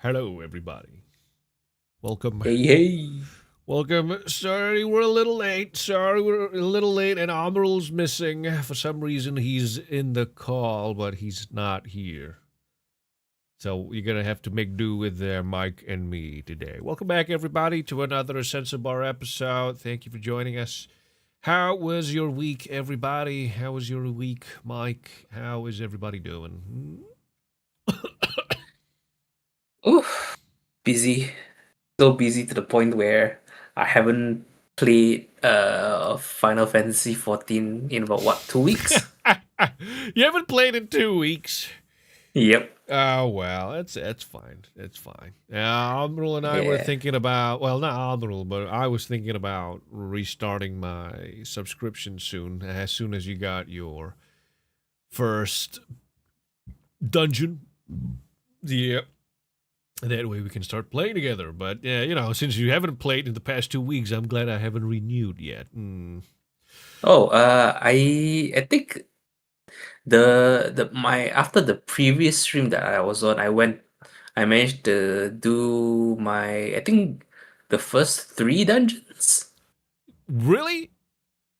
Hello, everybody. Welcome. Hey, hey. Welcome. Sorry, we're a little late. Sorry, we're a little late, and Amirul's missing. For some reason, he's in the call, but he's not here. So you're going to have to make do with Mike and me today. Welcome back, everybody, to another TheCensorBar episode. Thank you for joining us. How was your week, everybody? How was your week, Mike? How is everybody doing? Oof, busy. So busy to the point where I haven't played Final Fantasy 14 in about 2 weeks? You haven't played in 2 weeks. Yep. Oh well, that's fine. That's fine. Amrul and I were Yeah. thinking about not Amrul, but I was thinking about restarting my subscription soon as you got your first dungeon. Yeah. That way we can start playing together. But since you haven't played in the past 2 weeks, I'm glad I haven't renewed yet. Oh, I think the my after the previous stream that I was on, I managed to do I think the first 3 dungeons. Really?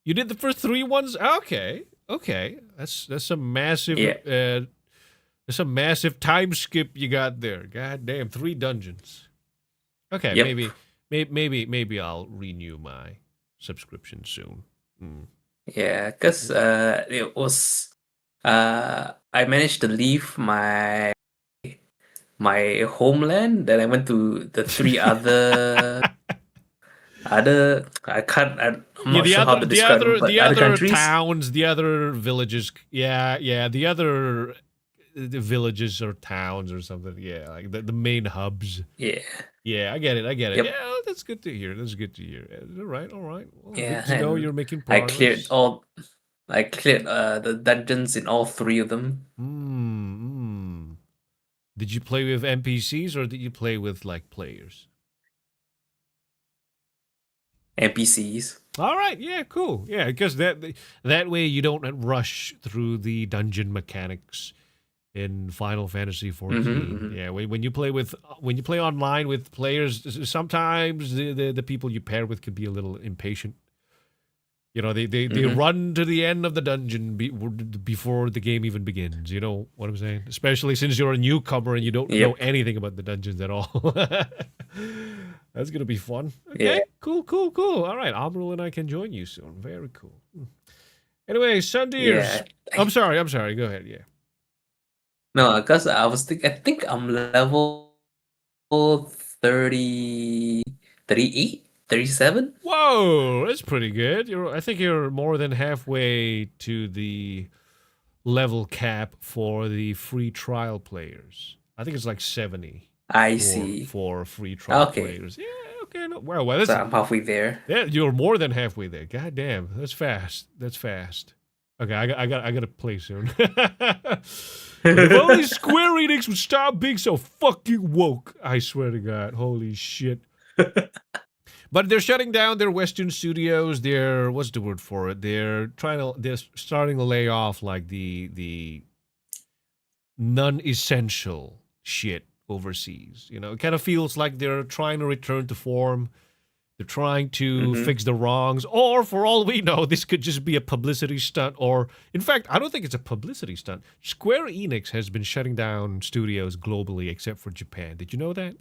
You did the first three ones? Okay. Okay. That's a massive Yeah. It's a massive time skip you got there. God damn, 3 dungeons. Okay, Yep. maybe I'll renew my subscription soon. Yeah, because it was I managed to leave my homeland. Then I went to the three other I'm Yeah, not sure how to describe them, but the other other countries. towns, the other villages. Yeah, the villages or towns or something. Yeah, like the main hubs. Yeah. Yeah, I get it. I get it. Yep. Yeah, that's good to hear. That's good to hear. All right, all right. Well, good Yeah, to know you're and making I cleared progress. all I cleared the dungeons in all three of them. Hmm. Did you play with NPCs or did you play with like players? NPCs. All right, yeah, cool. Yeah, because that way you don't rush through the dungeon mechanics in Final Fantasy Mm-hmm, 14. mm-hmm. Yeah, when you play online with players, sometimes the people you pair with could be a little impatient. They Mm-hmm. run to the end of the dungeon before the game even begins. You know what I'm saying? Especially since you're a newcomer and you don't know Yep. anything about the dungeons at all. That's gonna be fun. Yeah. Okay, cool. All right, Amrul and I can join you soon. Very cool. Anyway, Sundeers. Yeah. I'm sorry. Go ahead. Yeah. No, because I think I'm level 30, 38, 37. Whoa, that's pretty good. I think you're more than halfway to the level cap for the free trial players. I think it's like 70 I for see. free trial Okay. players. Yeah, okay. No, well, So I'm halfway there. you're more than halfway there. God damn, that's fast. That's fast. Okay, I got to play soon. If only Square Enix would stop being so fucking woke. I swear to God. Holy shit. But they're shutting down their Western studios. What's the word for it? They're starting to lay off like the non-essential shit overseas. It kind of feels like they're trying to return to form. They're trying to Mm-hmm. fix the wrongs, or for all we know, this could just be a publicity stunt. Or, in fact, I don't think it's a publicity stunt. Square Enix has been shutting down studios globally except for Japan. Did you know that?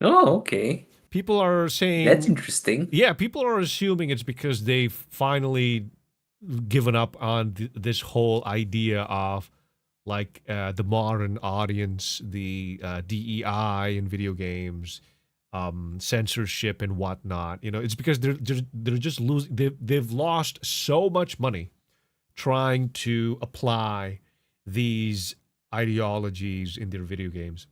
Oh, okay. People are That's saying, interesting. yeah, people are assuming it's because they've finally given up on this whole idea of like the modern audience, the DEI in video games, censorship and whatnot. It's because they're just losing. They've lost so much money trying to apply these ideologies in their video games,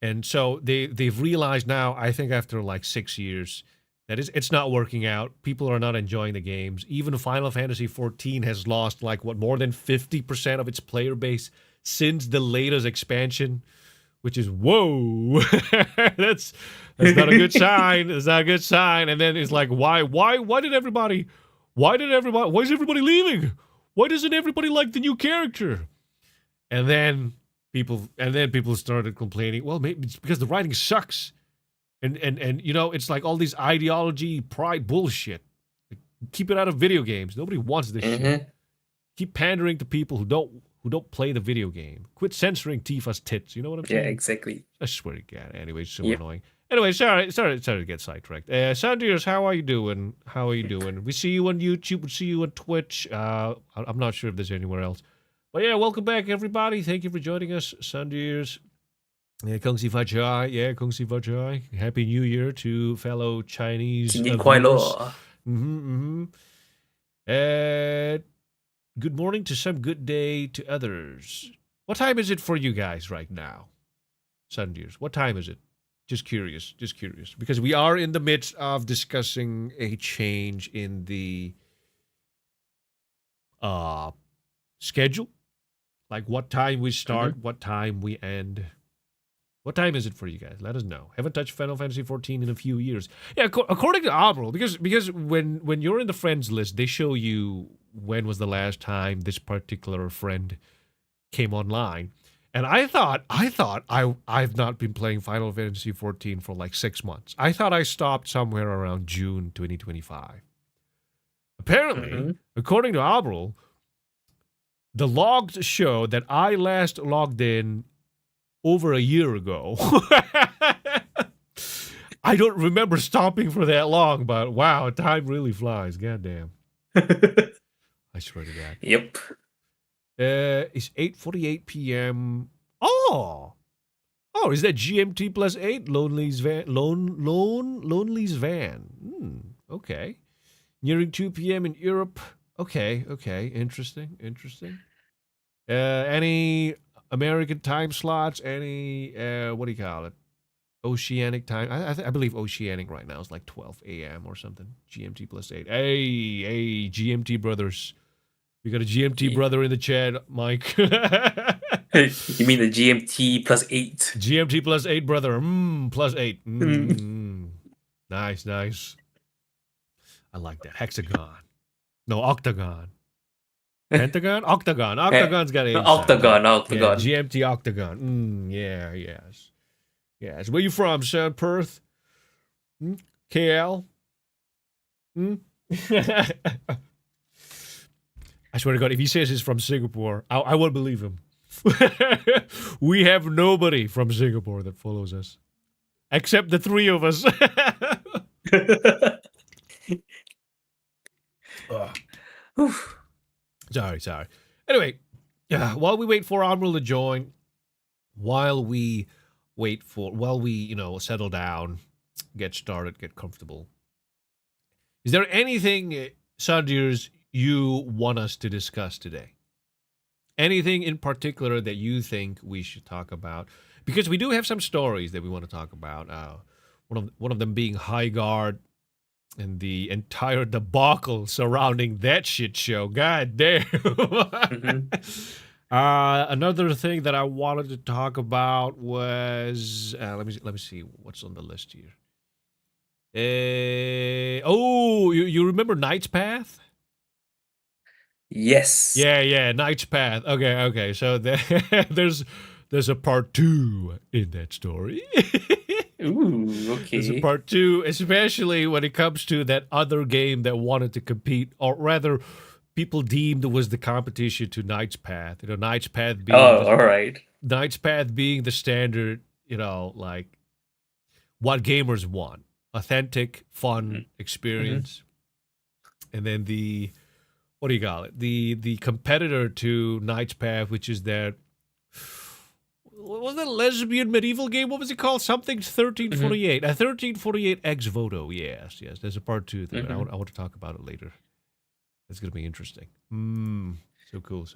and so they've realized now. I think after like 6 years. That is, it's not working out. People are not enjoying the games. Even Final Fantasy 14 has lost like what more than 50% of its player base since the latest expansion, which is whoa. that's that's not a good sign. It's not a good sign. And then it's like, why is everybody leaving? Why doesn't everybody like the new character? And then people started complaining. Well, maybe it's because the writing sucks, and it's like all these ideology pride bullshit. Like, keep it out of video games. Nobody wants this shit. Mm-hmm. Keep pandering to people who don't play the video game. Quit censoring Tifa's tits. You know what I'm Yeah, saying? exactly. I swear to God. Anyway, it's so Yep. annoying. Anyway, sorry to get sidetracked. Sandiers, how are you doing? How are you doing? We see you on YouTube. We see you on Twitch. I'm not sure if there's anywhere else. But yeah, welcome back, everybody. Thank you for joining us, Sandiers. Yeah, Kung Si Fa Chai. Yeah, Kung Si Fa Chai. Happy New Year to fellow Chinese 新年快 viewers. 乐。 Good morning to some, good day to others. What time is it for you guys right now? Sandiers, what time is it? Just curious. Because we are in the midst of discussing a change in the schedule. Like what time we start, what time we end. What time is it for you guys? Let us know. Haven't touched Final Fantasy 14 in a few years. Yeah, according to Admiral, because when you're in the friends list, they show you when was the last time this particular friend came online. And I thought I've not been playing Final Fantasy 14 for like 6 months. I thought I stopped somewhere around June 2025. Apparently, according to Admiral, the logs show that I last logged in over a year ago. I don't remember stopping for that long, but wow, time really flies. Goddamn. I swear to God. Yep. It's 8:48 p.m. Oh, is that GMT plus 8? Lonely's van. Okay. Nearing 2 p.m. in Europe. Okay. Interesting. Any American time slots? Any, what do you call it? Oceanic time? I believe Oceanic right now is like 12 a.m. or something. GMT plus 8. Hey, GMT brothers. We got a GMT brother in the chat, Mike. You mean the GMT plus 8? GMT plus 8, brother. Plus 8. Nice. I like that. Hexagon. No, octagon. Pentagon? Octagon. Octagon's got 8. Octagon. Yeah, GMT octagon. Yes. Where you from, son? Perth? KL? I swear to God, if he says he's from Singapore, I won't believe him. We have nobody from Singapore that follows us. Except the 3 of us. Sorry. Anyway, while we wait for Admiral to join, while we settle down, get started, get comfortable, is there anything, Sandiers, you want us to discuss today? Anything in particular that you think we should talk about? Because we do have some stories that we want to talk about. One of them being High Guard and the entire debacle surrounding that shit show. God damn. Another thing that I wanted to talk about was let me see what's on the list here. You remember Knight's Path? Yes. Yeah, Knight's Path. Okay. So there's a part 2 in that story. Ooh, okay. There's a part 2, especially when it comes to that other game that wanted to compete, or rather, people deemed was the competition to Knight's Path. Knight's Path being all right. Knight's Path being the standard. Like what gamers want: authentic, fun experience, and then the what do you call it? The competitor to Knight's Path, which is that. What was that lesbian medieval game? What was it called? Something 1348. 1348 ex voto. Yes. There's a part 2 there. I want to talk about it later. It's going to be interesting. So cool.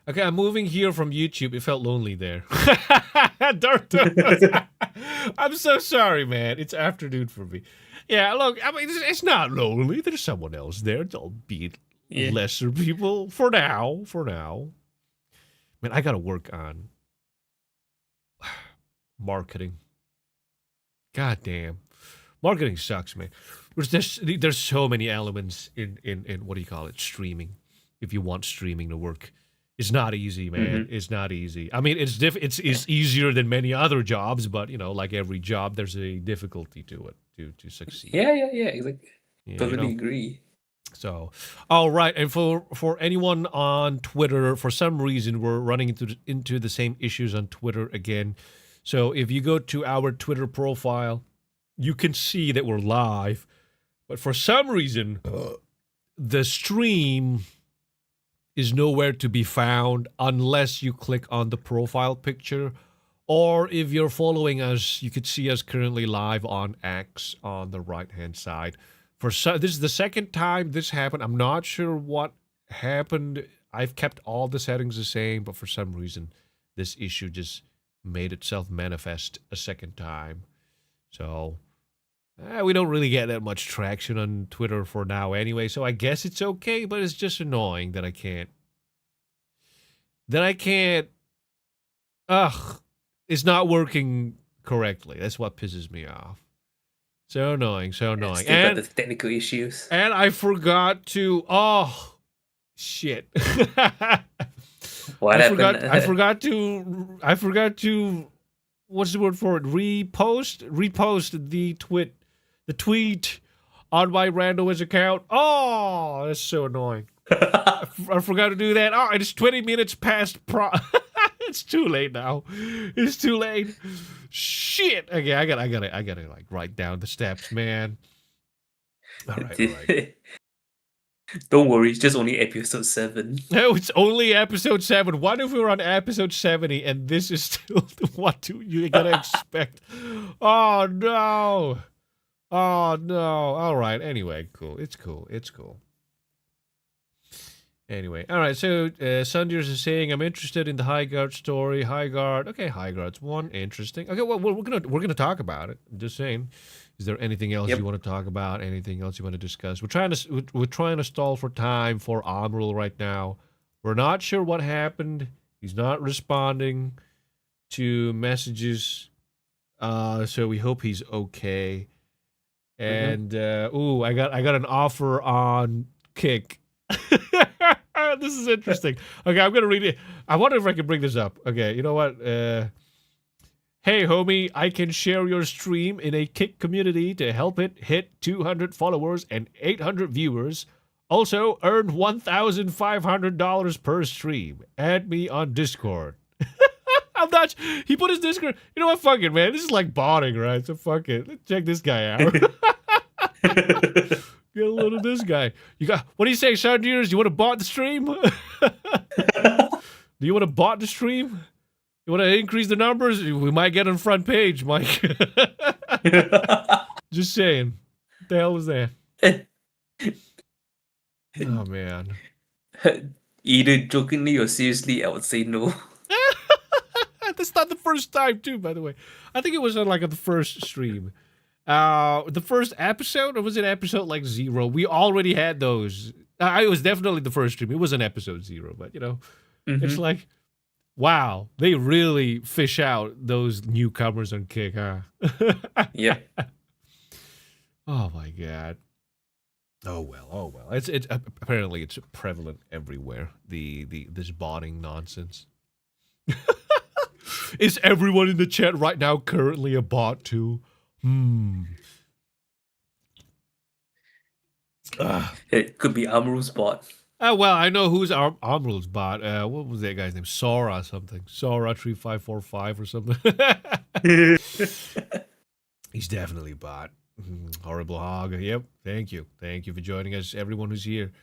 Okay, I'm moving here from YouTube. It felt lonely there. I'm so sorry, man. It's afternoon for me. Yeah, look, I mean, it's not lonely. There's someone else there. Don't be lesser people for now. Man, I got to work on marketing. God damn. Marketing sucks, man. There's so many elements in what do you call it? Streaming. If you want streaming to work. It's not easy, man. Mm-hmm. It's not easy. I mean, it's easier than many other jobs, but like every job, there's a difficulty to it to succeed. Yeah. Exactly. Yeah, Totally agree. So, all right, and for anyone on Twitter, for some reason we're running into the same issues on Twitter again. So if you go to our Twitter profile, you can see that we're live, but for some reason the stream is nowhere to be found unless you click on the profile picture. Or if you're following us, you could see us currently live on X on the right-hand side. This is the second time this happened. I'm not sure what happened. I've kept all the settings the same, but for some reason, this issue just made itself manifest a second time. So we don't really get that much traction on Twitter for now anyway, so I guess it's okay, but it's just annoying that I can't. Ugh, it's not working correctly. That's what pisses me off. So annoying, so annoying. Still got the technical issues. And I forgot to. Oh, shit. What happened? I forgot to. What's the word for it? Repost the tweet on my randomized account. Oh, that's so annoying. I forgot to do that. Oh, it's 20 minutes past it's too late now. It's too late. Shit. Okay, I gotta like write down the steps, man. All right. Don't worry, it's just only episode 7. No, it's only episode 7. What if we were on episode 70 and this is still what you gotta expect? Oh no. Oh no. All right. Anyway, cool. It's cool. Anyway, all right. So Sunders is saying, "I'm interested in the High Guard story. High Guard, okay. High Guard's one interesting. Okay, well we're gonna talk about it. I'm just saying. Is there anything else you want to talk about? Anything else you want to discuss? We're trying to stall for time for Amrul right now. We're not sure what happened. He's not responding to messages. So we hope he's okay. And I got an offer on Kick." This is interesting. Okay, I'm gonna read it. I wonder if I can bring this up. Okay, you know what? Hey, homie, I can share your stream in a Kick community to help it hit 200 followers and 800 viewers. Also, earn $1,500 per stream. Add me on Discord. I'm not. He put his Discord. You know what? Fuck it, man. This is like botting, right? So fuck it. Let's check this guy out. Get a load of this guy. What do you say, Shardiers? You want to bot the stream? Do you want to bot the stream? You want to increase the numbers? We might get on front page, Mike. Just saying. What the hell was that? Oh, man. Either jokingly or seriously, I would say no. That's not the first time, too, by the way. I think it was on the first stream. The first episode, or was it episode 0? We already had those. It was definitely the first stream. It was an episode 0, but it's like, wow, they really fish out those newcomers on Kick, huh? Yep. Oh my god. Oh well. It's apparently it's prevalent everywhere. This botting nonsense. Is everyone in the chat right now currently a bot too? It could be Amru's bot. Well, I know who's Amrul's bot. What was that guy's name? Sora something. Sora3545 or something. He's definitely bot. Horrible hog. Yep. Thank you for joining us, everyone who's here.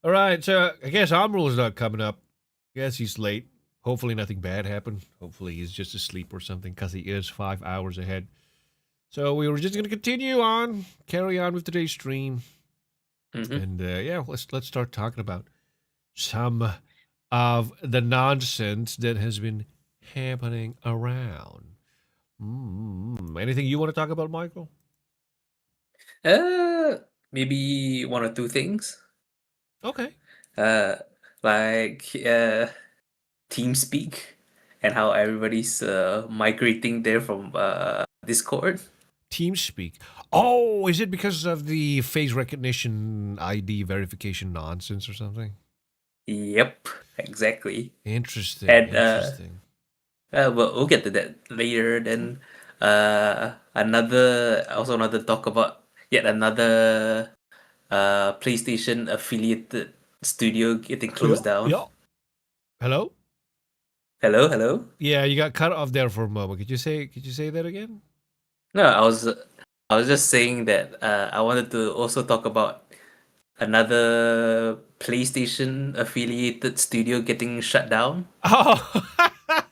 All right, so I guess Amrul is not coming up. I guess he's late. Hopefully nothing bad happened. Hopefully he's just asleep or something, because he is 5 hours ahead. So we were just going to carry on with today's stream. And let's start talking about some of the nonsense that has been happening around. Anything you want to talk about, Michael? Maybe one or two things. Okay. Like TeamSpeak and how everybody's migrating there from Discord. TeamSpeak. Oh, is it because of the face recognition ID verification nonsense or something? Yep. exactly. Interesting. And Interesting. well, we'll get to that later. Then another talk about yet another PlayStation affiliated studio getting closed Yeah. down. Yeah. Hello. Hello, hello. Yeah, you got cut off there for a moment. Could you say that again? No, I was just saying that I wanted to also talk about another PlayStation affiliated studio getting shut down. Oh,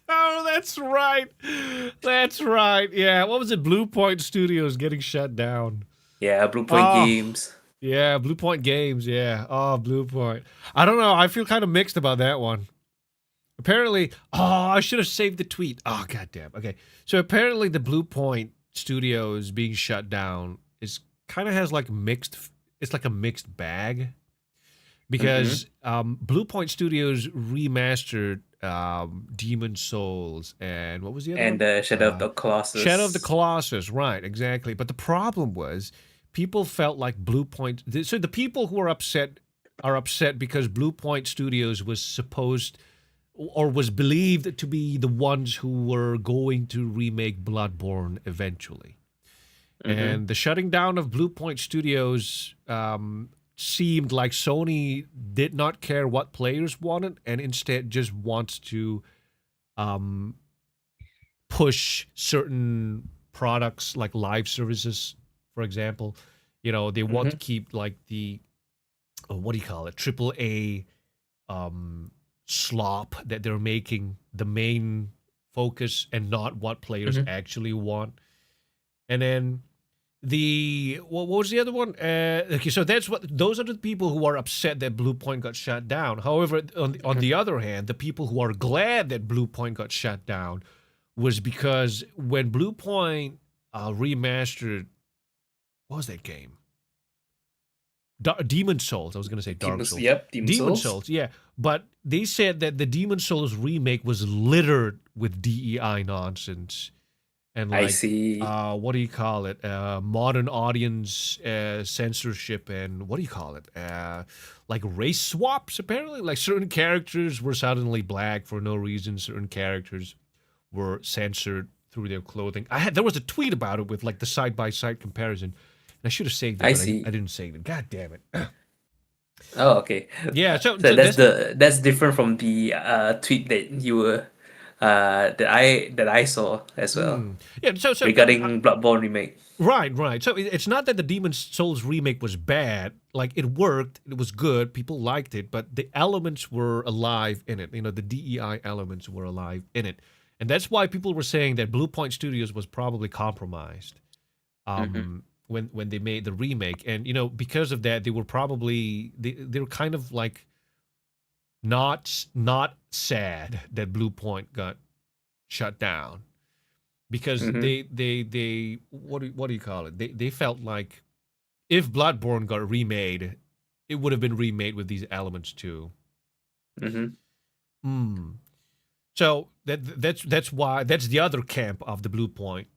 oh, that's right. That's right. Yeah. What was it? Blue Point Studios getting shut down. Yeah, Blue Point Oh, Games. yeah. Blue Point Games. Yeah. Oh, Blue Point. I don't know. I feel kind of mixed about that one. Apparently, oh, I should have saved the tweet. Oh, goddamn. Okay. So apparently, the Blue Point Studios being shut down is kind of has like mixed. It's like a mixed bag Mm-hmm. because Blue Point Studios remastered Demon Souls and what was the other And one? Shadow of the Shadow of the Colossus. Colossus, right? Exactly. But the problem was people felt like Blue Point. So the people who are upset because Blue Point Studios was supposed or was believed to be the ones who were going to remake Bloodborne eventually. Mm-hmm. And the shutting down of Blue Point Studios seemed like Sony did not care what players wanted and instead just wants to um, push certain products like live services, for example. You know, they want to Mm-hmm. keep like the, what do you call it, triple A um, slop that they're making the main focus and not what players Mm-hmm. actually want. And then what was the other one? Okay, so that's what those are the people who are upset that Blue Point got shut down. However, on Mm-hmm. the other hand, the people who are glad that Blue Point got shut down was because when Blue Point remastered, what was that game? Demon Souls. I was going to say Dark Souls. Demon Demon Souls. Souls, yeah. But they said that the Demon Souls remake was littered with DEI nonsense and I like, see. what do you call it? Modern audience censorship and what do you call it? Like race swaps, apparently. Like certain characters were suddenly black for no reason. Certain characters were censored through their clothing. There was a tweet about it with like the side by side comparison. And I should have saved it, I but I see. didn't save it. God damn it. Oh, okay. Yeah, so So that's the that's different from the tweet that you were that I saw as well yeah. So regarding Bloodborne remake. right, right. So it's not that the Demon Souls remake was bad. Like it worked, it was good, people liked it, but the elements were alive in it. You know, the DEI elements were alive in it, and that's why people were saying that Blue Point Studios was probably compromised Mm-hmm. when they made the remake, and you know because of that they were probably they were kind of like not sad that Blue Point got shut down because Mm-hmm. they what do you call it? They felt like if Bloodborne got remade, it would have been remade with these elements too. Mm-hmm. Hmm. So that's why that's the other camp of the Blue Point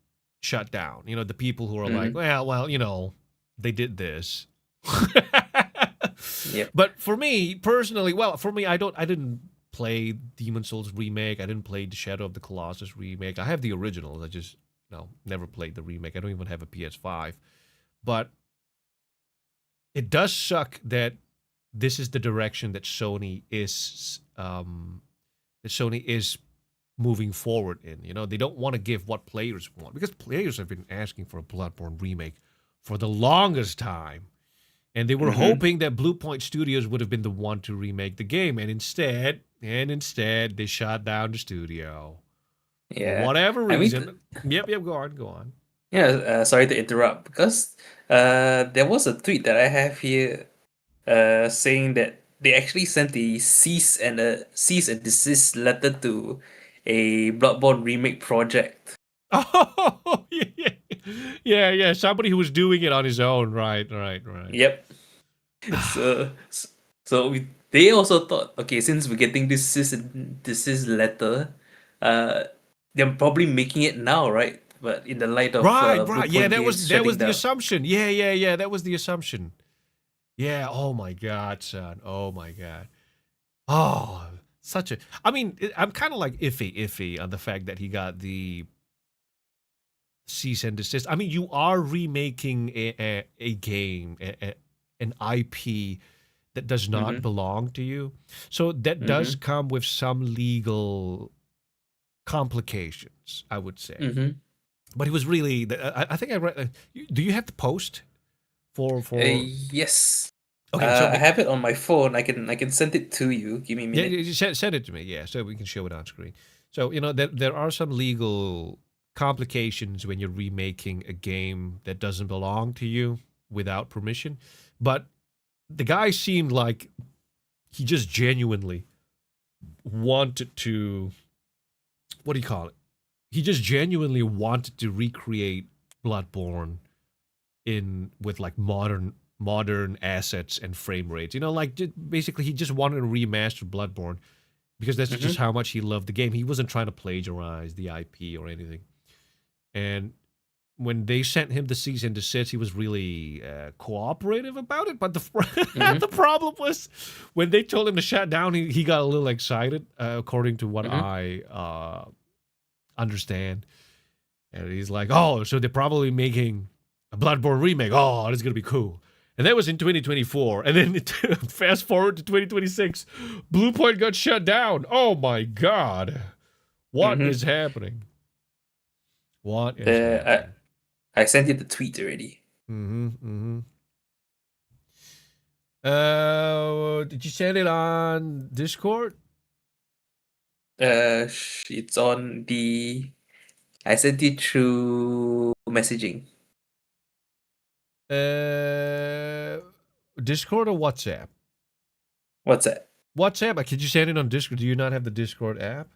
shut down. You know, the people who are like, Mm-hmm. well, you know, they did this. Yep. But for me personally, well, for me, I didn't play Demon Souls remake. I didn't play the Shadow of the Colossus remake. I have the originals. I just never played the remake. I don't even have a PS5. But it does suck that this is the direction that Sony is moving forward in. You know, they don't want to give what players want because players have been asking for a Bloodborne remake for the longest time. And they were Mm-hmm. hoping that Blue Point Studios would have been the one to remake the game. And instead, they shut down the studio. For Yeah. whatever I mean, reason. Yep, go on. yeah. Sorry to interrupt because there was a tweet that I have here saying that they actually sent a cease and desist letter to a Bloodborne remake project. Oh, yeah. Yeah. Somebody who was doing it on his own. Right. Yep. They also thought, okay, since we're getting this cease letter, uh, they're probably making it now, right? But in the light of Blue Right. Yeah, Point Games that was shutting the down. assumption. Yeah. That was the assumption. Yeah. Oh my God, son. Oh my God. Oh, such a. I mean, I'm kind of like iffy on the fact that he got the cease and desist. I mean, you are remaking a game, an IP that does not Mm-hmm. belong to you. So that does Mm-hmm. come with some legal complications, I would say. Mm-hmm. But he was really. I think I read. Do you have the post for? Yes. Okay, so I have it on my phone. I can send it to you. Give me a yeah, minute. you send it to me. Yeah, so we can show it on screen. So there are some legal complications when you're remaking a game that doesn't belong to you without permission. But the guy seemed like he just genuinely wanted to. What do you call it? He just genuinely wanted to recreate Bloodborne in with like modern assets and frame rates. Like basically he just wanted to remaster Bloodborne because that's just Mm-hmm. how much he loved the game. He wasn't trying to plagiarize the IP or anything. And when they sent him the cease and desist, he was really cooperative about it. But the Mm-hmm. the problem was when they told him to shut down, he got a little excited, according to what Mm-hmm. I understand. And he's like, "Oh, so they're probably making a Bloodborne remake. Oh, that's gonna be cool." And that was in 2024. And then fast forward to 2026, Bluepoint got shut down. Oh my god, what Mm-hmm. is happening? What is The happening? I sent you the tweet already. Mm-hmm. Mm-hmm. Did you send it on Discord? It's on the. I sent it through messaging. Uh, Discord or WhatsApp? What's that? WhatsApp. Could you send it on Discord? Do you not have the Discord app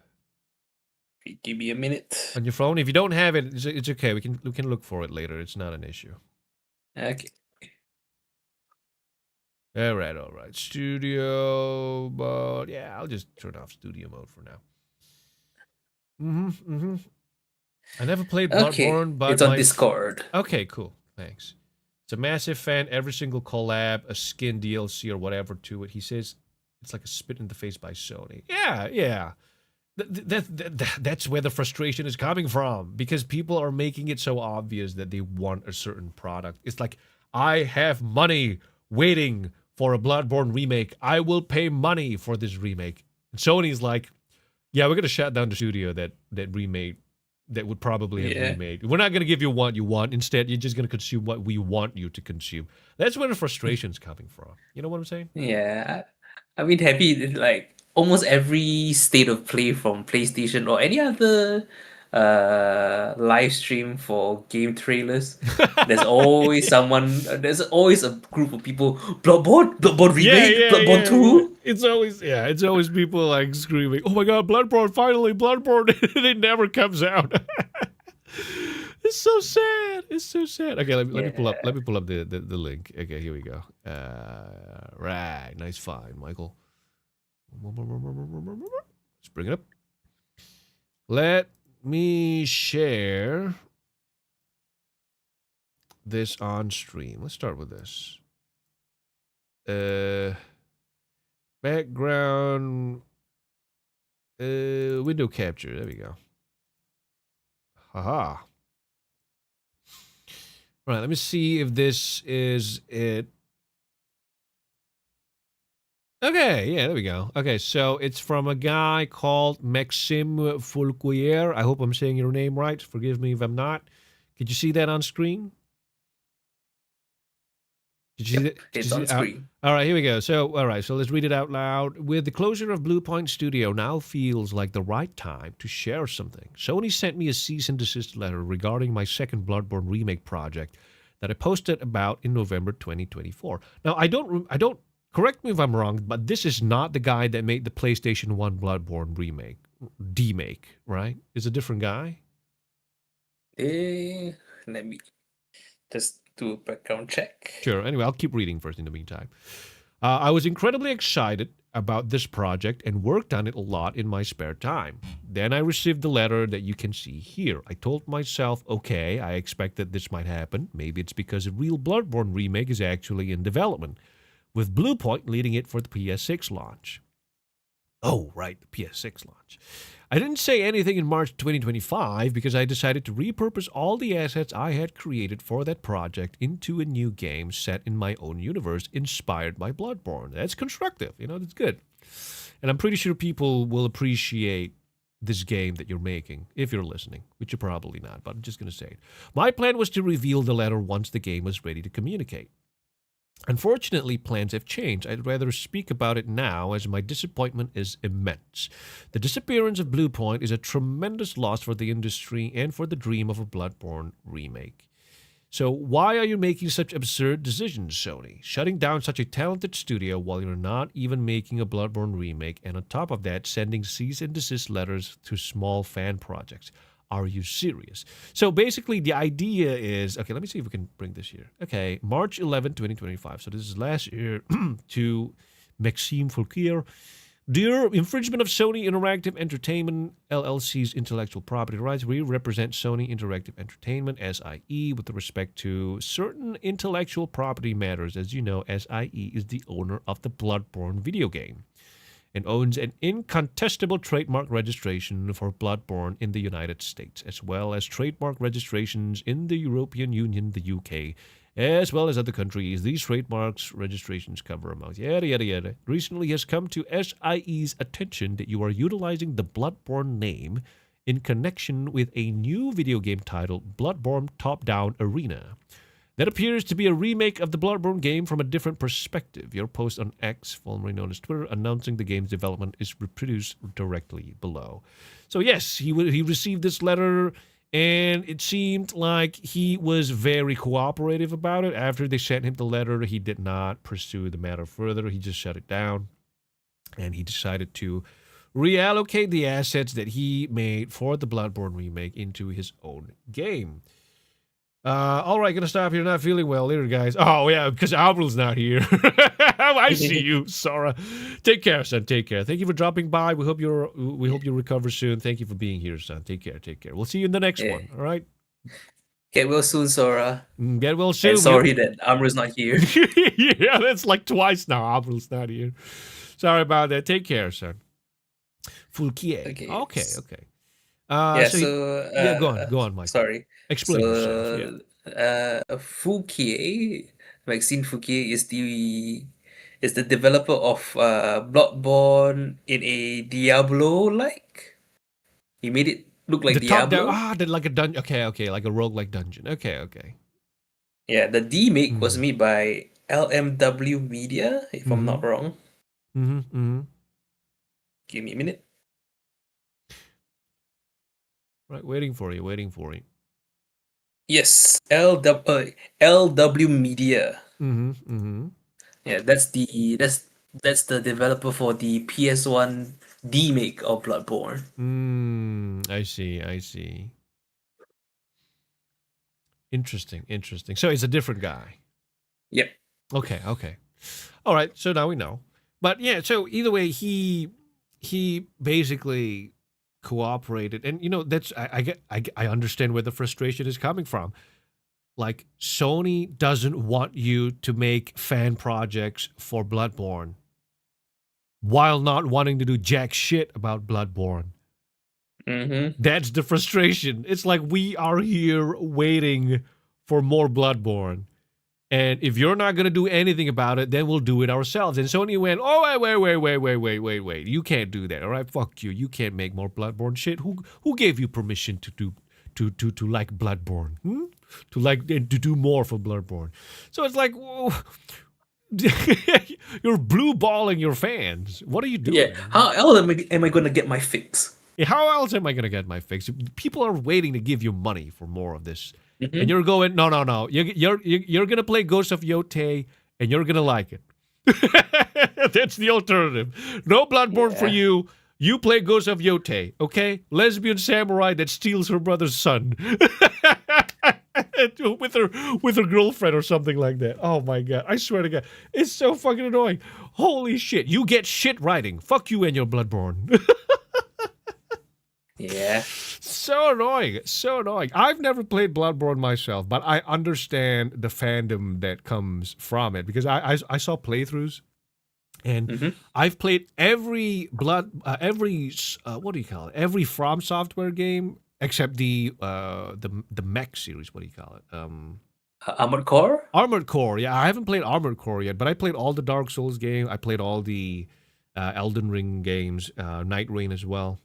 Give me a minute. on your phone? If you don't have it, it's okay. We can look for it later. It's not an issue. Okay. All right, all right. Studio mode. Yeah, I'll just turn off studio mode for now. Mm-hmm. Mm-hmm. I never played Okay. Bloodborne, but It's on Discord. okay, cool. Thanks. It's a massive fan. Every single collab, a skin DLC or whatever to it. He says it's like a spit in the face by Sony. Yeah, yeah. That's where the frustration is coming from because people are making it so obvious that they want a certain product. It's like, I have money waiting for a Bloodborne remake. I will pay money for this remake. And Sony's like, yeah, we're gonna shut down the studio that remade that would probably have Yeah. remade. We're not gonna give you what you want. Instead, you're just gonna consume what we want you to consume. That's where the frustration's coming from. You know what I'm saying? Yeah. I mean, have you like almost every state of play from PlayStation or any other live stream for game trailers? There's always a group of people. Bloodborne Yeah, remake, yeah, Bloodborne yeah, yeah. 2. It's always people like screaming, "Oh my god, Bloodborne! Finally, Bloodborne!" and it never comes out. It's so sad. It's so sad. Okay, let me pull up. Yeah. Let me pull up the link. Okay, here we go. Right, nice find, Michael. Let's bring it up. Let me share this on stream. Let's start with this. Background window capture. There we go. Haha. All right, let me see if this is it. Okay, yeah, there we go. Okay, so it's from a guy called Maxime Fulquier. I hope I'm saying your name right. Forgive me if I'm not. Could you see that on screen? Did you see Yep. that? Did you It's see on that? screen. All right, here we go. So, all right, so let's read it out loud. With the closure of Bluepoint Studio, now feels like the right time to share something. Sony sent me a cease and desist letter regarding my second Bloodborne remake project that I posted about in November 2024. Now, I don't correct me if I'm wrong, but this is not the guy that made the PlayStation 1 Bloodborne remake, D-make, right? It's a different guy. Let me just do a background check. Sure. Anyway, I'll keep reading first in the meantime. I was incredibly excited about this project and worked on it a lot in my spare time. Then I received the letter that you can see here. I told myself, okay, I expect that this might happen. Maybe it's because a real Bloodborne remake is actually in development, with Bluepoint leading it for the PS6 launch. Oh, right, the PS6 launch. I didn't say anything in March 2025 because I decided to repurpose all the assets I had created for that project into a new game set in my own universe inspired by Bloodborne. That's constructive, that's good. And I'm pretty sure people will appreciate this game that you're making, if you're listening, which you're probably not, but I'm just going to say it. My plan was to reveal the letter once the game was ready to communicate. Unfortunately, plans have changed. I'd rather speak about it now as my disappointment is immense. The disappearance of Bluepoint is a tremendous loss for the industry and for the dream of a Bloodborne remake. So why are you making such absurd decisions, Sony? Shutting down such a talented studio while you're not even making a Bloodborne remake, and on top of that, sending cease and desist letters to small fan projects. Are you serious? So basically, the idea is, okay, let me see if we can bring this here. Okay, March 11, 2025. So this is last year to Maxime Fouquier. Dear infringement of Sony Interactive Entertainment LLC's intellectual property rights, we represent Sony Interactive Entertainment, SIE, with respect to certain intellectual property matters. As you know, SIE is the owner of the Bloodborne video game and owns an incontestable trademark registration for Bloodborne in the United States, as well as trademark registrations in the European Union, the UK, as well as other countries. These trademarks registrations cover amounts, yada, yada, yada. Recently has come to SIE's attention that you are utilizing the Bloodborne name in connection with a new video game titled Bloodborne Top-Down Arena. That appears to be a remake of the Bloodborne game from a different perspective. Your post on X, formerly known as Twitter, announcing the game's development is reproduced directly below. So yes, he received this letter, and it seemed like he was very cooperative about it. After they sent him the letter, he did not pursue the matter further. He just shut it down, and he decided to reallocate the assets that he made for the Bloodborne remake into his own game. All right, gonna stop here. Not feeling well later, guys. Oh yeah, because Albrill's not here. I see you, Sora. Take care, son. Take care. Thank you for dropping by. We hope you recover soon. Thank you for being here, son. Take care. Take care. We'll see you in the next one. All right. Get well soon, Sora. Get well soon. And sorry that Amru's not here. Yeah, that's like twice now. Albrill's not here. Sorry about that. Take care, son. Fouquier. Okay. Okay. Go on, Mike. Sorry. Explain yourself. Fouquier, Maxime Fouquier is the developer of Bloodborne in a Diablo-like. He made it look like Diablo. Like a dungeon. Okay, like a roguelike dungeon. Okay. Yeah, the D-make was made by LMW Media, if I'm not wrong. Give me a minute. Right, waiting for you. Yes, LW Media. Yeah, that's the developer for the PS1 remake of Bloodborne. I see. Interesting. So it's a different guy. Yep. Okay. All right. So now we know. But yeah. So either way, he basically cooperated, and that's I understand where the frustration is coming from. Like, Sony doesn't want you to make fan projects for Bloodborne while not wanting to do jack shit about Bloodborne. That's the frustration. It's like, we are here waiting for more Bloodborne. And if you're not going to do anything about it, then we'll do it ourselves. And Sony went, oh, wait. You can't do that, all right? Fuck you. You can't make more Bloodborne shit. Who gave you permission to like Bloodborne? To do more for Bloodborne? So it's like, whoa, you're blue balling your fans. What are you doing? Yeah. How else am I going to get my fix? How else am I going to get my fix? People are waiting to give you money for more of this. And you're going, no. You're going to play Ghost of Yotei, and you're going to like it. That's the alternative. No Bloodborne for you. You play Ghost of Yotei, okay? Lesbian samurai that steals her brother's son. with her girlfriend or something like that. Oh my god. I swear to God. It's so fucking annoying. Holy shit. You get shit writing. Fuck you and your Bloodborne. Yeah. So annoying. I've never played Bloodborne myself, but I understand the fandom that comes from it, because I saw playthroughs And Mm-hmm. I've played every what do you call it? Every From Software game except the mech series. What do you call it? Armored Core. Armored Core. Yeah, I haven't played Armored Core yet, but I played all the Dark Souls games. I played all the Elden Ring games, Night Rain as well,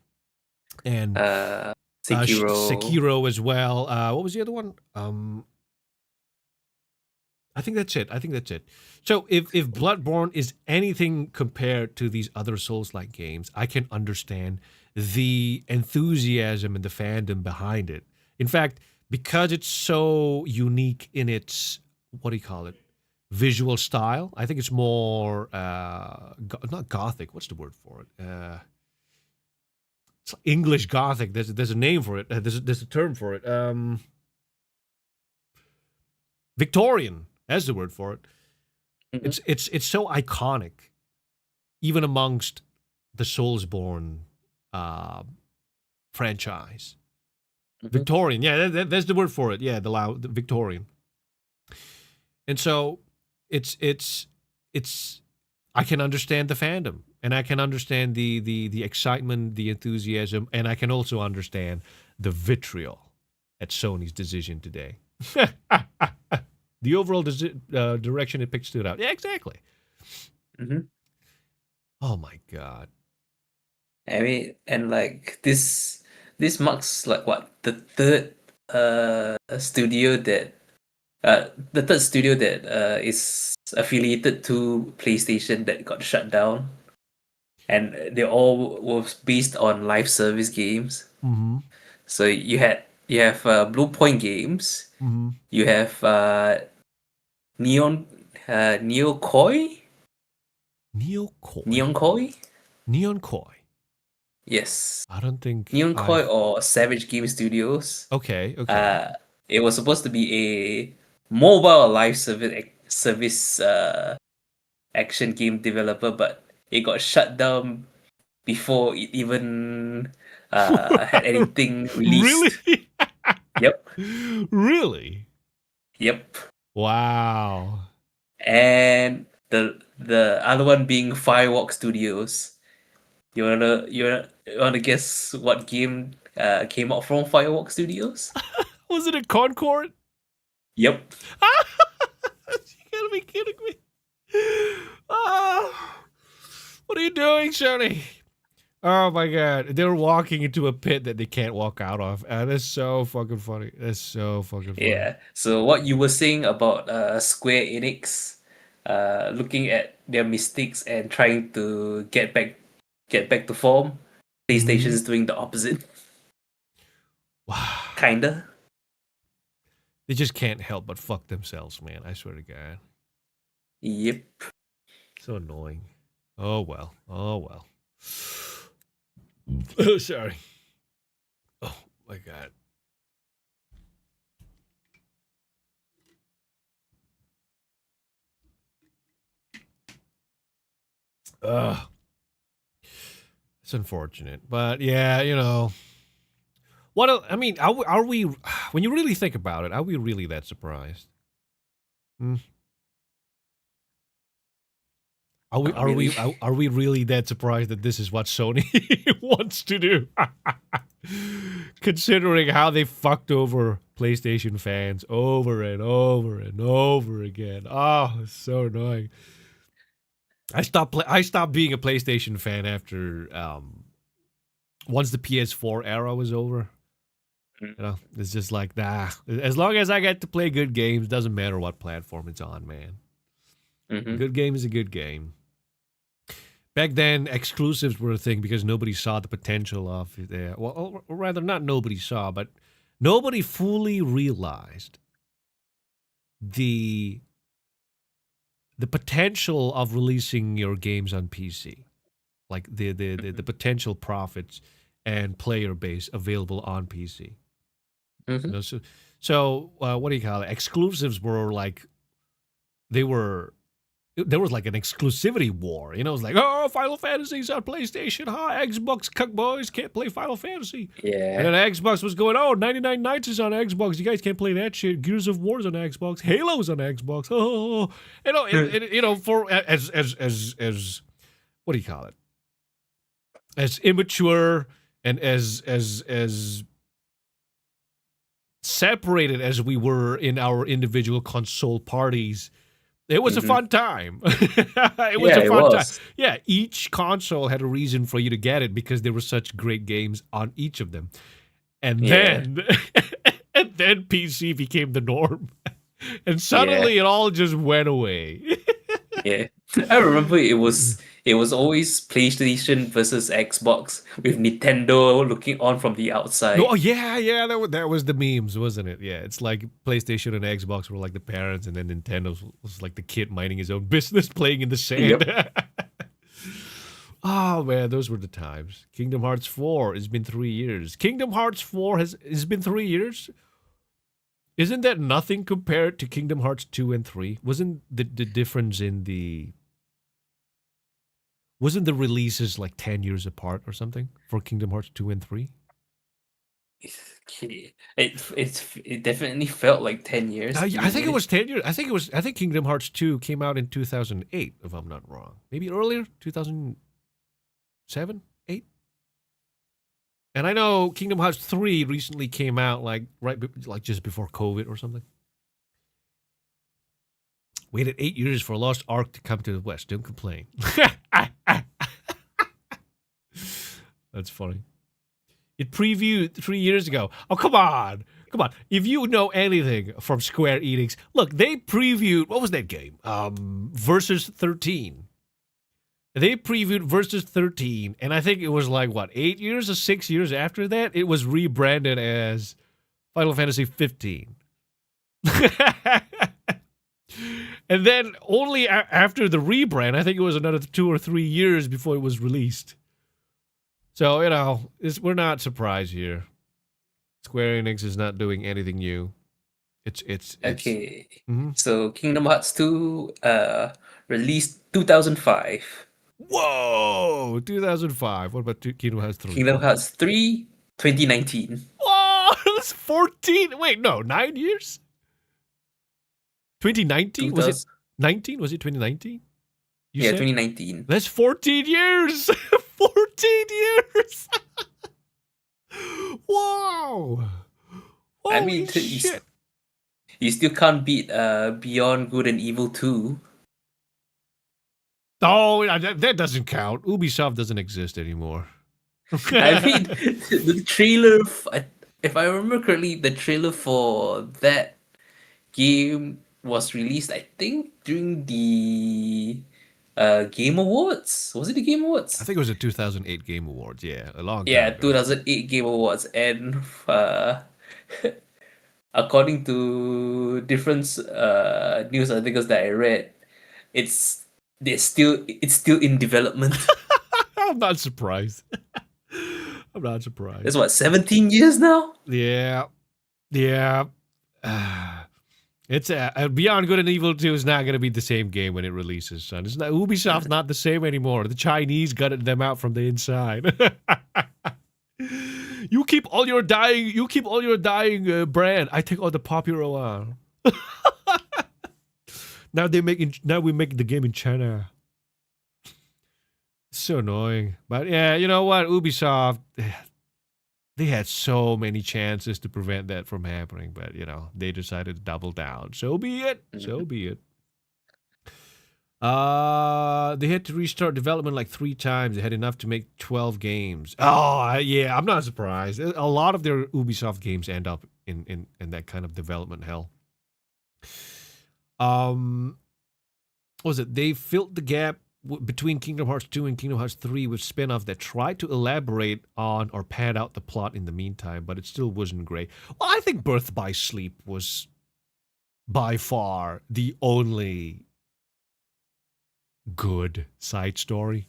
and Sekiro. Sekiro as well. What was the other one? I think that's it. I think that's it. So if Bloodborne is anything compared to these other Souls-like games, I can understand the enthusiasm and the fandom behind it. In fact, because it's so unique in its what do you call it? Visual style. I think it's more not gothic. What's the word for it? It's English Gothic. There's a name for it. There's a term for it. Victorian. That's the word for it. Mm-hmm. It's so iconic, even amongst the Soulsborne uh, franchise. Mm-hmm. Victorian, yeah, that's the word for it. Yeah, the Victorian. And so it's I can understand the fandom, and I can understand the excitement, the enthusiasm, and I can also understand the vitriol at Sony's decision today. The overall direction it picks stood out. Yeah, exactly. Mm-hmm. Oh my god. I mean, and like this marks like what the third studio that is affiliated to PlayStation that got shut down, and they all was based on live service games. Mm-hmm. So you have Blue Point Games, Mm-hmm. you have Neon Neo Koi Neo Koi. Neon Koi, Neon Koi. yes, I don't think Neon Koi I've. or Savage Game Studios. Okay. Okay. Uh, it was supposed to be a mobile live service action game developer, but it got shut down before it even had anything released. Really? Yep, Really? yep. Wow. And the other one being Firewalk Studios. You wanna guess what game came out from Firewalk Studios? Was it a Concord? Yep. You gotta be kidding me. Ah, what are you doing, Sony? Oh my god. They're walking into a pit that they can't walk out of. And that's so fucking funny. That's so fucking funny. Yeah. So what you were saying about Square Enix, looking at their mistakes and trying to get back to form, PlayStation Mm-hmm. is doing the opposite, Wow. kinda. They just can't help but fuck themselves, man. I swear to God. Yep. So annoying. Oh well. Oh well. Oh, sorry. Oh my god. Ugh. It's unfortunate, but yeah, I mean, are we? When you really think about it, are we really that surprised? Hmm? Not really. Are we really that surprised that this is what Sony wants to do? Considering how they fucked over PlayStation fans over and over and over again. Oh, it's so annoying. I stopped being a PlayStation fan after once the PS4 era was over. It's just like as long as I get to play good games, doesn't matter what platform it's on, man. A Mm-hmm. good game is a good game. Back then, exclusives were a thing because nobody saw the potential of it. Well, or rather, not nobody saw, but nobody fully realized the the potential of releasing your games on PC, like the potential profits and player base available on PC. Mm-hmm. So what do you call it? Exclusives were like they were there was like an exclusivity war. You know, it was like, oh, Final Fantasy's on PlayStation, huh? Xbox cuck boys can't play Final Fantasy. And Yeah. then Xbox was going, oh, 99 Nights is on Xbox. You guys can't play that shit. Gears of War's on Xbox. Halo's on Xbox. Oh, you know, you know, for as what do you call it? As immature and as separated as we were in our individual console parties, it was a hmm fun time. It was Yeah, a it fun time. was. Yeah, each console had a reason for you to get it because there were such great games on each of them. And Yeah. then and then PC became the norm. And Yeah. suddenly it all just went away. Yeah. I remember it was always PlayStation versus Xbox with Nintendo looking on from the Oh outside. yeah, yeah, that was the memes, wasn't it? Yeah, it's like PlayStation and Xbox were like the parents, and then Nintendo was like the kid minding his own business, playing in the sand. Yep. Oh man, those were the times. Kingdom Hearts 4. It's been 3 years. Kingdom Hearts 4 has been 3 years. Isn't that nothing compared to Kingdom Hearts 2 and 3? The difference in the wasn't the releases like 10 years apart or something for Kingdom Hearts 2 and 3? It definitely felt like 10 years to I think it me. was 10 years. I think Kingdom Hearts 2 came out in 2008 if I'm not wrong. Maybe earlier, 2007, 8. And I know Kingdom Hearts 3 recently came out like just before COVID or something. Waited 8 years for Lost Ark to come to the West. Don't complain. That's funny. It previewed 3 years ago. Oh, come on. Come on. If you know anything from Square Enix, look, they previewed, what was that game? Versus 13. They previewed Versus 13, and I think it was like, what, 8 years or 6 years after that? It was rebranded as Final Fantasy 15. And then only after the rebrand, I think it was another 2 or 3 years before it was released. So, you know, we're not surprised here. Square Enix is not doing anything new. It's. Okay. Mhm. So Kingdom Hearts 2 released 2005. Whoa! 2005. What about Kingdom Hearts 3? Kingdom Hearts 3 2019. Whoa! That's 14. Wait, no, 9 years? 2019? Was it 2000, 19? Was it 2019? You yeah, said? 2019. That's 14 years! 14 years! Wow! I Holy mean, shit! you still can't beat Beyond Good and Evil 2. Oh, that doesn't count. Ubisoft doesn't exist anymore. I mean, the trailer, if I remember correctly, the trailer for that game was released, I think, during the Game Awards. Was it the Game I Awards? think it was the 2008 Game Awards. Yeah, a long time Yeah, ago. 2008 Game Awards. And according to different news articles that I read, it's still in development. I'm not surprised. I'm not surprised. It's what, 17 years now? Yeah, yeah. It's Beyond Good and Evil 2 is not going to be the same game when it releases, son. It's not Ubisoft's not the same anymore. The Chinese gutted them out from the inside. You keep all your dying brand. I take all the popular one. Now we make the game in China. So annoying. But yeah, you know what? Ubisoft, they had so many chances to prevent that from happening, but you know, they decided to double down. So be it. So Mhm. be it. They had to restart development like 3 times. They had enough to make 12 games. Oh, yeah, I'm not surprised. A lot of their Ubisoft games end up in that kind of development hell. Um, what was it? They filled the gap between Kingdom Hearts 2 and Kingdom Hearts 3 with spin-offs that tried to elaborate on or pad out the plot in the meantime, but it still wasn't great. Well, I think Birth by Sleep was by far the only good side story.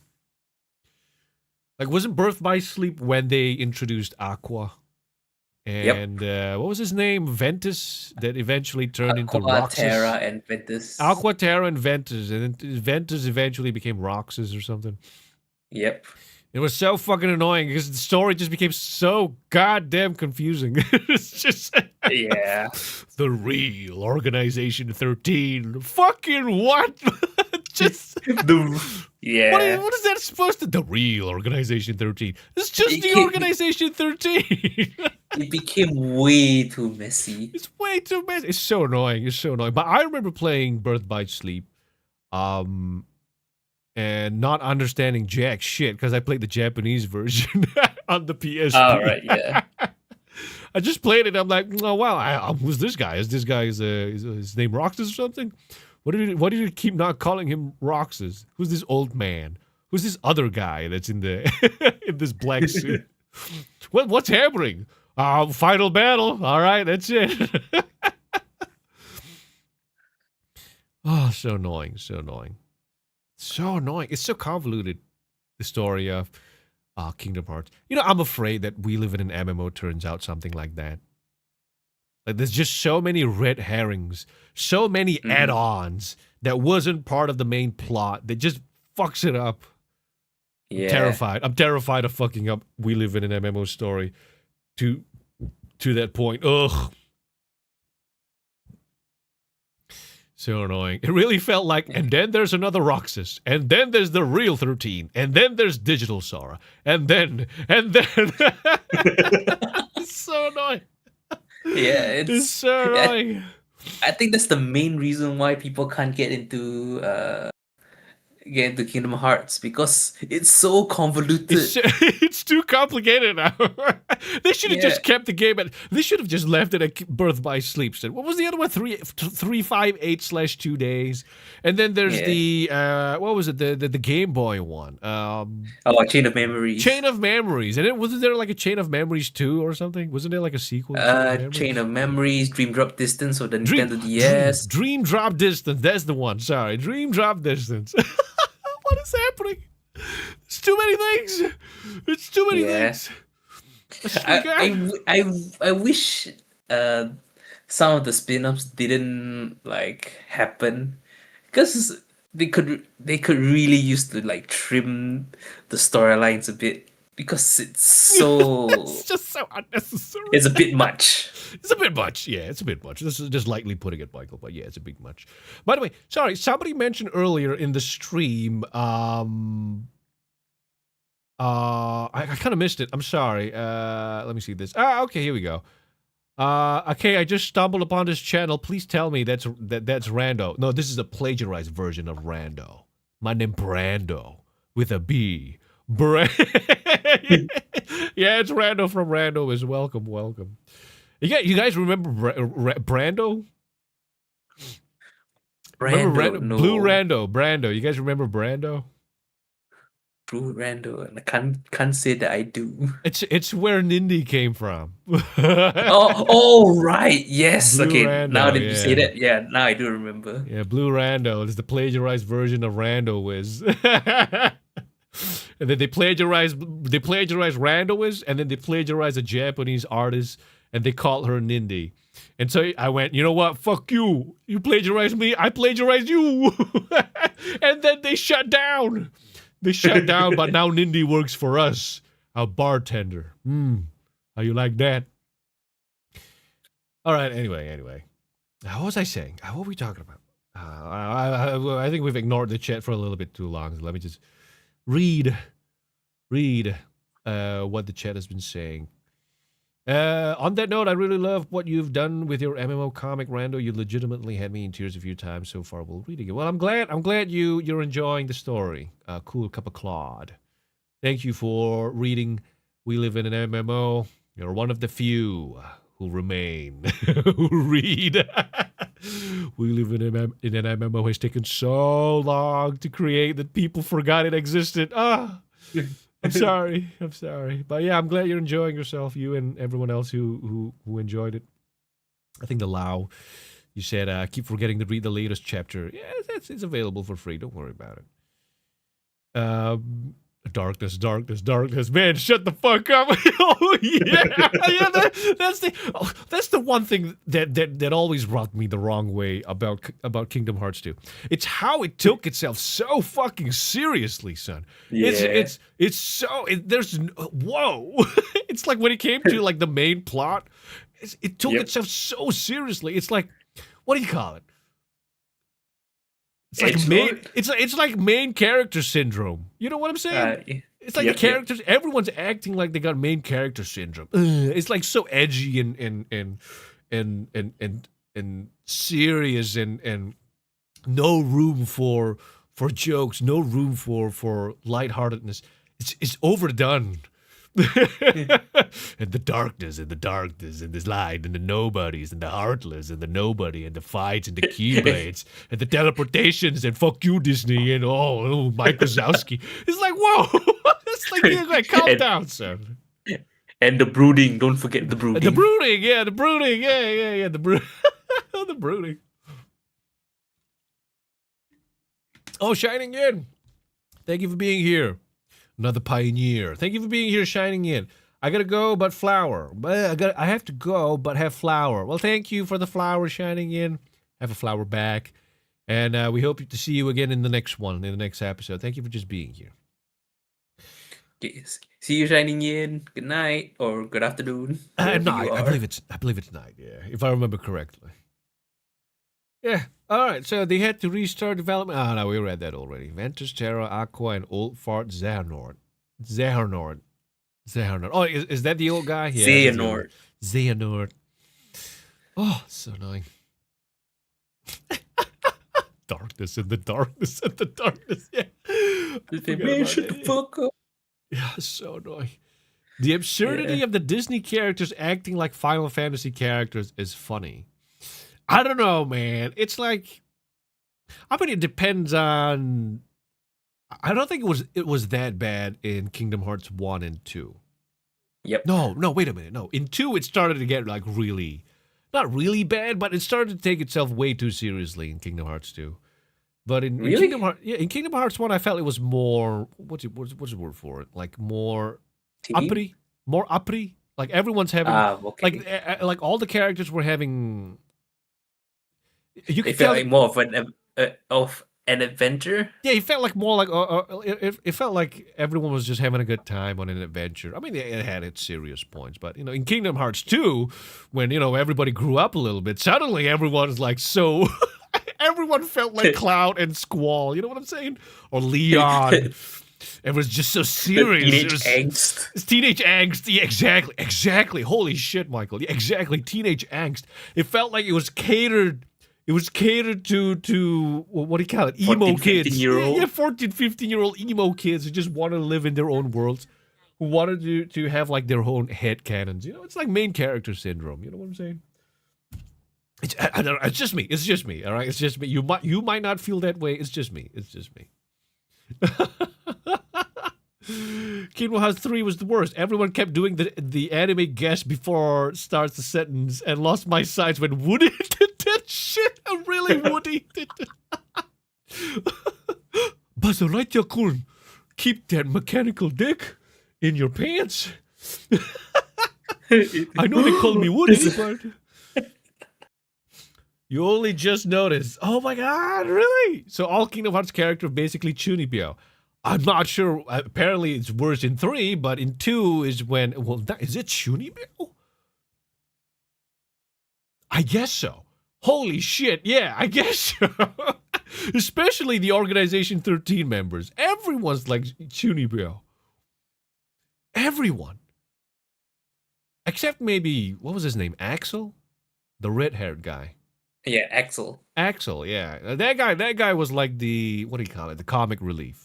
Like, wasn't Birth by Sleep when they introduced Aqua? Yep. and what was his name? Ventus, that eventually turned into Aqua, Terra, Roxas. and Ventus. Aquaterra and Ventus, and then Ventus eventually became Roxas or something. Yep. It was so fucking annoying because the story just became so goddamn confusing. It's just Yeah. the real Organization 13. Fucking what? Just Yeah. what is that supposed to? The real Organization 13. It's just It the came, Organization 13. it became way too messy. It's way too messy. It's so annoying. It's so annoying. But I remember playing Birth by Sleep. And not understanding jack shit because I played the Japanese version on the All PSP. right. Yeah. I just played it. I'm like, oh wow, who's this guy? Is this guy is his name Roxas or something? What did you keep not calling him Roxas? Who's this old man? Who's this other guy that's in the in this black suit? What's happening? Final battle. All right, that's it. Oh, so annoying. So annoying. So annoying. It's so convoluted. The story of Kingdom Hearts. You know, I'm afraid that We Live in an MMO turns out something like that. Like, there's just so many red herrings, so many Mhm. add-ons that wasn't part of the main plot that just fucks it up. I'm Yeah. terrified. I'm terrified of fucking up We Live in an MMO story to that point. Ugh. So annoying. It really felt like, and then there's another Roxas, and then there's the real 13, and then there's Digital Sora, and then. It's so annoying. Yeah. It's so annoying. I think that's the main reason why people can't get into Kingdom Hearts because it's so convoluted. It's too complicated now. They should have Yeah. just kept the game. They should have just left it at Birth by Sleep. So what was the other one? 358/2 days, and then there's Yeah. the what was it? The Game Boy one. Oh, Chain of Memories. Chain of Memories, and it wasn't there like a Chain of Memories 2 or something? Wasn't there like a sequel to Chain of Chain Memories? of Memories, Dream Drop Distance for the Dream Nintendo DS. Dream Drop Distance. That's the one. Sorry, Dream Drop Distance. What is happening? It's too many things. It's too many Yeah. things. I swear to God. I wish some of the spin-offs didn't like happen because they could really use to like trim the storylines a bit because it's so It's just so unnecessary. it's a bit much. It's a bit much. Yeah, it's a bit much. This is just lightly putting it, Michael. But yeah, it's a bit much. By the way, sorry, somebody mentioned earlier in the stream. I kind of missed it. I'm sorry. Let me see this. Okay, here we go. Okay, I just stumbled upon this channel. Please tell me that's Rando. No, this is a plagiarized version of Rando. My name Brando with a B. Yeah, it's Rando from Rando. Is welcome. You guys remember Brando? Remember Brando, no. Blue Brando. You guys remember Brando? Blue Rando, and I can't say that I do. It's where Nindy came from. Oh, right. Yes. Blue Okay. Now Rando, that you say yeah. that, yeah, now I do remember. Yeah, Blue Rando is the plagiarized version of Rando Wiz. And then they plagiarize Rando Wiz, and then they plagiarize a Japanese artist, and they call her Nindy. And so I went, you know what? Fuck you. You plagiarized me. I plagiarized you. And then they shut down. But now Nindy works for us, a bartender. How you like that? All right. Anyway. What was I saying? What were we talking about? I think we've ignored the chat for a little bit too long. So let me just read what the chat has been saying. On that note, I really love what you've done with your MMO comic, Rando. You legitimately had me in tears a few times so far while reading it. Well, I'm glad you're enjoying the story. Cool cup of Claude. Thank you for reading We Live in an MMO. You're one of the few who remain, who read. We Live in an MMO has taken so long to create that people forgot it existed. I'm sorry. But yeah, I'm glad you're enjoying yourself, you and everyone else who enjoyed it. I think the Lao, you said, keep forgetting to read the latest chapter. Yeah, it's available for free. Don't worry about it. Darkness, darkness, darkness. Man, shut the fuck up. Oh yeah, yeah. That's the one thing that always rubbed me the wrong way about Kingdom Hearts 2. It's how it took itself so fucking seriously, son. Yeah. It's so whoa. It's like when it came to like the main plot, it took Yep. itself so seriously. It's like, what do you call it? It's like Edgelord? it's like main character syndrome. You know what I'm saying? It's like Yep, the characters. Everyone's acting like they got main character syndrome. It's like so edgy and serious and no room for jokes. No room for lightheartedness. It's overdone. And the darkness and the light and the nobodies and the heartless and the nobody and the fights and the keyblades and the teleportations and fuck you Disney and Mike Wazowski. It's like whoa, it's like you're like calm down, sir. And the brooding, don't forget the brooding. The brooding, yeah, the brooding, yeah, the the brooding. Oh, Shining In, thank you for being here. Another pioneer. Thank you for being here, Shining In. I gotta go, but flower. I have to go, but have flower. Well, thank you for the flower, Shining In. Have a flower back, and we hope to see you again in the next one, in the next episode. Thank you for just being here. Yes. See you Shining In. Good night or good afternoon. No, wherever you I are. believe it's night. Yeah, if I remember correctly. Yeah. All right. So they had to restart development. Oh no, we read that already. Ventus, Terra, Aqua, and Old Fart Xehanort. Oh, is that the old guy? Yeah. Xehanort. Xehanort. Oh, so annoying. Darkness and the darkness and the darkness. Yeah. I forgot Man, about shut that, the yeah. fuck up. Yeah, so annoying. The absurdity of the Disney characters acting like Final Fantasy characters is funny. I don't know, man. It's like, I mean, it depends on. I don't think it was that bad in Kingdom Hearts 1 and 2. Yep. No, wait a minute. No, in 2 it started to get like really, not really bad, but it started to take itself way too seriously in Kingdom Hearts 2. But in Really? Kingdom Hearts 1, I felt it was more. What's the word for it? Like more Team? uppity, more uppity. Like everyone's having Okay. like all the characters were having. You It could felt tell. like more of an adventure. Yeah, it felt like more like it felt like everyone was just having a good time on an adventure. I mean, it had its serious points, but in Kingdom Hearts 2, when everybody grew up a little bit, suddenly everyone's like so. Everyone felt like Cloud and Squall. You know what I'm saying? Or Leon. It was just so serious. Teenage angst. It's teenage angst. Yeah, exactly. Holy shit, Michael. Yeah, exactly. Teenage angst. It felt like it was catered. It was catered to what do you call it? Emo 14, kids. 15-year-old. Yeah, 14, 15-year-old emo kids who just wanted to live in their own worlds, who wanted to have like their own head canons. It's like main character syndrome. You know what I'm saying? I don't know. It's just me. It's just me. All right. It's just me. You might not feel that way. It's just me. It's just me. Kingdom Hearts 3 was the worst. Everyone kept doing the anime guess before it starts the sentence and lost my sides when Woody did that shit. I'm really Woody did it. Buzz Lightyear-kun, keep that mechanical dick in your pants. I know they call me Woody, but you only just noticed. Oh my god, really? So all Kingdom Hearts characters basically Chunibyo. I'm not sure. Apparently, it's worse in 3, but in 2 is when. Well, is it Chunibyo? I guess so. Holy shit! Yeah, I guess so. Especially the Organization 13 members. Everyone's like Chunibyo. Everyone. Except maybe, what was his name? Axel? The red-haired guy. Yeah, Axel. Axel, yeah. That guy was like the, what do you call it? The comic relief.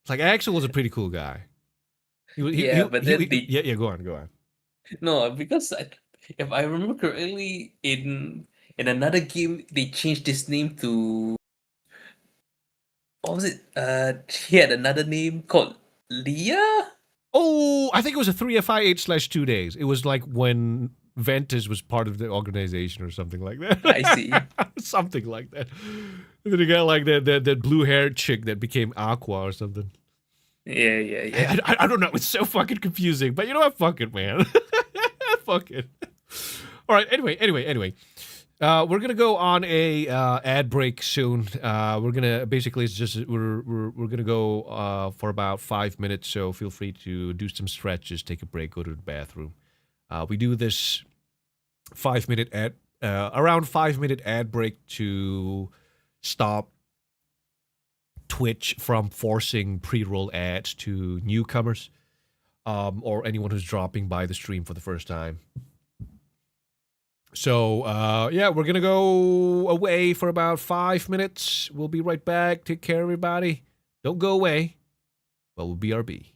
Like Axel was a pretty cool guy. Go on. No, because if I remember correctly, in another game they changed his name to, what was it? He had another name called Leah. Oh, I think it was a 3FI8/2 days. It was like when Ventus was part of the organization or something like that. I see. Something like that. And then you got like that blue haired chick that became Aqua or something. Yeah, yeah, yeah. I don't know. It's so fucking confusing. But you know what? Fuck it, man. Fuck it. All right. Anyway. We're gonna go on a ad break soon. We're gonna basically it's just we're gonna go for about 5 minutes. So feel free to do some stretches, take a break, go to the bathroom. We do this 5 minute ad around 5 minute ad break to stop Twitch from forcing pre-roll ads to newcomers or anyone who's dropping by the stream for the first time. So, yeah, we're going to go away for about 5 minutes. We'll be right back. Take care, everybody. Don't go away. Well, we'll BRB.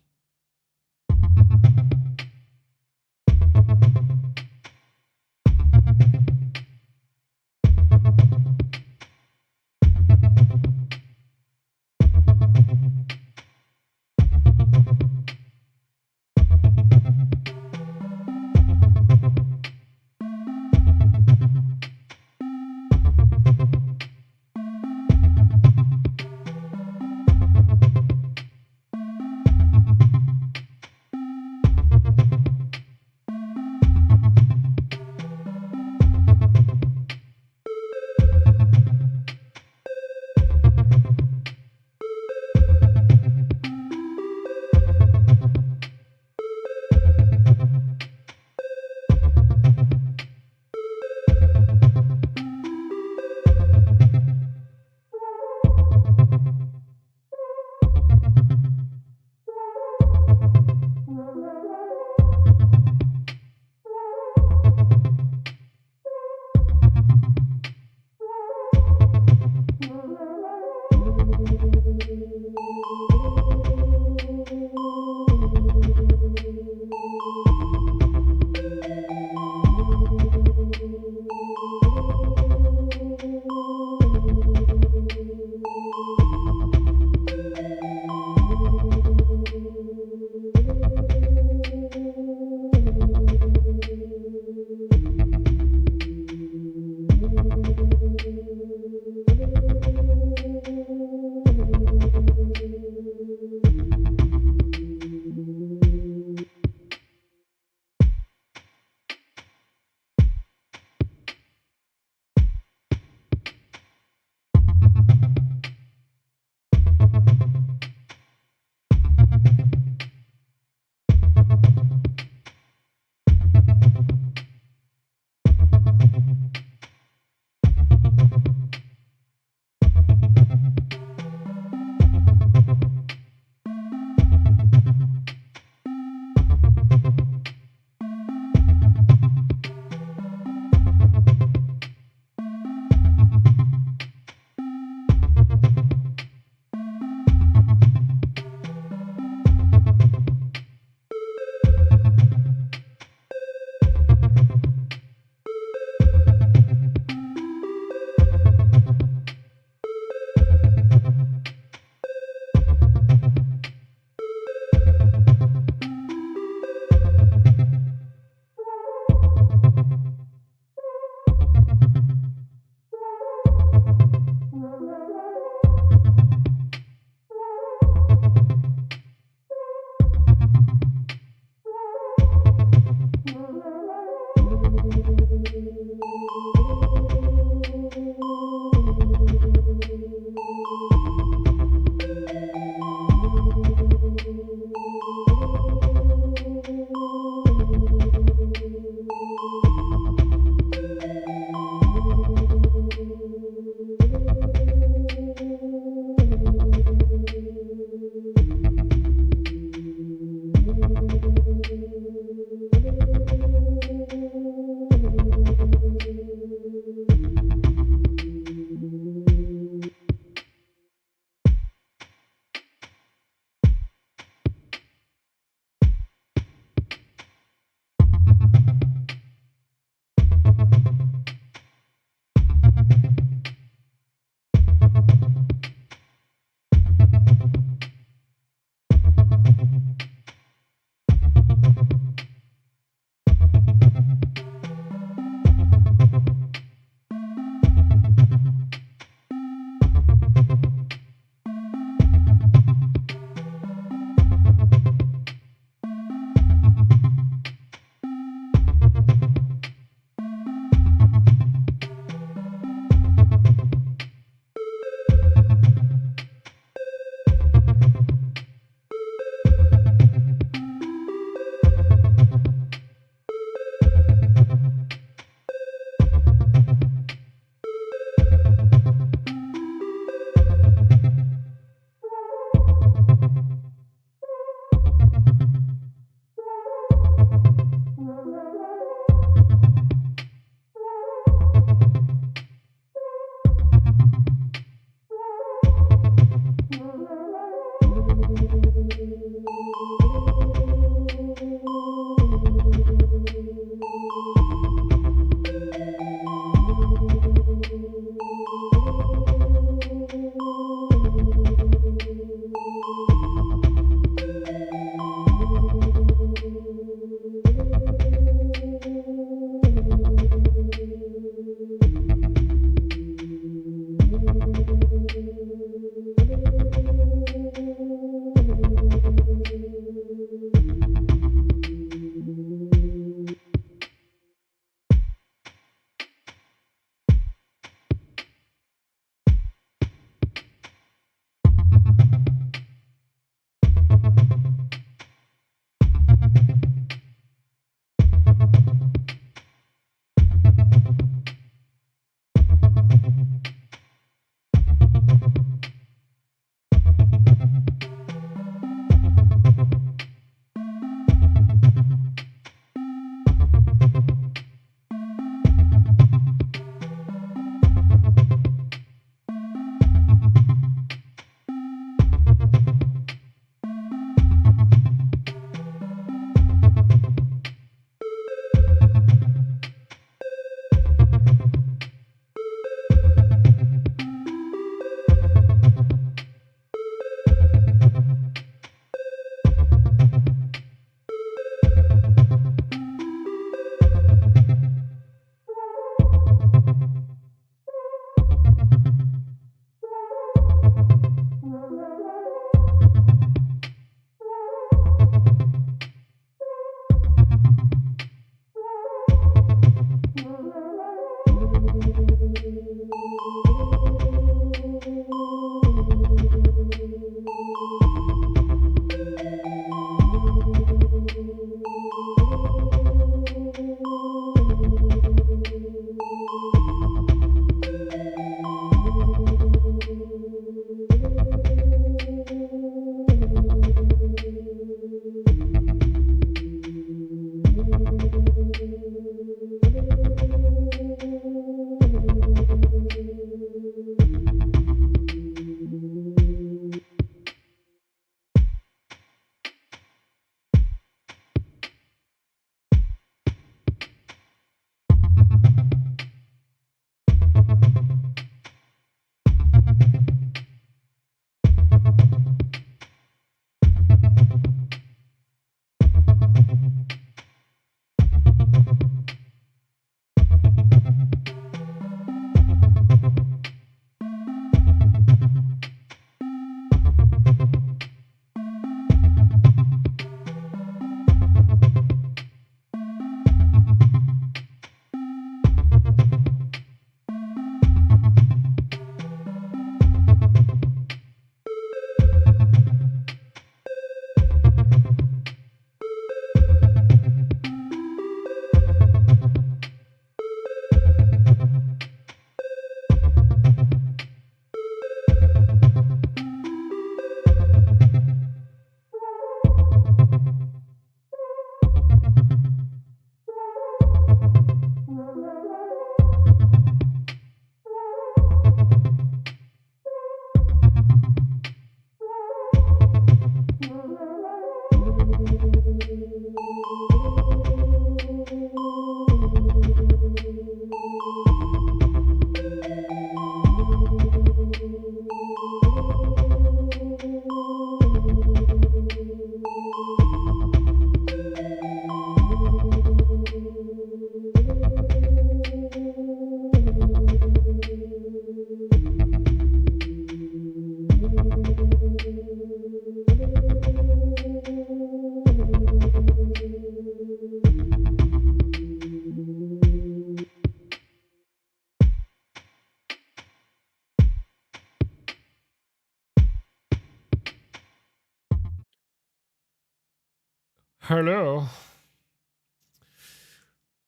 Hello.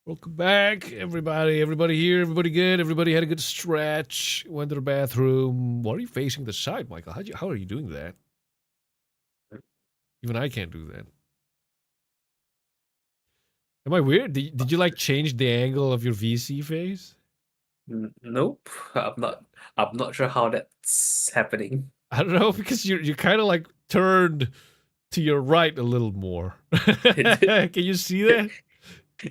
Welcome back, everybody. Everybody here? Everybody good? Everybody had a good stretch? Went to the bathroom? Why are you facing the side, Michael? How are you doing that? Even I can't do that. Am I weird? Did you like change the angle of your VC face? Nope. I'm not sure how that's happening. I don't know, because you kind of like turned to your right a little more. Can you see that?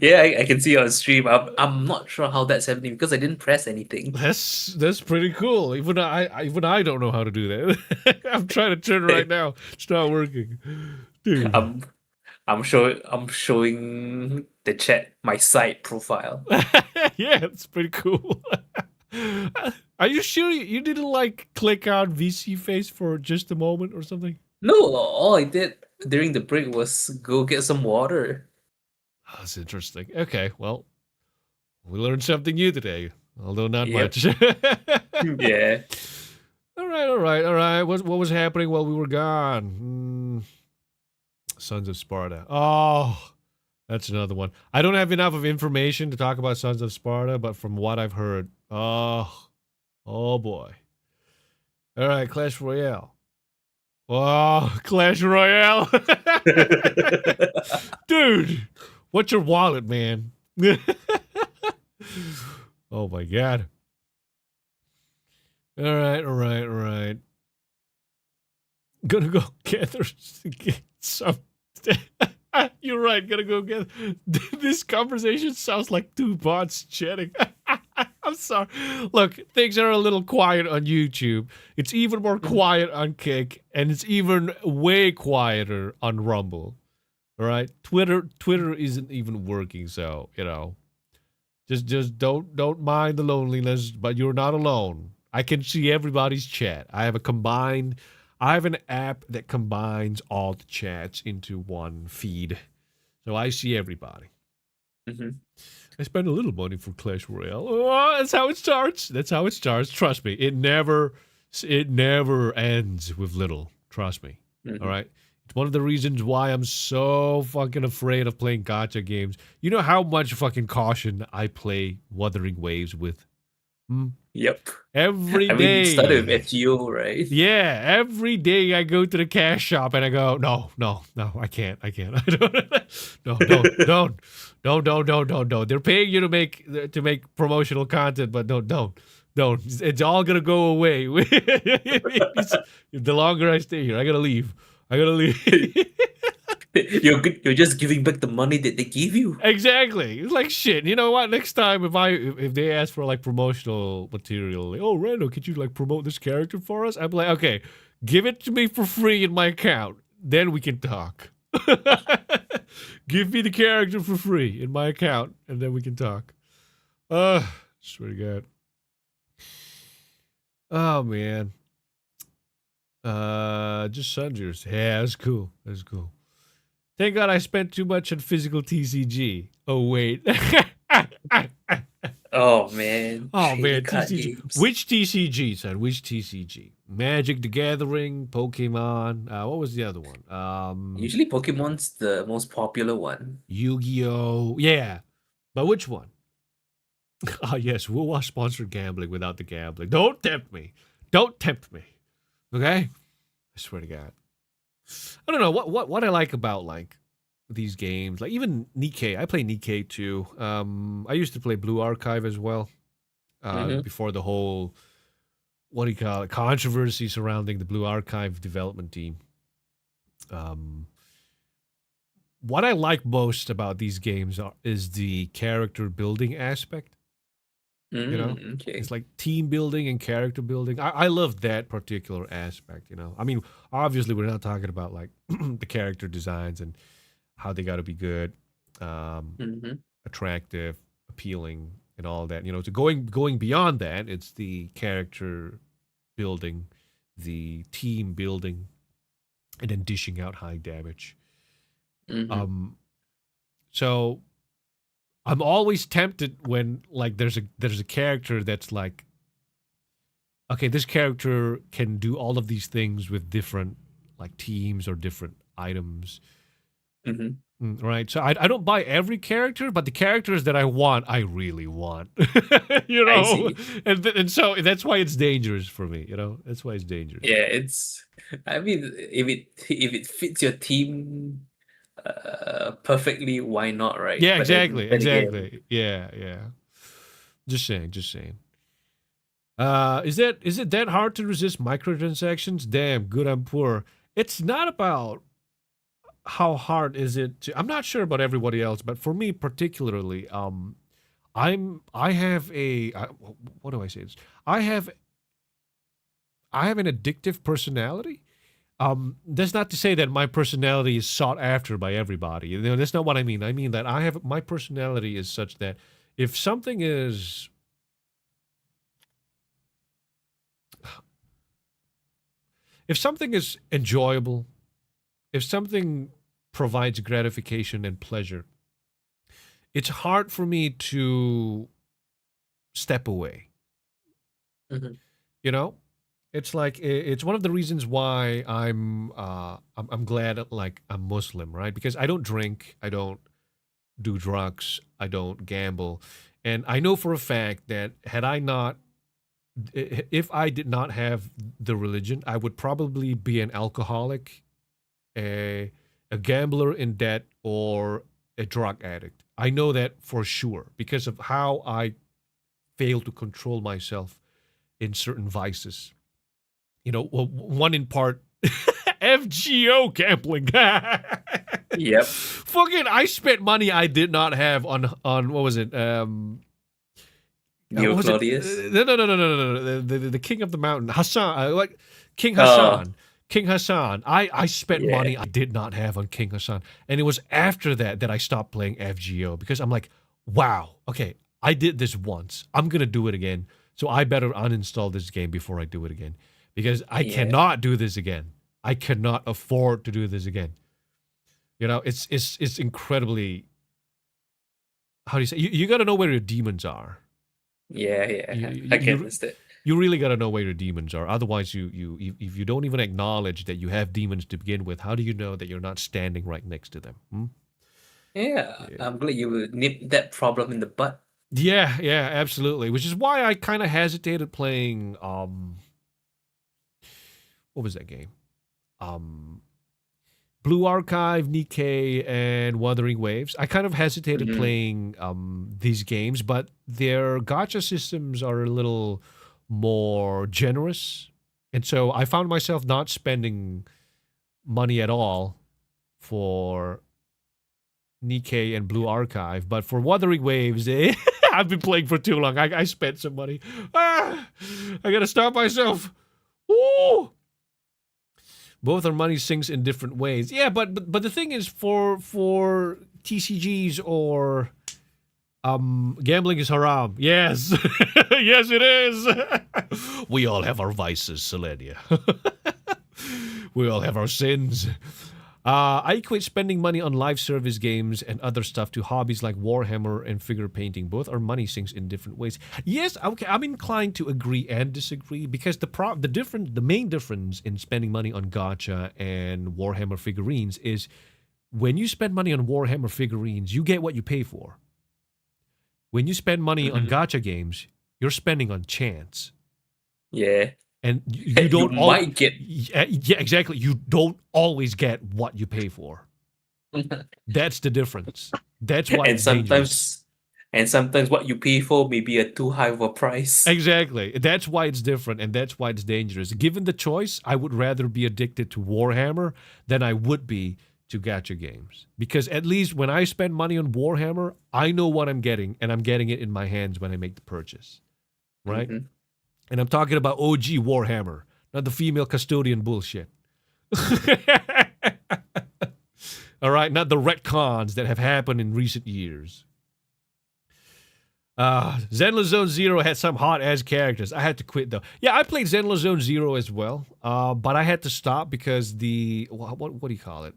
Yeah, I can see on stream. I'm not sure how that's happening because I didn't press anything. That's pretty cool. Even I don't know how to do that. I'm trying to turn right now. It's not working, dude. I'm showing the chat my side profile. Yeah, it's pretty cool. Are you sure you didn't like click out VC face for just a moment or something? No, all I did during the break was go get some water. Oh, that's interesting. Okay, well, we learned something new today, although not Yep. much. Yeah. All right. What was happening while we were gone? Sons of Sparta. Oh, that's another one. I don't have enough of information to talk about Sons of Sparta, but from what I've heard, oh boy. All right, Clash Royale. Oh, Clash Royale. Dude, what's your wallet, man? Oh my god. All right. Gonna go gather some. You're right. Gonna go get. This conversation sounds like two bots chatting. I'm sorry. Look, things are a little quiet on YouTube. It's even more quiet on Kick, and it's even way quieter on Rumble. All right, Twitter isn't even working, so just don't mind the loneliness, but you're not alone. I can see everybody's chat. I have an app that combines all the chats into one feed, so I see everybody. Mm-hmm. I spend a little money for Clash Royale. Oh, that's how it starts. Trust me. It never ends with little. Trust me. Mm-hmm. All right. It's one of the reasons why I'm so fucking afraid of playing gacha games. You know how much fucking caution I play Wuthering Waves with? Yep. Every I mean, it started with day. FGO, right? Yeah, every day I go to the cash shop and I go, no, no, no, I can't, I can't. I don't, no, don't. They're paying you to make promotional content, but don't. It's all gonna go away. The longer I stay here, I gotta leave. I gotta leave. You're just giving back the money that they gave you. Exactly. It's like shit. You know what? Next time if they ask for like promotional material, like, oh Rando, could you like promote this character for us? I'm like, okay, give it to me for free in my account. Then we can talk. Give me the character for free in my account, and then we can talk. Swear to God. Oh man. Just Sunders. Yeah, that's cool. That's cool. Thank God I spent too much on physical TCG. Oh wait. Oh man, Oh trading man, card TCG. games. Which TCG, son? Which TCG? Magic the Gathering, Pokemon. What was the other one? Usually Pokemon's the most popular one. Yu-Gi-Oh. Yeah, but which one? Ah, yes, we'll watch sponsored gambling without the gambling. Don't tempt me. Don't tempt me. Okay? I swear to God. I don't know what I like about like these games. Like even Nikkei. I play Nikkei too. I used to play Blue Archive as well. Hmm. Before the whole what do you call it controversy surrounding the Blue Archive development team. Um, what I like most about these games is the character building aspect. You know, Okay. it's like team building and character building. I love that particular aspect. You know, I mean, obviously we're not talking about like the character designs and how they got to be good, um, Hmm. attractive, appealing, and all that. You know, so going beyond that, it's the character building, the team building, and then dishing out high damage. Hmm. Um, so I'm always tempted when like there's a character that's like, okay, this character can do all of these things with different like teams or different items. Hmm. Right. So I don't buy every character, but the characters that I want, I really want. You I know? see. And so that's why it's dangerous for me, you know? That's why it's dangerous. Yeah, it's. I mean, if it fits your team perfectly, why not, right? Yeah, But then exactly. then again, Exactly. Yeah, yeah. Just saying, just saying. Is it that hard to resist microtransactions? Damn, good I'm poor. It's not about how hard is it to, I'm not sure about everybody else, but for me particularly, I have what do I say this? I have I have an addictive personality. That's not to say that my personality is sought after by everybody. You know, that's not what I mean. I mean that I have my personality is such that if something is if something is enjoyable, if something provides gratification and pleasure, it's hard for me to step away. mhm. You know, it's like it's one of the reasons why I'm glad that, like I'm Muslim, right? Because I don't drink, I don't do drugs, I don't gamble, and I know for a fact that had I not if I did not have the religion, I would probably be an alcoholic, a gambler in debt, or a drug addict. I know that for sure because of how I fail to control myself in certain vices. You know, one in part FGO gambling. Yep. Fucking, I spent money I did not have on what was it? What Neo was it? Claudius. No. The king of the mountain, Hassan. Like King Oh, Hassan. King Hassan. I spent yeah, money I did not have on King Hassan, and it was after that that I stopped playing FGO because I'm like, wow, okay, I did this once. I'm gonna do it again, so I better uninstall this game before I do it again because I yeah, cannot do this again. I cannot afford to do this again. You know, it's incredibly. How do you say? You got to know where your demons are. yeah, You yeah. you I can you understand. you really got to know where your demons are. Otherwise, if you don't even acknowledge that you have demons to begin with, how do you know that you're not standing right next to them? Hmm? Yeah, Yeah. I'm glad you nip that problem in the butt. Yeah, absolutely. Which is why I kind of hesitated playing. What was that game? Um, Blue Archive, Nikkei, and Wuthering Waves. I kind of hesitated Hmm. playing these games, but their gacha systems are a little more generous, and so I found myself not spending money at all for Nikkei and Blue Archive, but for Wuthering Waves, I've been playing for too long. I spent some money. I gotta stop myself. Ooh. Both are money sinks in different ways. Yeah, but the thing is, for TCGs or gambling is haram. Yes, yes, it is. We all have our vices, Selenia. We all have our sins. I equate spending money on live service games and other stuff to hobbies like Warhammer and figure painting. Both are money sinks in different ways. Yes, okay, I'm inclined to agree and disagree because the main difference in spending money on gacha and Warhammer figurines is when you spend money on Warhammer figurines, you get what you pay for. When you spend money on Hmm. gacha games, you're spending on chance. Yeah. And you You don't all might get. yeah, exactly. You don't always get what you pay for. That's the difference. That's why and it's dangerous. sometimes and sometimes what you pay for may be a too high of a price. Exactly. That's why it's different and that's why it's dangerous. Given the choice, I would rather be addicted to Warhammer than I would be to gacha games. Because at least when I spend money on Warhammer, I know what I'm getting and I'm getting it in my hands when I make the purchase. Right? Hmm. And I'm talking about OG Warhammer, not the female custodian bullshit. All right, not the retcons that have happened in recent years. Zenless Zone Zero had some hot ass characters. I had to quit though. Yeah, I played Zenless Zone Zero as well, but I had to stop because the what do you call it?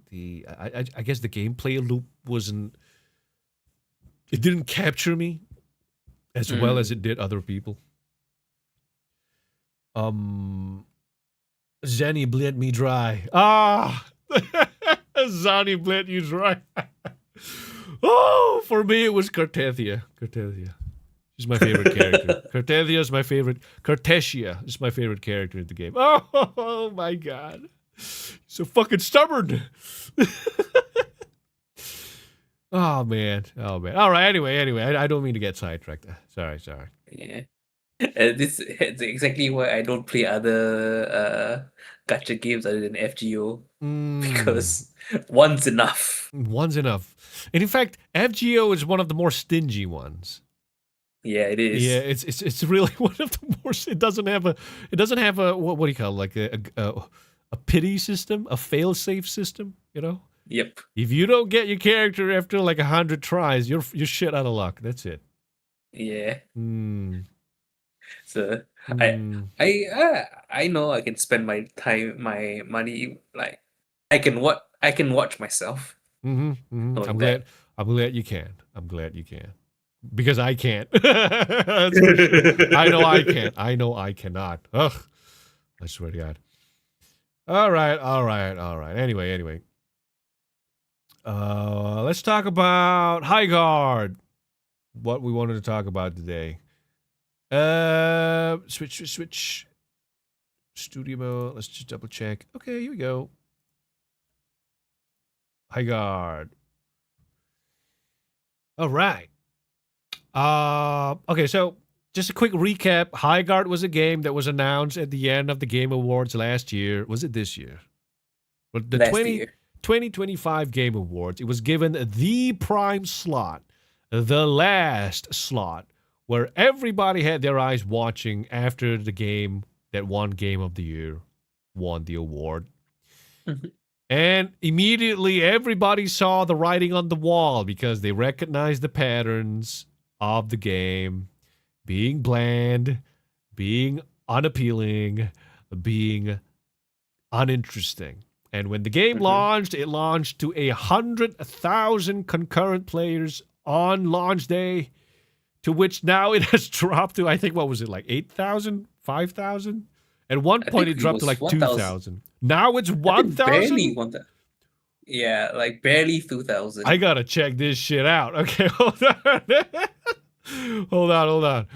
I guess the gameplay loop wasn't. It didn't capture me as well as Mm. it did other people. Um, Zanny bled me dry. Zanny bled you dry. Oh, for me it was Cartethia. Cartethia. She's my favorite character. Cartethia is my favorite. Cartesia is my favorite character in the game. Oh my god. So fucking stubborn. Oh man. Oh man. All right. Anyway. I don't mean to get sidetracked. Sorry. Yeah. This is exactly why I don't play other gacha games other than FGO Mm, because one's enough. one's enough. And in fact, FGO is one of the more stingy ones. Yeah, it Yeah, is. it's really one of the more. It doesn't have a what do you call it? Like a pity system, a fail safe system. You know, Yep. if you don't get your character after like 100 tries, you're shit out of luck. That's it. Yeah. Hmm. So I Hmm. I know I can spend my time, my money, like I can watch myself Mm-hmm, mm-hmm. knowing that. I'm glad you can. I'm glad you can. Because I can't. That's for sure. I know I can't. I know I cannot. Ugh. I swear to God. All right. Anyway. Let's talk about High Guard. What we wanted to talk about today. Switch. Studio mode. Let's just double check. Okay, here we go. High Guard. All right. Okay, so just a quick recap. High Guard was a game that was announced at the end of the Game Awards last year. Was it this year? Well, the Last year. 2025 Game Awards. It was given the prime slot, the last slot, where everybody had their eyes watching after the game that won Game of the Year won the award. Mhm. And immediately everybody saw the writing on the wall because they recognized the patterns of the game being bland, being unappealing, being uninteresting. And when the game Mhm. launched, it launched to 100,000 concurrent players on launch day, to which now it has dropped to, I think, what was it, like 8,000, 5,000? At one I point, think it it dropped to was like 1,000. 2,000. Now it's I think barely 1,000? 1,000. Yeah, like barely 2,000. I gotta check this shit out. Okay, hold on. Hold on.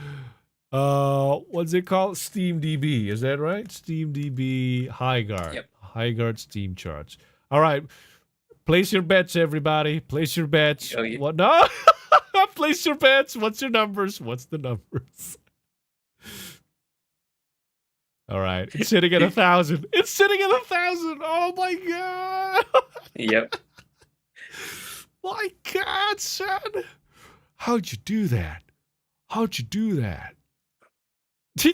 What's it called? SteamDB. Is that right? SteamDB HighGuard. Yep. HighGuard Steam charts. All right. Place your bets, everybody. Place your bets. Oh, yeah. What? No. Place your bets. What's your numbers? What's the numbers? All right. It's sitting at 1,000. It's sitting at 1,000. Oh my god. Yep. My god, son. How'd you do that? How'd you do that? You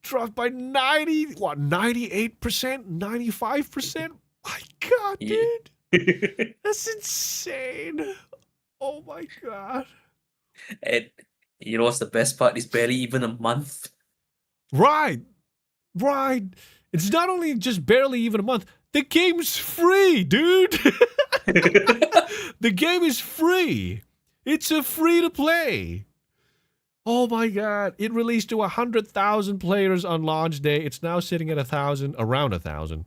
dropped by 98%? 95%? My god, Yeah. dude. That's insane. Oh my god. And you know what's the best part? It's barely even a month. Right. It's not only just barely even a month. The game's free, dude. The game is free. It's a free to play. Oh my god. It released to 100,000 players on launch day. It's now sitting at 1,000, around 1,000.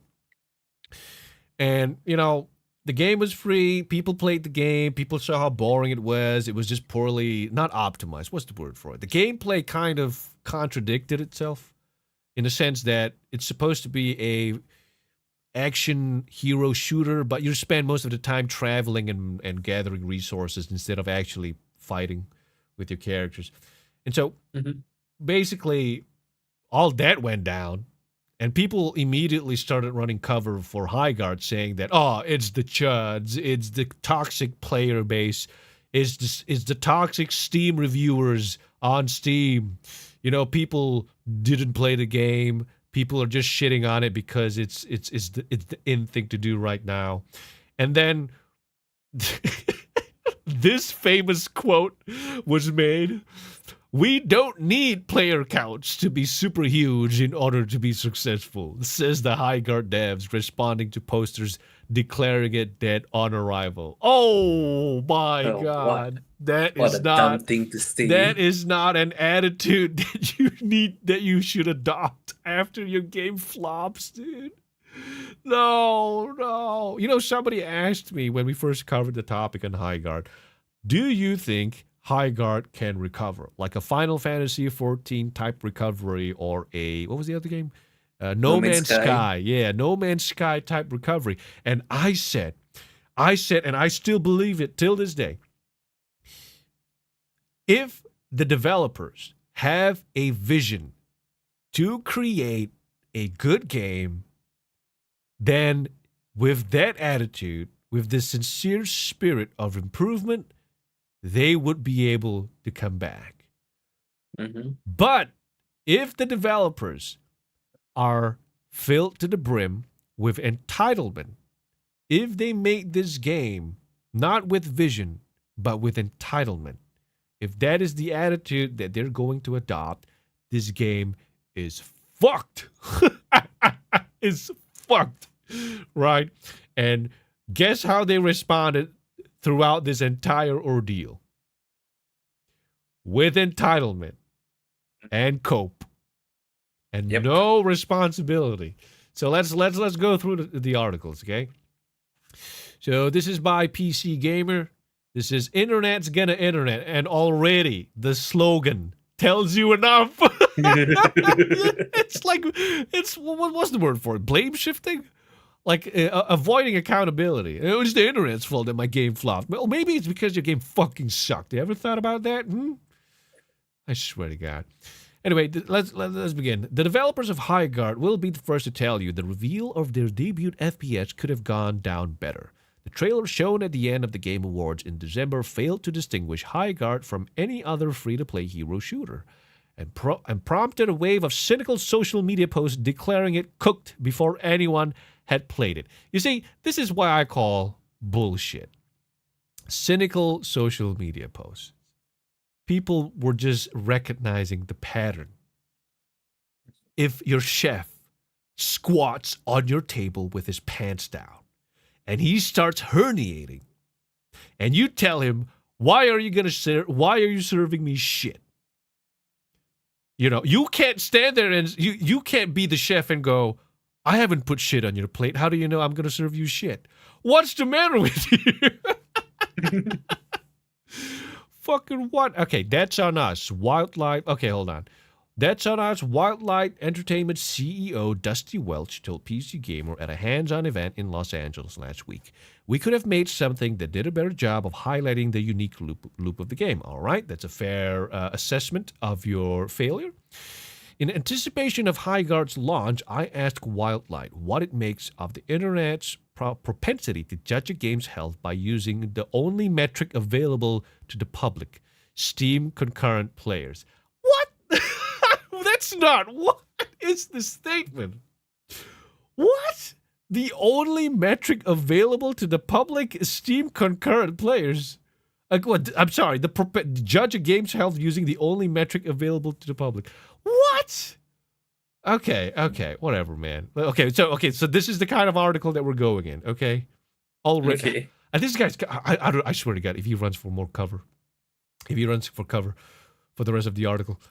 And, you know, the game was free. People played the game. People saw how boring it was. It was just poorly, not optimized. What's the word for it? The gameplay kind of contradicted itself in the sense that it's supposed to be a action hero shooter, but you spend most of the time traveling and gathering resources instead of actually fighting with your characters. And so basically all that went down and people immediately started running cover for HighGuard saying that, oh, it's the chuds, it's the toxic player base, it's the toxic Steam reviewers on Steam. You know, people didn't play the game. People are just shitting on it because it's the in thing to do right now. And then this famous quote was made. We don't need player counts to be super huge in order to be successful, says the HighGuard devs, responding to posters declaring it dead on arrival. Oh my god. That What is a not dumb thing to say. that is not an attitude that you should adopt after your game flops, dude. No. You know, somebody asked me when we first covered the topic on HighGuard, do you think HighGuard can recover? Like a Final Fantasy 14 type recovery or a, what was the other game? No Man's Sky. Yeah, No Man's Sky type recovery. And I said, and I still believe it till this day, if the developers have a vision to create a good game, then with that attitude, with the sincere spirit of improvement, they would be able to come back. But if the developers are filled to the brim with entitlement, if they make this game not with vision, but with entitlement, if that is the attitude that they're going to adopt, this game is fucked. It's fucked, right? And guess how they responded throughout this entire ordeal? With entitlement and cope and no responsibility. So let's go through the articles, okay? So this is by PC Gamer. This is Internet's gonna internet, and already the slogan tells you enough. It's like, what's the word for it? Blame shifting? Like avoiding accountability. It was the internet's fault that my game flopped. Well, maybe it's because your game fucking sucked. You ever thought about that? I swear to God. Anyway, let's begin. The developers of HighGuard will be the first to tell you the reveal of their debut FPS could have gone down better. The trailer shown at the end of the Game Awards in December failed to distinguish HighGuard from any other free-to-play hero shooter, and prompted a wave of cynical social media posts declaring it cooked before anyone had played it. You see, this is what I call bullshit. Cynical social media posts. People were just recognizing the pattern. If your chef squats on your table with his pants down and he starts herniating and you tell him, why are you serving me shit? You know, you can't stand there and you can't be the chef and go, I haven't put shit on your plate. How do you know I'm going to serve you shit? What's the matter with you? Fucking what? Okay, that's on us. Wildlife. Okay, hold on. That's on us. Wildlight Entertainment CEO Dusty Welch told PC Gamer at a hands-on event in Los Angeles last week. We could have made something that did a better job of highlighting the unique loop of the game. All right, that's a fair assessment of your failure. In anticipation of Highguard's launch, I asked Wildlight what it makes of the internet's propensity to judge a game's health by using the only metric available to the public, Steam concurrent players. What? That's not. What is the statement? What? The only metric available to the public is Steam concurrent players. I'm sorry. Judge a game's health using the only metric available to the public. What? Okay, whatever, man. Okay, so this is the kind of article that we're going in. Okay, already. Okay. And this guy's. I swear to God, if he runs for more cover, if he runs for cover for the rest of the article.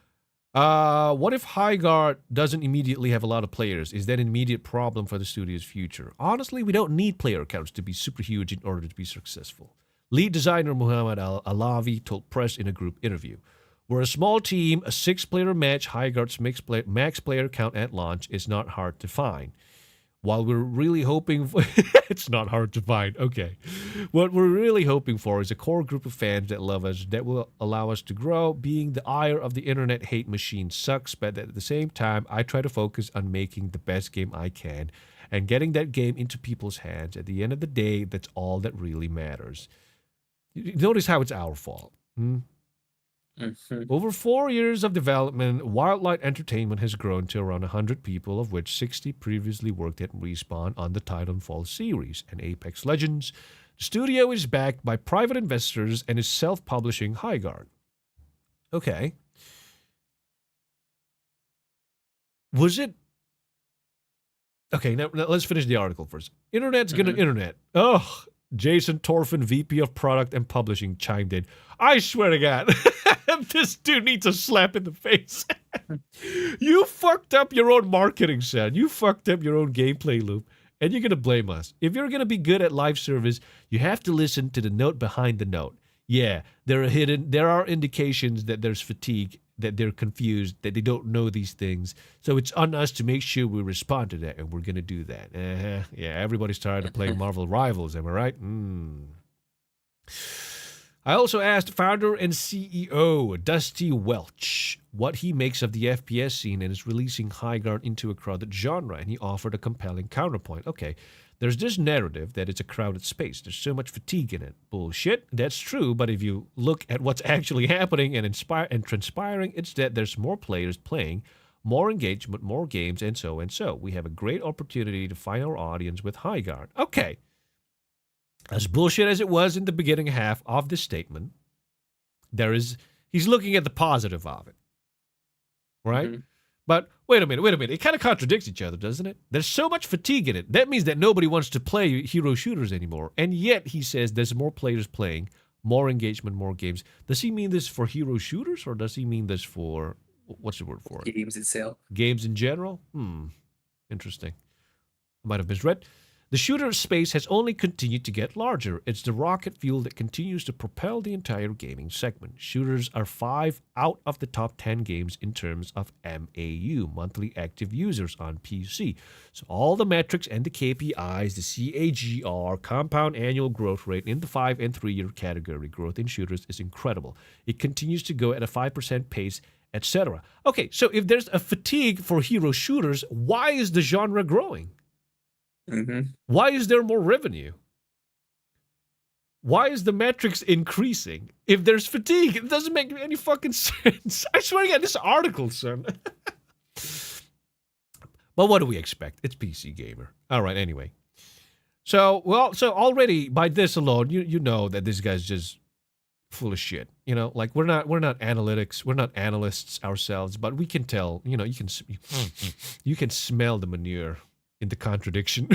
What if Highguard doesn't immediately have a lot of players? Is that an immediate problem for the studio's future? Honestly, we don't need player counts to be super huge in order to be successful. Lead designer Muhammad Alavi told press in a group interview. We're a small team, a 6-player match, Highguard's max player count at launch is not hard to find. While we're really hoping for... it's not hard to find, okay. What we're really hoping for is a core group of fans that love us, that will allow us to grow. Being the ire of the internet hate machine sucks, but at the same time, I try to focus on making the best game I can and getting that game into people's hands. At the end of the day, that's all that really matters. Notice how it's our fault. Over 4 years of development, Wildlight Entertainment has grown to around 100 people, of which 60 previously worked at Respawn on the Titanfall series and Apex Legends. The studio is backed by private investors and is self-publishing Highguard. Okay. Was it... Okay, now let's finish the article first. Internet's gonna internet. Ugh. Jason Torfin, VP of Product and Publishing, chimed in. I swear to God, this dude needs a slap in the face. You fucked up your own marketing, son. You fucked up your own gameplay loop, and you're going to blame us. If you're going to be good at live service, you have to listen to the note behind the note. Yeah, there are indications that there's fatigue, that they're confused, that they don't know these things. So it's on us to make sure we respond to that, and we're going to do that. Yeah, everybody's tired of playing Marvel Rivals, am I right? I also asked founder and CEO Dusty Welch what he makes of the FPS scene and is releasing Highguard into a crowded genre, and he offered a compelling counterpoint. Okay, there's this narrative that it's a crowded space. There's so much fatigue in it. Bullshit. That's true, but if you look at what's actually happening and transpiring, it's that there's more players playing, more engagement, more games, and so and so. We have a great opportunity to find our audience with Highguard. Okay. As bullshit as it was in the beginning half of this statement, he's looking at the positive of it. Right? Mm-hmm. But wait a minute. It kind of contradicts each other, doesn't it? There's so much fatigue in it. That means that nobody wants to play hero shooters anymore. And yet he says there's more players playing, more engagement, more games. Does he mean this for hero shooters, or does he mean this for, what's the word for it? Games itself. Games in general? Interesting. I might have misread. The shooter space has only continued to get larger. It's the rocket fuel that continues to propel the entire gaming segment. Shooters are 5 out of the top 10 games in terms of MAU, monthly active users on PC. So all the metrics and the KPIs, the CAGR, compound annual growth rate in the 5 and 3 year category, growth in shooters is incredible. It continues to go at a 5% pace, etc. Okay, so if there's a fatigue for hero shooters, why is the genre growing? Why is there more revenue? Why is the metrics increasing? If there's fatigue, it doesn't make any fucking sense. I swear to God, this article, son. But what do we expect? It's PC Gamer. All right, anyway. So already by this alone, you know that this guy's just full of shit. You know, like we're not analytics, we're not analysts ourselves, but we can tell. You know, you can smell the manure in the contradiction.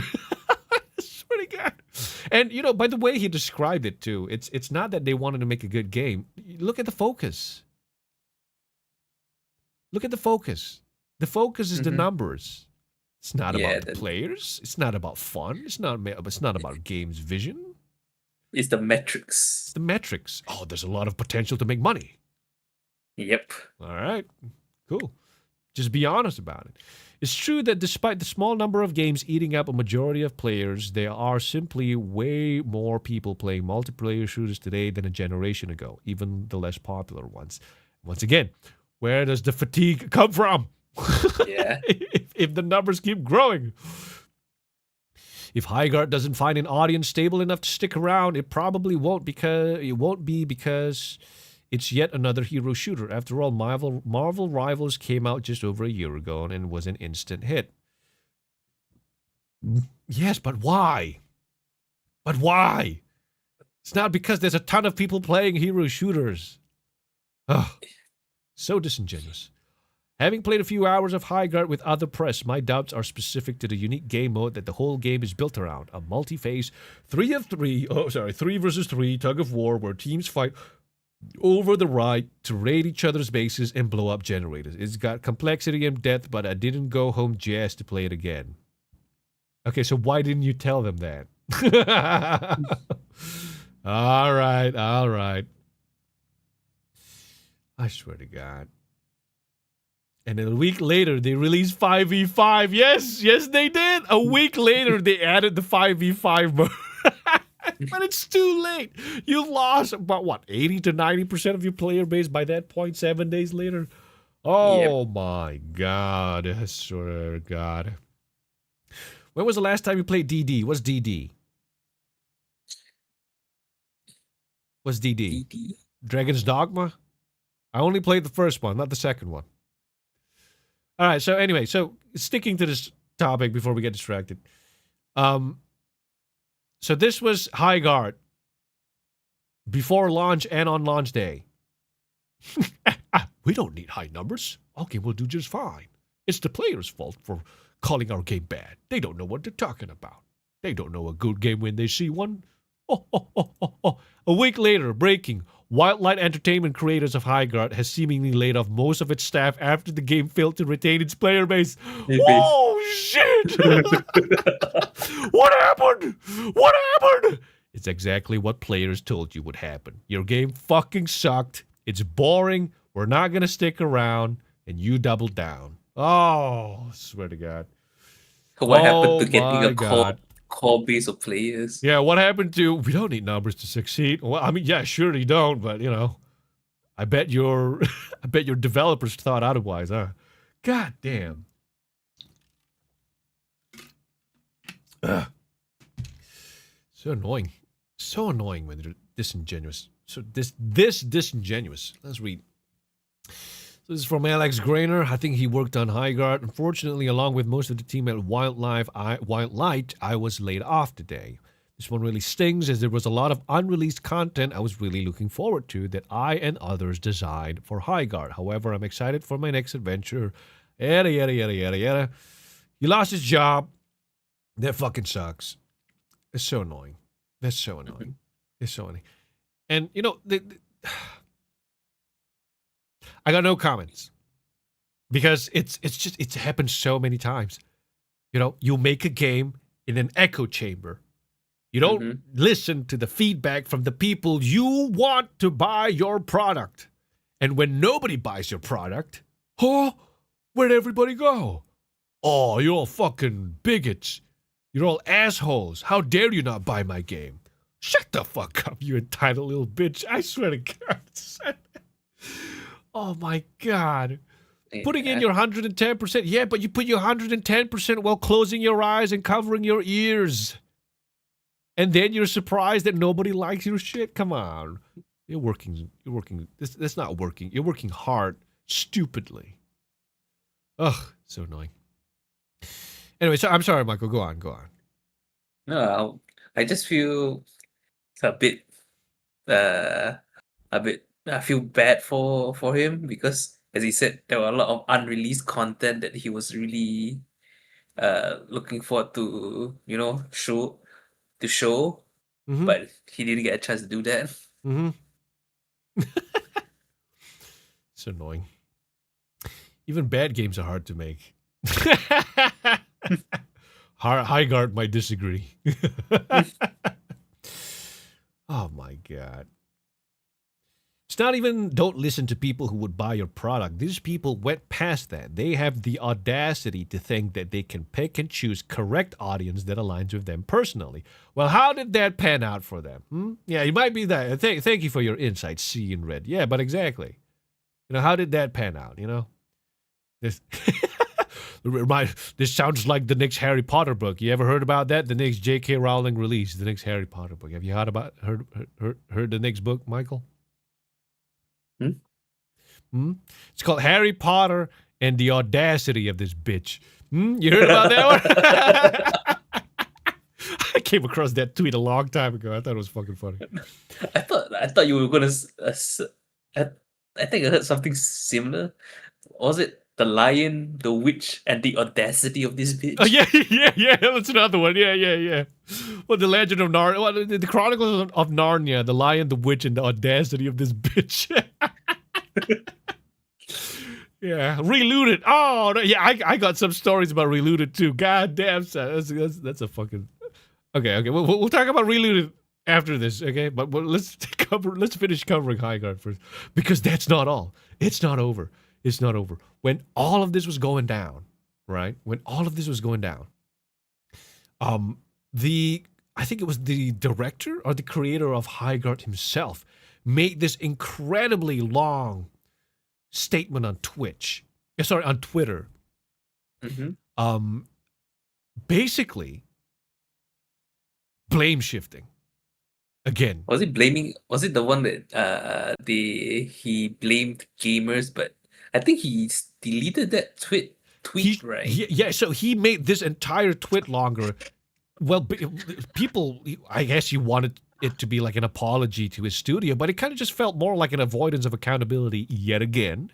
I swear to God. And you know, by the way he described it too, it's not that they wanted to make a good game. Look at the focus. Look at the focus. The focus is the numbers. It's not about the players. It's not about fun. It's not about game's vision. It's the It's metrics. the metrics. Oh, there's a lot of potential to make money. Yep. All right, cool. Just be honest about it. It's true that despite the small number of games eating up a majority of players, there are simply way more people playing multiplayer shooters today than a generation ago, even the less popular ones. Once again, where does the fatigue come from? Yeah. if the numbers keep growing. If Highguard doesn't find an audience stable enough to stick around, it probably won't be because it's yet another hero shooter. After all, Marvel Rivals came out just over a year ago and was an instant hit. Yes, but why? But why? It's not because there's a ton of people playing hero shooters. Ugh, so disingenuous. Having played a few hours of Highguard with other press, my doubts are specific to the unique game mode that the whole game is built around. A multi-phase 3 versus 3 tug of war where teams fight over the right to raid each other's bases and blow up generators. It's got complexity and depth, but I didn't go home jazzed to play it again. Okay, so why didn't you tell them that? All right. I swear to God. And then a week later, they released 5v5. Yes, they did. A week later, they added the 5v5 mode. But it's too late. You lost about, 80 to 90% of your player base by that point 7 days later? Oh, Yep. my God. I swear to God. When was the last time you played DD? What's DD? What's DD? DD. Dragon's Dogma? I only played the first one, not the second one. All right, so anyway, sticking to this topic before we get distracted. So this was Highguard before launch and on launch day. We don't need high numbers. Our game will do just fine. It's the players' fault for calling our game bad. They don't know what they're talking about. They don't know a good game when they see one. A week later, breaking. Wildlight Entertainment, creators of Highguard, has seemingly laid off most of its staff after the game failed to retain its player base. Whoa, shit! What happened? What happened? It's exactly what players told you would happen. Your game fucking sucked. It's boring. We're not going to stick around. And you doubled down. Oh, I swear to God. What happened Oh to getting my a God. core base of players? Yeah, what happened to, we don't need numbers to succeed. Well, I mean, yeah, sure you don't, but I bet your developers thought otherwise, huh? God damn. Ugh. So annoying. So annoying when they're disingenuous. So this disingenuous. Let's read. So this is from Alex Grainer. I think he worked on Highguard. Unfortunately, along with most of the team at Wildlight, I was laid off today. This one really stings as there was a lot of unreleased content I was really looking forward to that I and others designed for Highguard. However, I'm excited for my next adventure. Yada, yada, yada, yada, yada. He lost his job. That fucking sucks. It's so annoying. That's so annoying. It's so annoying. And, I got no comments because it's happened so many times. You make a game in an echo chamber. You don't listen to the feedback from the people you want to buy your product. And when nobody buys your product, where'd everybody go? Oh, you're all fucking bigots. You're all assholes. How dare you not buy my game? Shut the fuck up, you entitled little bitch. I swear to God. Oh my God. Putting in your 110%. Yeah, but you put your 110% while closing your eyes and covering your ears. And then you're surprised that nobody likes your shit? Come on. You're working. That's not working. You're working hard, stupidly. Ugh, so annoying. Anyway, so I'm sorry, Michael. Go on. No, I just feel a bit, I feel bad for him because, as he said, there were a lot of unreleased content that he was really looking forward to, show, Mm-hmm. but he didn't get a chance to do that. Mm-hmm. So annoying. Even bad games are hard to make. Highguard might disagree. Oh my God. It's not even don't listen to people who would buy your product. These people went past that. They have the audacity to think that they can pick and choose correct audience that aligns with them personally. Well, how did that pan out for them? Yeah, it might be that. Thank you for your insight, C and Red. Yeah, but exactly. How did that pan out? This this sounds like the next Harry Potter book. You ever heard about that? The next J.K. Rowling release, the next Harry Potter book. Have you heard the next book, Michael? It's called Harry Potter and the Audacity of This Bitch. You heard about that one? I came across that tweet a long time ago. I thought it was fucking funny. I thought you were gonna. I think I heard something similar. Was it the Lion, the Witch, and the Audacity of This Bitch? Oh yeah. That's another one. Yeah. Well, the Legend of Narnia, well, the Chronicles of Narnia, the Lion, the Witch, and the Audacity of This Bitch. Yeah, Relooted. Oh, no, yeah, I got some stories about Relooted too. God damn, that's a fucking. Okay. We'll talk about Relooted after this. Okay, but let's finish covering Highguard first, because that's not all. It's not over. It's not over. When all of this was going down, right? When all of this was going down, I think it was the director or the creator of Highguard himself made this incredibly long statement on on Twitter. Basically blame shifting again. Was it blaming? Was it the one that he blamed gamers? But I think he deleted that tweet, right? Yeah. So he made this entire tweet longer. Well, people, I guess he wanted it to be like an apology to his studio, but it kind of just felt more like an avoidance of accountability yet again,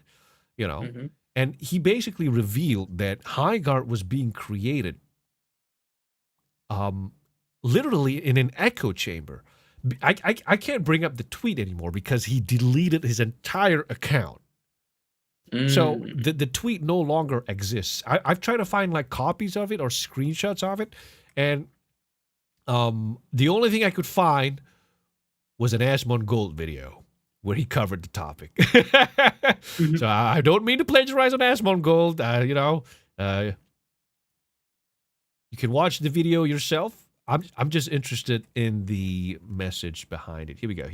And he basically revealed that Highguard was being created literally in an echo chamber. I can't bring up the tweet anymore because he deleted his entire account. So the tweet no longer exists. I've tried to find like copies of it or screenshots of it, and the only thing I could find was an Asmon Gold video where he covered the topic. So I don't mean to plagiarize on Asmon Gold. You can watch the video yourself. I'm just interested in the message behind it. Here we go.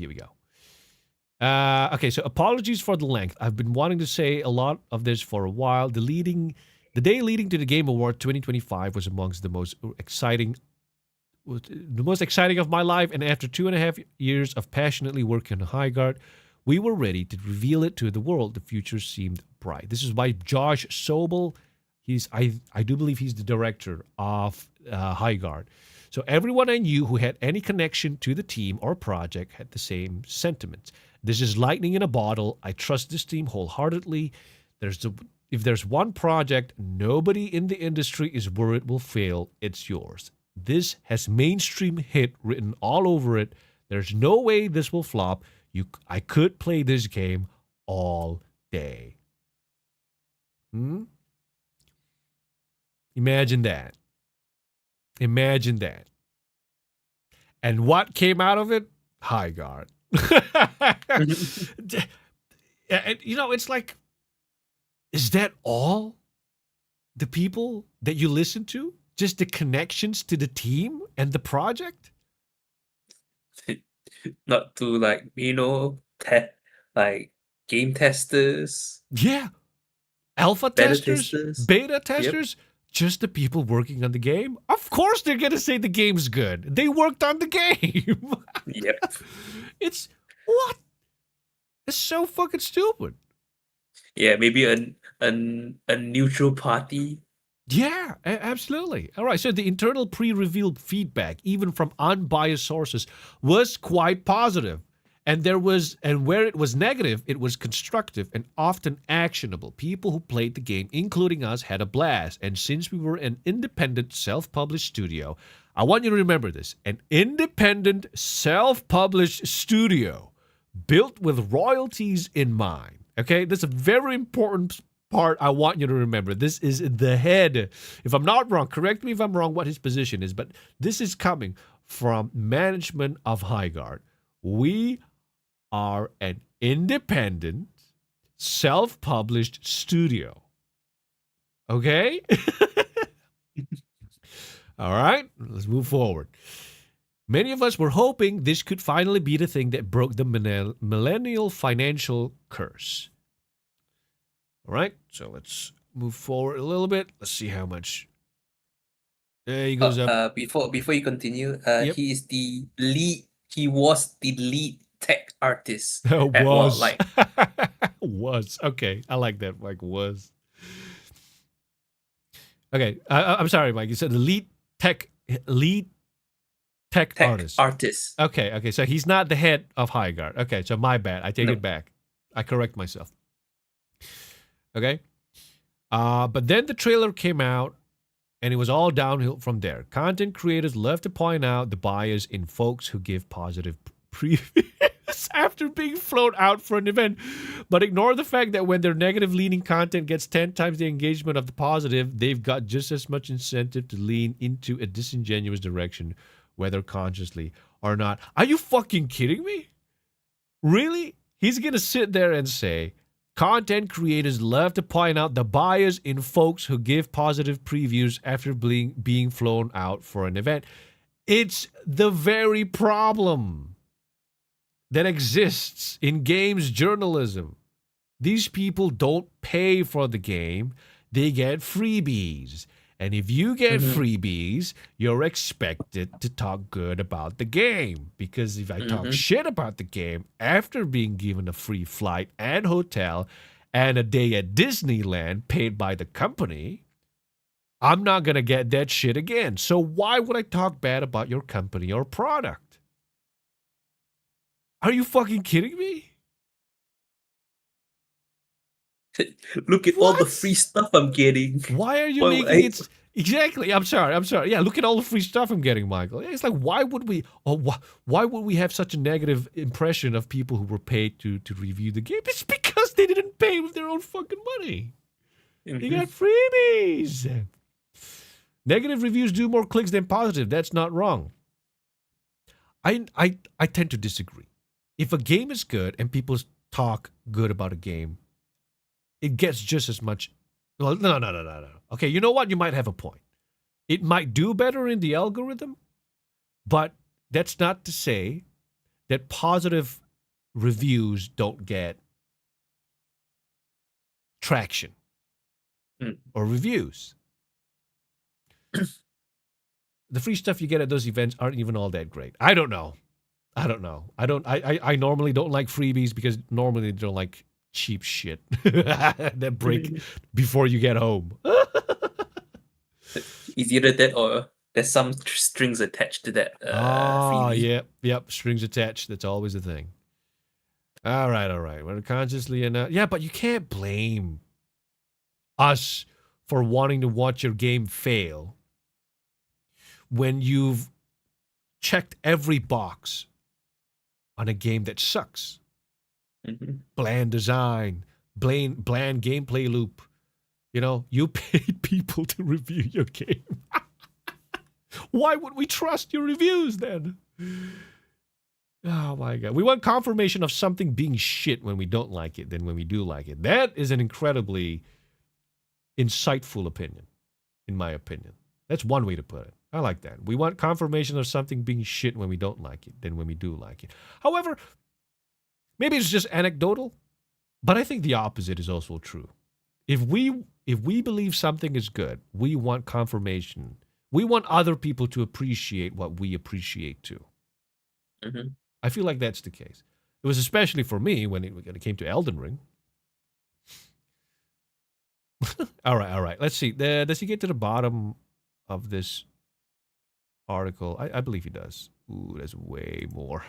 Okay, so apologies for the length. I've been wanting to say a lot of this for a while. The day leading to the Game Award 2025 was amongst the most exciting of my life, and after 2.5 years of passionately working on Highguard, we were ready to reveal it to the world. The future seemed bright. This is by Josh Sobel. I do believe he's the director of Highguard. So everyone I knew who had any connection to the team or project had the same sentiments. This is lightning in a bottle. I trust this team wholeheartedly. If there's one project nobody in the industry is worried will fail, it's yours. This has mainstream hit written all over it. There's no way this will flop. I could play this game all day. Imagine that. And what came out of it? Highguard. And, it's like, is that all the people that you listen to? Just the connections to the team and the project? Not to like game testers. Yeah. Alpha testers, beta testers, just the people working on the game. Of course they're going to say the game's good. They worked on the game. Yep. It's what? It's so fucking stupid. Yeah, maybe a neutral party. Yeah, absolutely. All right, so the internal pre-revealed feedback, even from unbiased sources, was quite positive. And where it was negative, it was constructive and often actionable. People who played the game, including us, had a blast. And since we were an independent, self-published studio, I want you to remember this: an independent, self-published studio built with royalties in mind. Okay, that's a very important part I want you to remember. This is the head. If I'm not wrong, correct me if I'm wrong what his position is, but this is coming from management of Highguard, We are an independent, self-published studio. Okay? All right, let's move forward. Many of us were hoping this could finally be the thing that broke the millennial financial curse. All right, so let's move forward a little bit. Let's see how much. There he goes up. Before you continue, Yep. he is the lead. He was the lead tech artist at Was. Wildlife. Was. Okay, I like that. Like, was. Okay, I'm sorry, Mike. You said the lead tech Tech artist. artist. Okay. So he's not the head of Highguard. Okay, so my bad. I take No. it back. I correct myself. Okay. But then the trailer came out, and it was all downhill from there. Content creators love to point out the bias in folks who give positive previews after being flown out for an event, but ignore the fact that when their negative leaning content gets 10 times the engagement of the positive, they've got just as much incentive to lean into a disingenuous direction, whether consciously or not. Are you fucking kidding me? Really? He's gonna sit there and say, content creators love to point out the bias in folks who give positive previews after being flown out for an event. It's the very problem that exists in games journalism. These people don't pay for the game, they get freebies. And if you get freebies, you're expected to talk good about the game. Because if I talk shit about the game after being given a free flight and hotel and a day at Disneyland paid by the company, I'm not going to get that shit again. So why would I talk bad about your company or product? Are you fucking kidding me? Look at all the free stuff I'm getting. Why are you Why would making I- it? Exactly. I'm sorry. Yeah, look at all the free stuff I'm getting, Michael. It's like, why would we? Why would we have such a negative impression of people who were paid to review the game? It's because they didn't pay with their own fucking money. They got freebies. Negative reviews do more clicks than positive. That's not wrong. I tend to disagree. If a game is good and people talk good about a game, it gets just as much. Well, no. Okay, you know what? You might have a point. It might do better in the algorithm, but that's not to say that positive reviews don't get traction or reviews. The free stuff you get at those events aren't even all that great. I don't know. I normally don't like freebies because normally they don't like cheap shit that break before you get home. It's either that or there's some strings attached to that. Freebie. Yep. Strings attached. That's always a thing. All right. Whether consciously or not. Yeah, but you can't blame us for wanting to watch your game fail when you've checked every box on a game that sucks. Bland design, bland gameplay loop. You know, you paid people to review your game. Why would we trust your reviews then? Oh my God. We want confirmation of something being shit when we don't like it than when we do like it. That is an incredibly insightful opinion, in my opinion. That's one way to put it. I like that. We want confirmation of something being shit when we don't like it than when we do like it. However, maybe it's just anecdotal, but I think the opposite is also true. If we believe something is good, we want confirmation. We want other people to appreciate what we appreciate too. I feel like that's the case. It was especially for me when it came to Elden Ring. All right. Let's see. Does he get to the bottom of this article? I believe he does. Ooh, there's way more.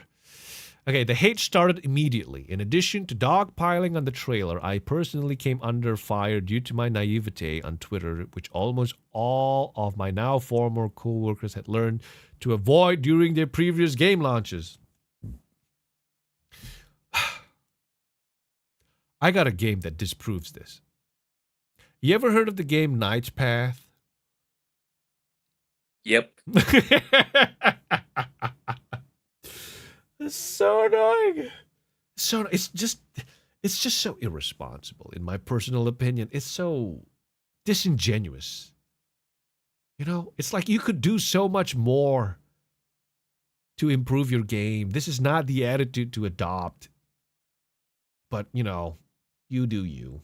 Okay, the hate started immediately. In addition to dogpiling on the trailer, I personally came under fire due to my naivete on Twitter, which almost all of my now former co-workers had learned to avoid during their previous game launches. I got a game that disproves this. You ever heard of the game Knight's Path? Yep. It's so annoying. So it's just so irresponsible, in my personal opinion. It's so disingenuous. You know, it's like you could do so much more to improve your game. This is not the attitude to adopt. But, you know, you do you.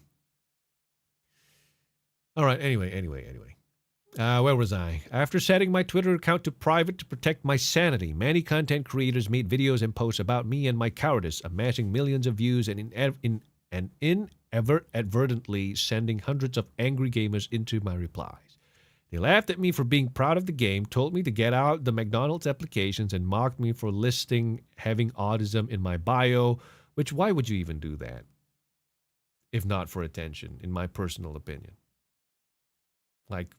All right, anyway. Where was I? After setting my Twitter account to private to protect my sanity, many content creators made videos and posts about me and my cowardice, amassing millions of views and inadvertently sending hundreds of angry gamers into my replies. They laughed at me for being proud of the game, told me to get out the McDonald's applications, and mocked me for listing having autism in my bio, which why would you even do that? If not for attention, in my personal opinion. Like,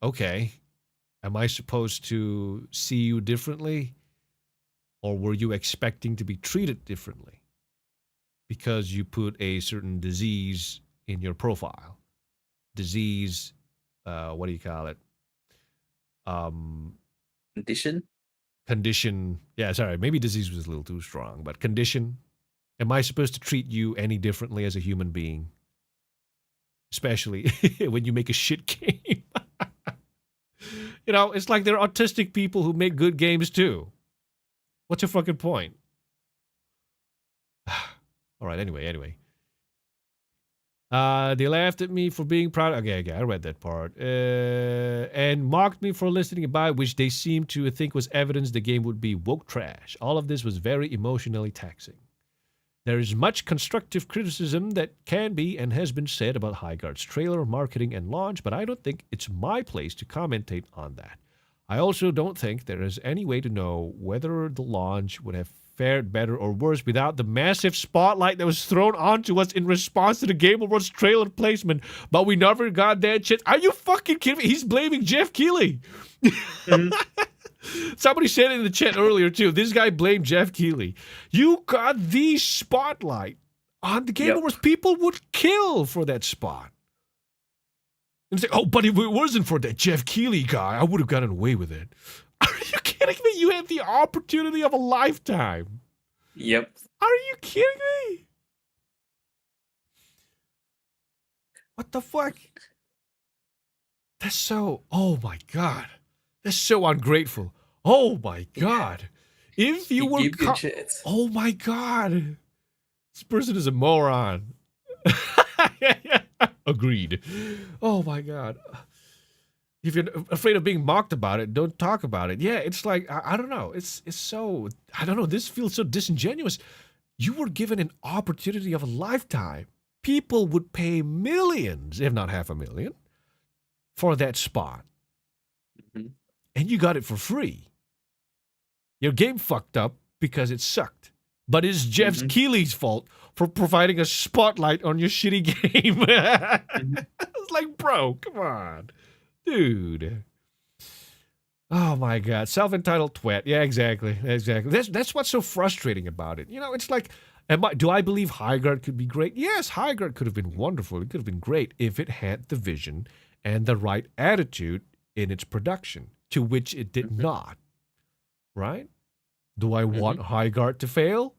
okay, am I supposed to see you differently? Or were you expecting to be treated differently? Because you put a certain disease in your profile. Disease, what do you call it? Condition? Condition. Yeah, sorry, maybe disease was a little too strong, but condition. Am I supposed to treat you any differently as a human being? Especially when you make a shit game. You know, it's like they're autistic people who make good games too. What's your fucking point? All right, anyway. They laughed at me for being proud. Okay, I read that part. And mocked me for listening about, which they seemed to think was evidence the game would be woke trash. All of this was very emotionally taxing. There is much constructive criticism that can be and has been said about Highguard's trailer, marketing, and launch, but I don't think it's my place to commentate on that. I also don't think there is any way to know whether the launch would have fared better or worse without the massive spotlight that was thrown onto us in response to the Game Awards trailer placement, but we never got that shit. Are you fucking kidding me? He's blaming Jeff Keighley. Mm-hmm. Somebody said it in the chat earlier, too. This guy blamed Jeff Keighley. You got the spotlight on the Game Awards. People would kill for that spot. And say, oh, but if it wasn't for that Jeff Keighley guy, I would have gotten away with it. Are you kidding me? You had the opportunity of a lifetime. Yep. Are you kidding me? What the fuck? That's so... Oh, my God. That's so ungrateful. Oh, my God. If you were... Oh, my God. This person is a moron. Agreed. Oh, my God. If you're afraid of being mocked about it, don't talk about it. Yeah, it's like, I don't know. It's so... I don't know. This feels so disingenuous. You were given an opportunity of a lifetime. People would pay millions, if not $500,000, for that spot. Mm-hmm. And you got it for free. Your game fucked up because it sucked. But it's Jeff Keighley's fault for providing a spotlight on your shitty game. It's like, bro, come on. Dude. Oh, my God. Self-entitled twat. Yeah, exactly. That's what's so frustrating about it. You know, it's like, do I believe Highguard could be great? Yes, Highguard could have been wonderful. It could have been great if it had the vision and the right attitude in its production, to which it did not. Right? Do I want Highguard to fail?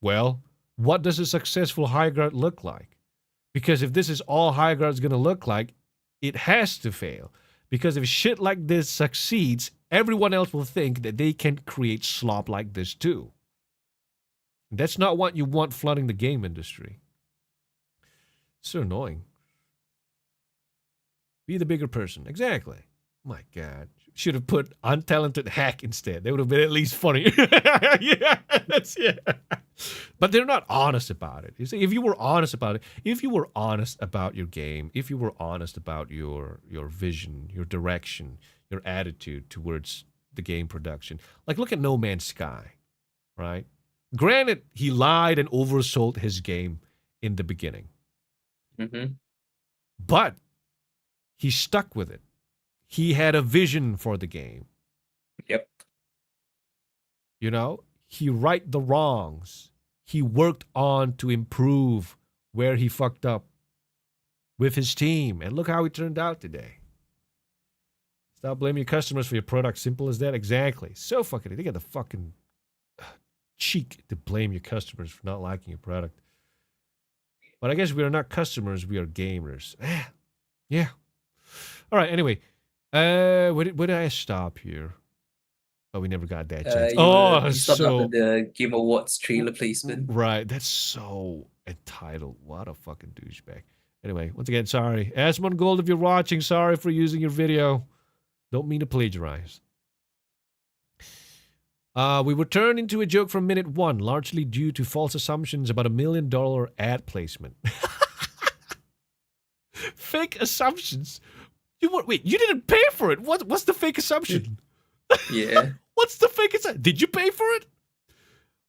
Well, what does a successful Highguard look like? Because if this is all Highguard's going to look like, it has to fail. Because if shit like this succeeds, everyone else will think that they can create slop like this too. That's not what you want flooding the game industry. So annoying. Be the bigger person. Exactly. My God. Should have put untalented hack instead. They would have been at least funny. Yeah. But they're not honest about it. You see, if you were honest about it, if you were honest about your game, if you were honest about your vision, your direction, your attitude towards the game production, like look at No Man's Sky, right? Granted, he lied and oversold his game in the beginning. But he stuck with it. He had a vision for the game. Yep. You know, he righted the wrongs. He worked on to improve where he fucked up with his team. And look how it turned out today. Stop blaming your customers for your product. Simple as that. Exactly. So fucking... They got the fucking cheek to blame your customers for not liking your product. But I guess we are not customers, we are gamers. Yeah. All right, anyway. Where did I stop here? Oh, we never got that chance. You stopped after the Game Awards trailer placement. Right. That's so entitled. What a fucking douchebag. Anyway, once again, sorry. Asmon Gold, if you're watching, sorry for using your video. Don't mean to plagiarize. We were turned into a joke from minute one, largely due to false assumptions about $1 million ad placement. Fake assumptions? Wait, you didn't pay for it. What's the fake assumption? Yeah. What's the fake assumption? Did you pay for it?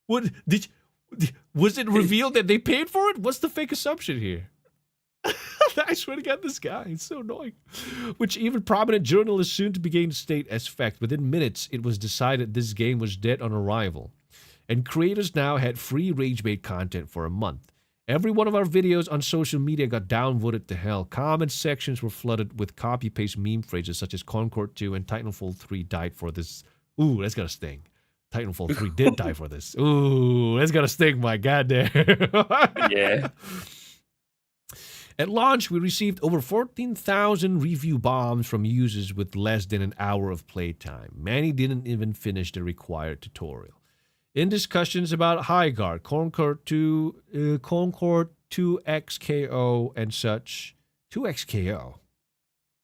Was it revealed that they paid for it? What's the fake assumption here? I swear to God, this guy is so annoying. Which even prominent journalists soon to begin to state as fact. Within minutes, it was decided this game was dead on arrival. And creators now had free rage bait content for a month. Every one of our videos on social media got downvoted to hell. Comment sections were flooded with copy-paste meme phrases such as Concord 2 and Titanfall 3 died for this. Ooh, that's gonna sting. Titanfall 3 did die for this. Ooh, that's gonna sting, my goddamn. Yeah. At launch, we received over 14,000 review bombs from users with less than an hour of playtime. Many didn't even finish the required tutorial. In discussions about Highguard, Concord 2XKO and such. 2XKO?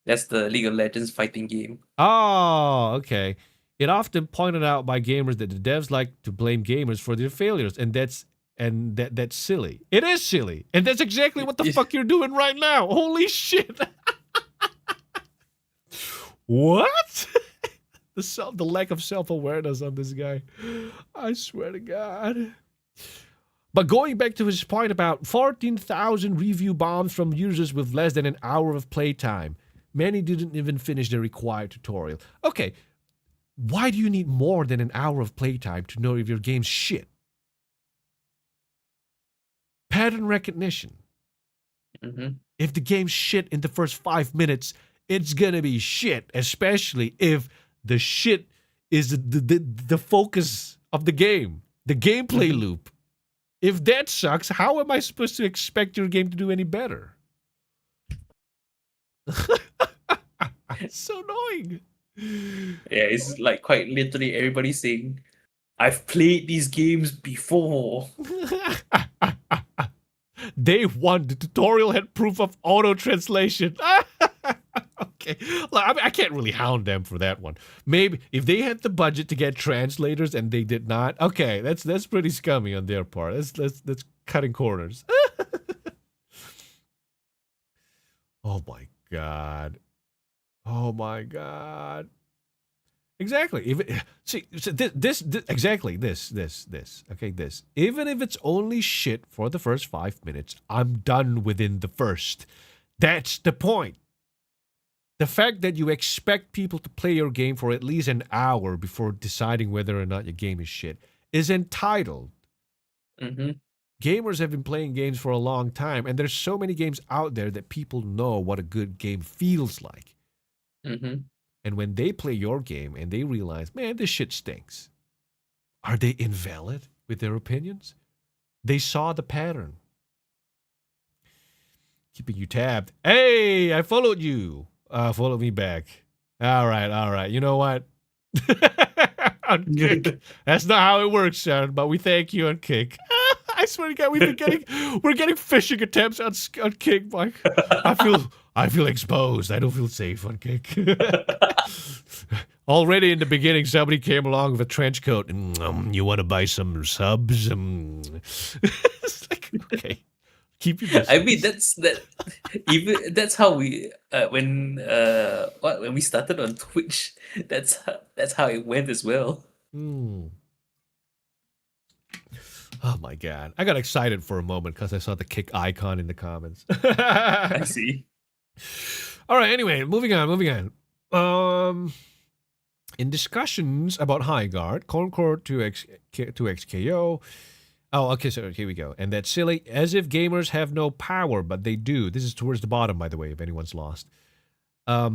That's the League of Legends fighting game. Oh, okay. It often pointed out by gamers that the devs like to blame gamers for their failures, and that's silly. It is silly. And that's exactly what the fuck you're doing right now. Holy shit. What? The lack of self-awareness on this guy. I swear to God. But going back to his point about 14,000 review bombs from users with less than an hour of playtime. Many didn't even finish the required tutorial. Okay, why do you need more than an hour of playtime to know if your game's shit? Pattern recognition. Mm-hmm. If the game's shit in the first 5 minutes, it's gonna be shit, especially if the shit is the focus of the game, the gameplay loop. If that sucks, how am I supposed to expect your game to do any better? It's so annoying. Yeah, it's like quite literally everybody saying, I've played these games before. Day one, the tutorial had proof of auto translation. Okay, I can't really hound them for that one. Maybe if they had the budget to get translators and they did not, okay, that's pretty scummy on their part. That's cutting corners. Oh my God. Oh my God. Exactly. Even if it's only shit for the first 5 minutes, I'm done within the first. That's the point. The fact that you expect people to play your game for at least an hour before deciding whether or not your game is shit is entitled. Mm-hmm. Gamers have been playing games for a long time, and there's so many games out there that people know what a good game feels like. Mm-hmm. And when they play your game and they realize, man, this shit stinks, are they invalid with their opinions? They saw the pattern. Keeping you tabbed. Hey, I followed you. Follow me back. All right. You know what? On Kick. That's not how it works, Sharon, but we thank you on Kick. I swear to God, we're getting phishing attempts on Kick, Mike. I feel exposed. I don't feel safe on Kick. Already in the beginning, somebody came along with a trench coat and you want to buy some subs? It's like, okay. Keep your distance. I mean, that's how we when we started on Twitch. That's how it went as well. Oh my God! I got excited for a moment because I saw the Kick icon in the comments. I see. All right. Anyway, moving on. In discussions about Highguard, Concord 2XKO. Oh, okay, so here we go. And that's silly. As if gamers have no power, but they do. This is towards the bottom, by the way, if anyone's lost. A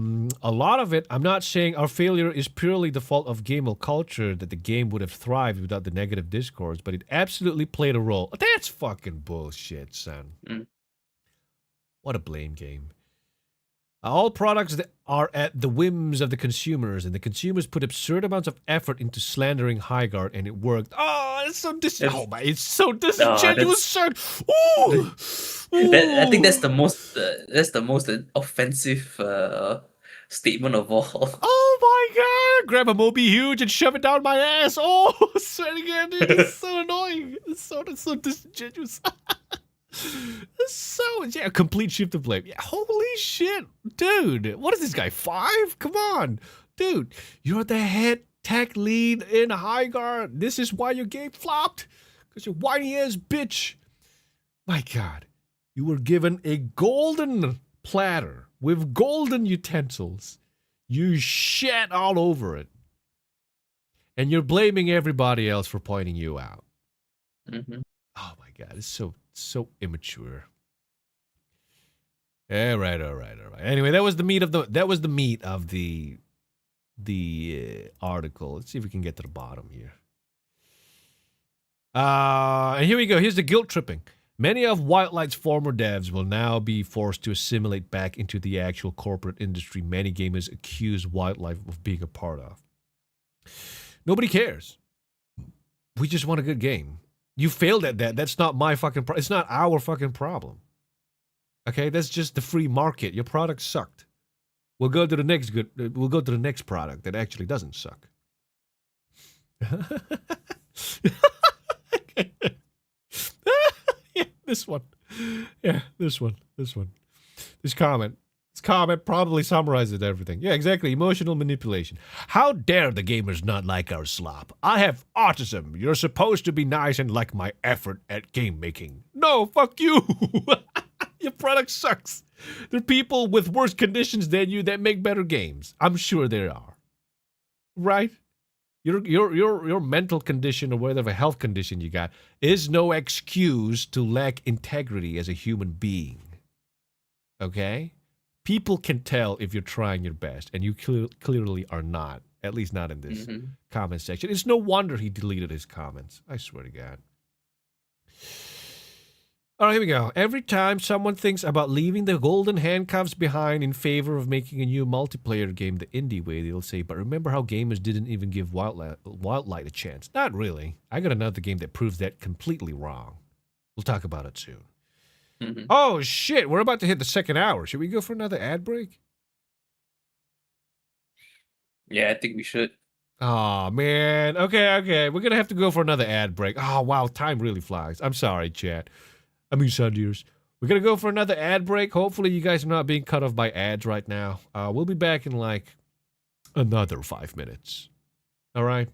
lot of it, I'm not saying our failure is purely the fault of gamer culture, that the game would have thrived without the negative discourse, but it absolutely played a role. That's fucking bullshit, son. Mm. What a blame game. All products that are at the whims of the consumers, and the consumers put absurd amounts of effort into slandering Highguard, and it worked. Oh, it's so That's, it's so oh, disingenuous, son. Ooh, I think ooh. that's the most offensive statement of all. Oh my god! Grab a Moby Huge and shove it down my ass. Oh, swear again, dude, it's so annoying. It's so disingenuous. It's so yeah, a complete shift of blame. Yeah, holy shit, dude. What is this guy? 5? Come on, dude. You're the head tech lead in Highguard. This is why your game flopped. Because you're whiny ass bitch. My god. You were given a golden platter with golden utensils. You shat all over it. And you're blaming everybody else for pointing you out. Mhm. Oh my god, it's so immature. All right. Anyway, that was the meat of the article. Let's see if we can get to the bottom here. And here we go. Here's the guilt tripping. Many of Wildlight's former devs will now be forced to assimilate back into the actual corporate industry many gamers accuse Wildlight of being a part of. Nobody cares. We just want a good game. You failed at that. That's not my fucking problem. It's not our fucking problem. Okay, that's just the free market. Your product sucked. We'll go to the next product that actually doesn't suck. Yeah, this one. Yeah, this one. This comment probably summarizes everything. Yeah, exactly. Emotional manipulation. How dare the gamers not like our slop? I have autism. You're supposed to be nice and like my effort at game making. No, fuck you. Your product sucks. There are people with worse conditions than you that make better games. I'm sure there are. Right? Your mental condition or whatever health condition you got is no excuse to lack integrity as a human being. Okay? People can tell if you're trying your best, and you clearly are not. At least not in this comment section. It's no wonder he deleted his comments. I swear to God. All right, here we go. Every time someone thinks about leaving the golden handcuffs behind in favor of making a new multiplayer game the indie way, they'll say, but remember how gamers didn't even give Wildlight a chance? Not really. I got another game that proves that completely wrong. We'll talk about it soon. Mhm. Oh, shit. We're about to hit the second hour. Should we go for another ad break? Yeah, I think we should. Oh, man. Okay. We're going to have to go for another ad break. Oh, wow. Time really flies. I'm sorry, chat. I mean, Sundeers. We're going to go for another ad break. Hopefully, you guys are not being cut off by ads right now. We'll be back in like another 5 minutes. All right?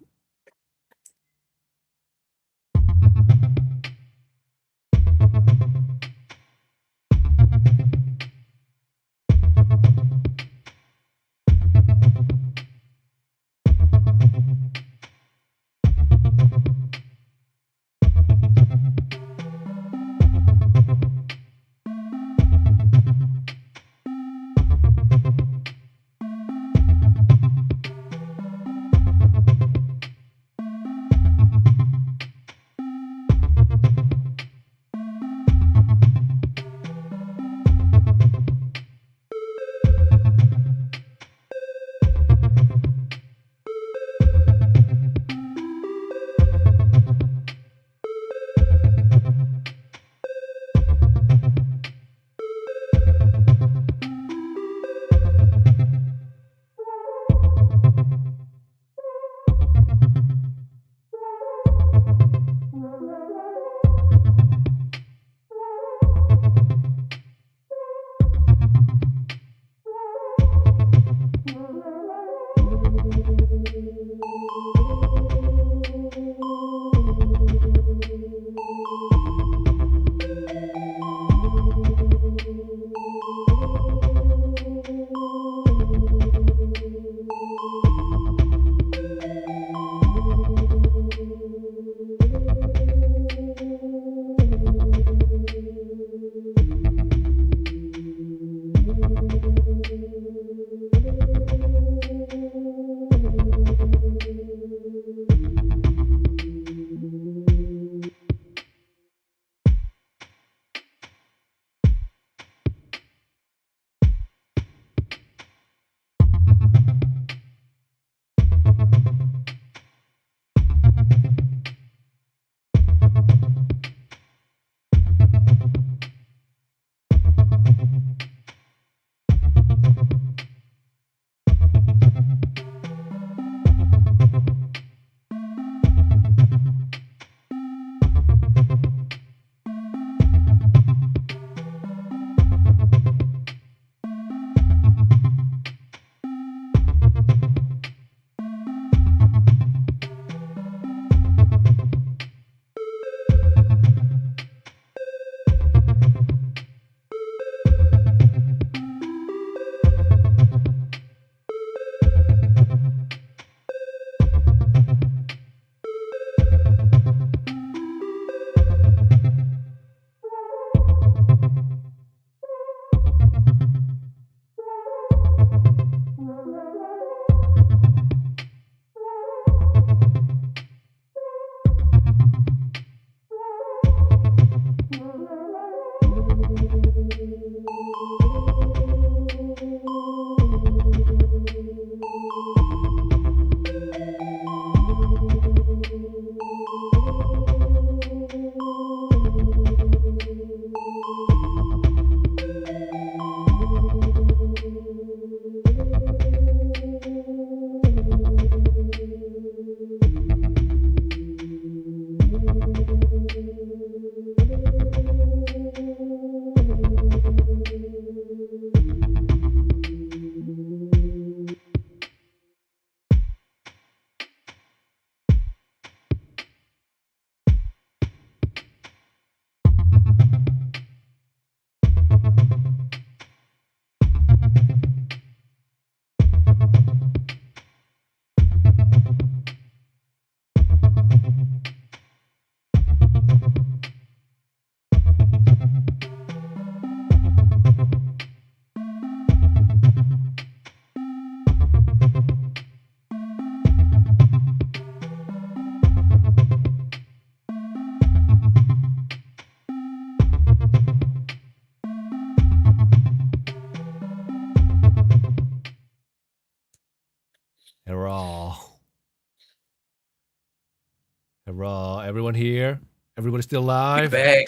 everyone here? Everybody still Be alive? back.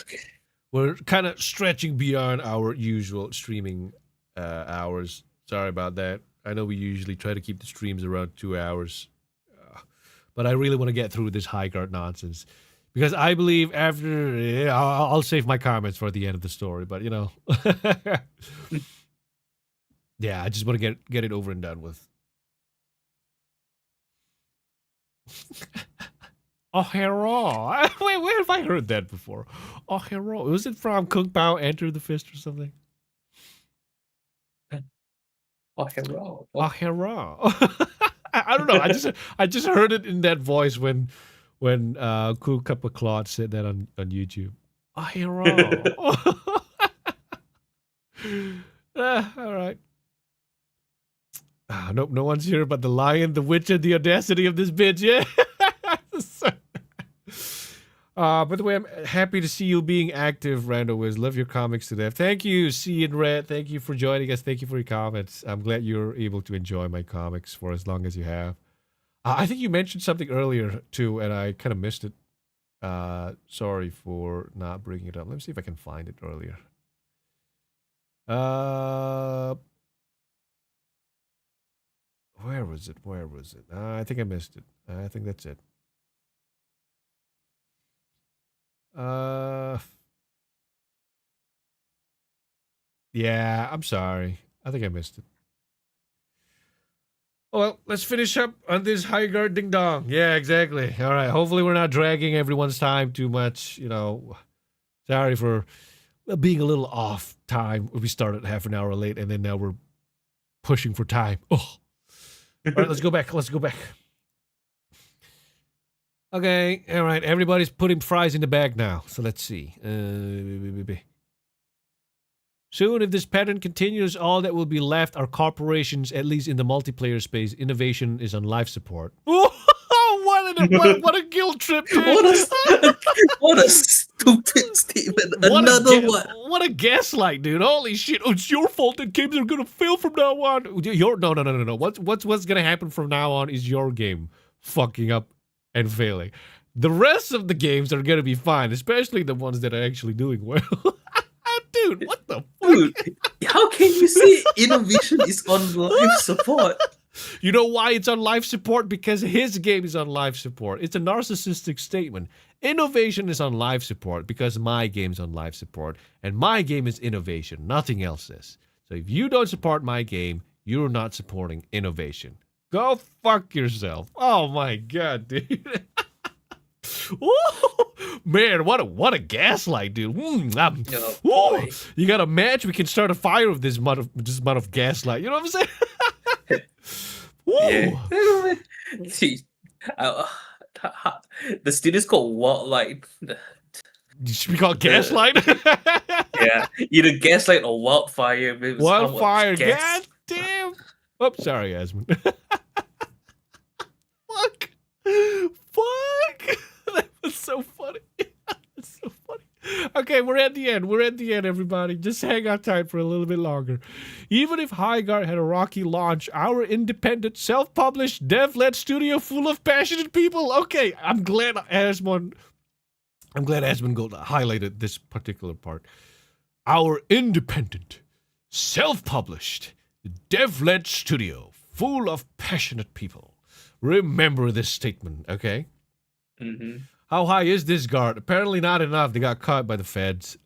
We're kind of stretching beyond our usual streaming hours. Sorry about that. I know we usually try to keep the streams around 2 hours, but I really want to get through this high guard nonsense because I believe after I'll save my comments for the end of the story. But you know, yeah, I just want to get it over and done with. Oh, hero! Wait, where have I heard that before? Oh, hero! Was it from Kung Pao Enter the Fist or something? Oh, hero. Oh, hero! I don't know. I just heard it in that voice when Cool Cup of Claude said that on YouTube. Oh, hero! All right. Nope, no one's here but the lion, the witch, and the audacity of this bitch. Yeah. By the way, I'm happy to see you being active, Rando Wiz. Love your comics to death. Thank you, C and Red. Thank you for joining us. Thank you for your comments. I'm glad you're able to enjoy my comics for as long as you have. I think you mentioned something earlier too, and I kind of missed it. Sorry for not bringing it up. Let me see if I can find it earlier. Where was it? Where was it? I think I missed it. I think that's it. Yeah, I'm sorry. I think I missed it. Well, let's finish up on this high guard ding dong. Yeah, exactly. All right. Hopefully, we're not dragging everyone's time too much. You know, sorry for being a little off time. We started half an hour late, and then now we're pushing for time. Oh, all right. Let's go back. Let's go back. Okay. All right. Everybody's putting fries in the bag now. So let's see. Soon, if this pattern continues, all that will be left are corporations, at least in the multiplayer space. Innovation is on life support. What a guilt trip, dude. What a stupid statement. Another one. What a gaslight, dude. Holy shit. Oh, it's your fault that games are going to fail from now on. No. What's going to happen from now on is your game fucking up and failing. The rest of the games are going to be fine, especially the ones that are actually doing well. Dude, what the fuck? Dude, how can you say innovation is on life support? You know why it's on life support? Because his game is on life support. It's a narcissistic statement. Innovation is on life support because my game's on life support. And my game is innovation. Nothing else is. So if you don't support my game, you're not supporting innovation. Go fuck yourself. Oh my god, dude. Ooh, man, what a gaslight, dude. You got a match? We can start a fire with this amount of gaslight. You know what I'm saying? Yeah. See, the studio's called Wildlight. You should be called Gaslight? Yeah, either Gaslight or Wildfire. Wildfire, god damn. Oh, sorry, Asmund. Fuck. That was so funny. It's so funny. Okay, we're at the end. We're at the end, everybody. Just hang out tight for a little bit longer. Even if Highguard had a rocky launch, our independent, self-published, dev-led studio full of passionate people. Okay, I'm glad Asmund Gold highlighted this particular part. Our independent, self-published, dev-led studio full of passionate people. Remember this statement, okay? Mm-hmm. How high is this guard? Apparently not enough. They got caught by the feds.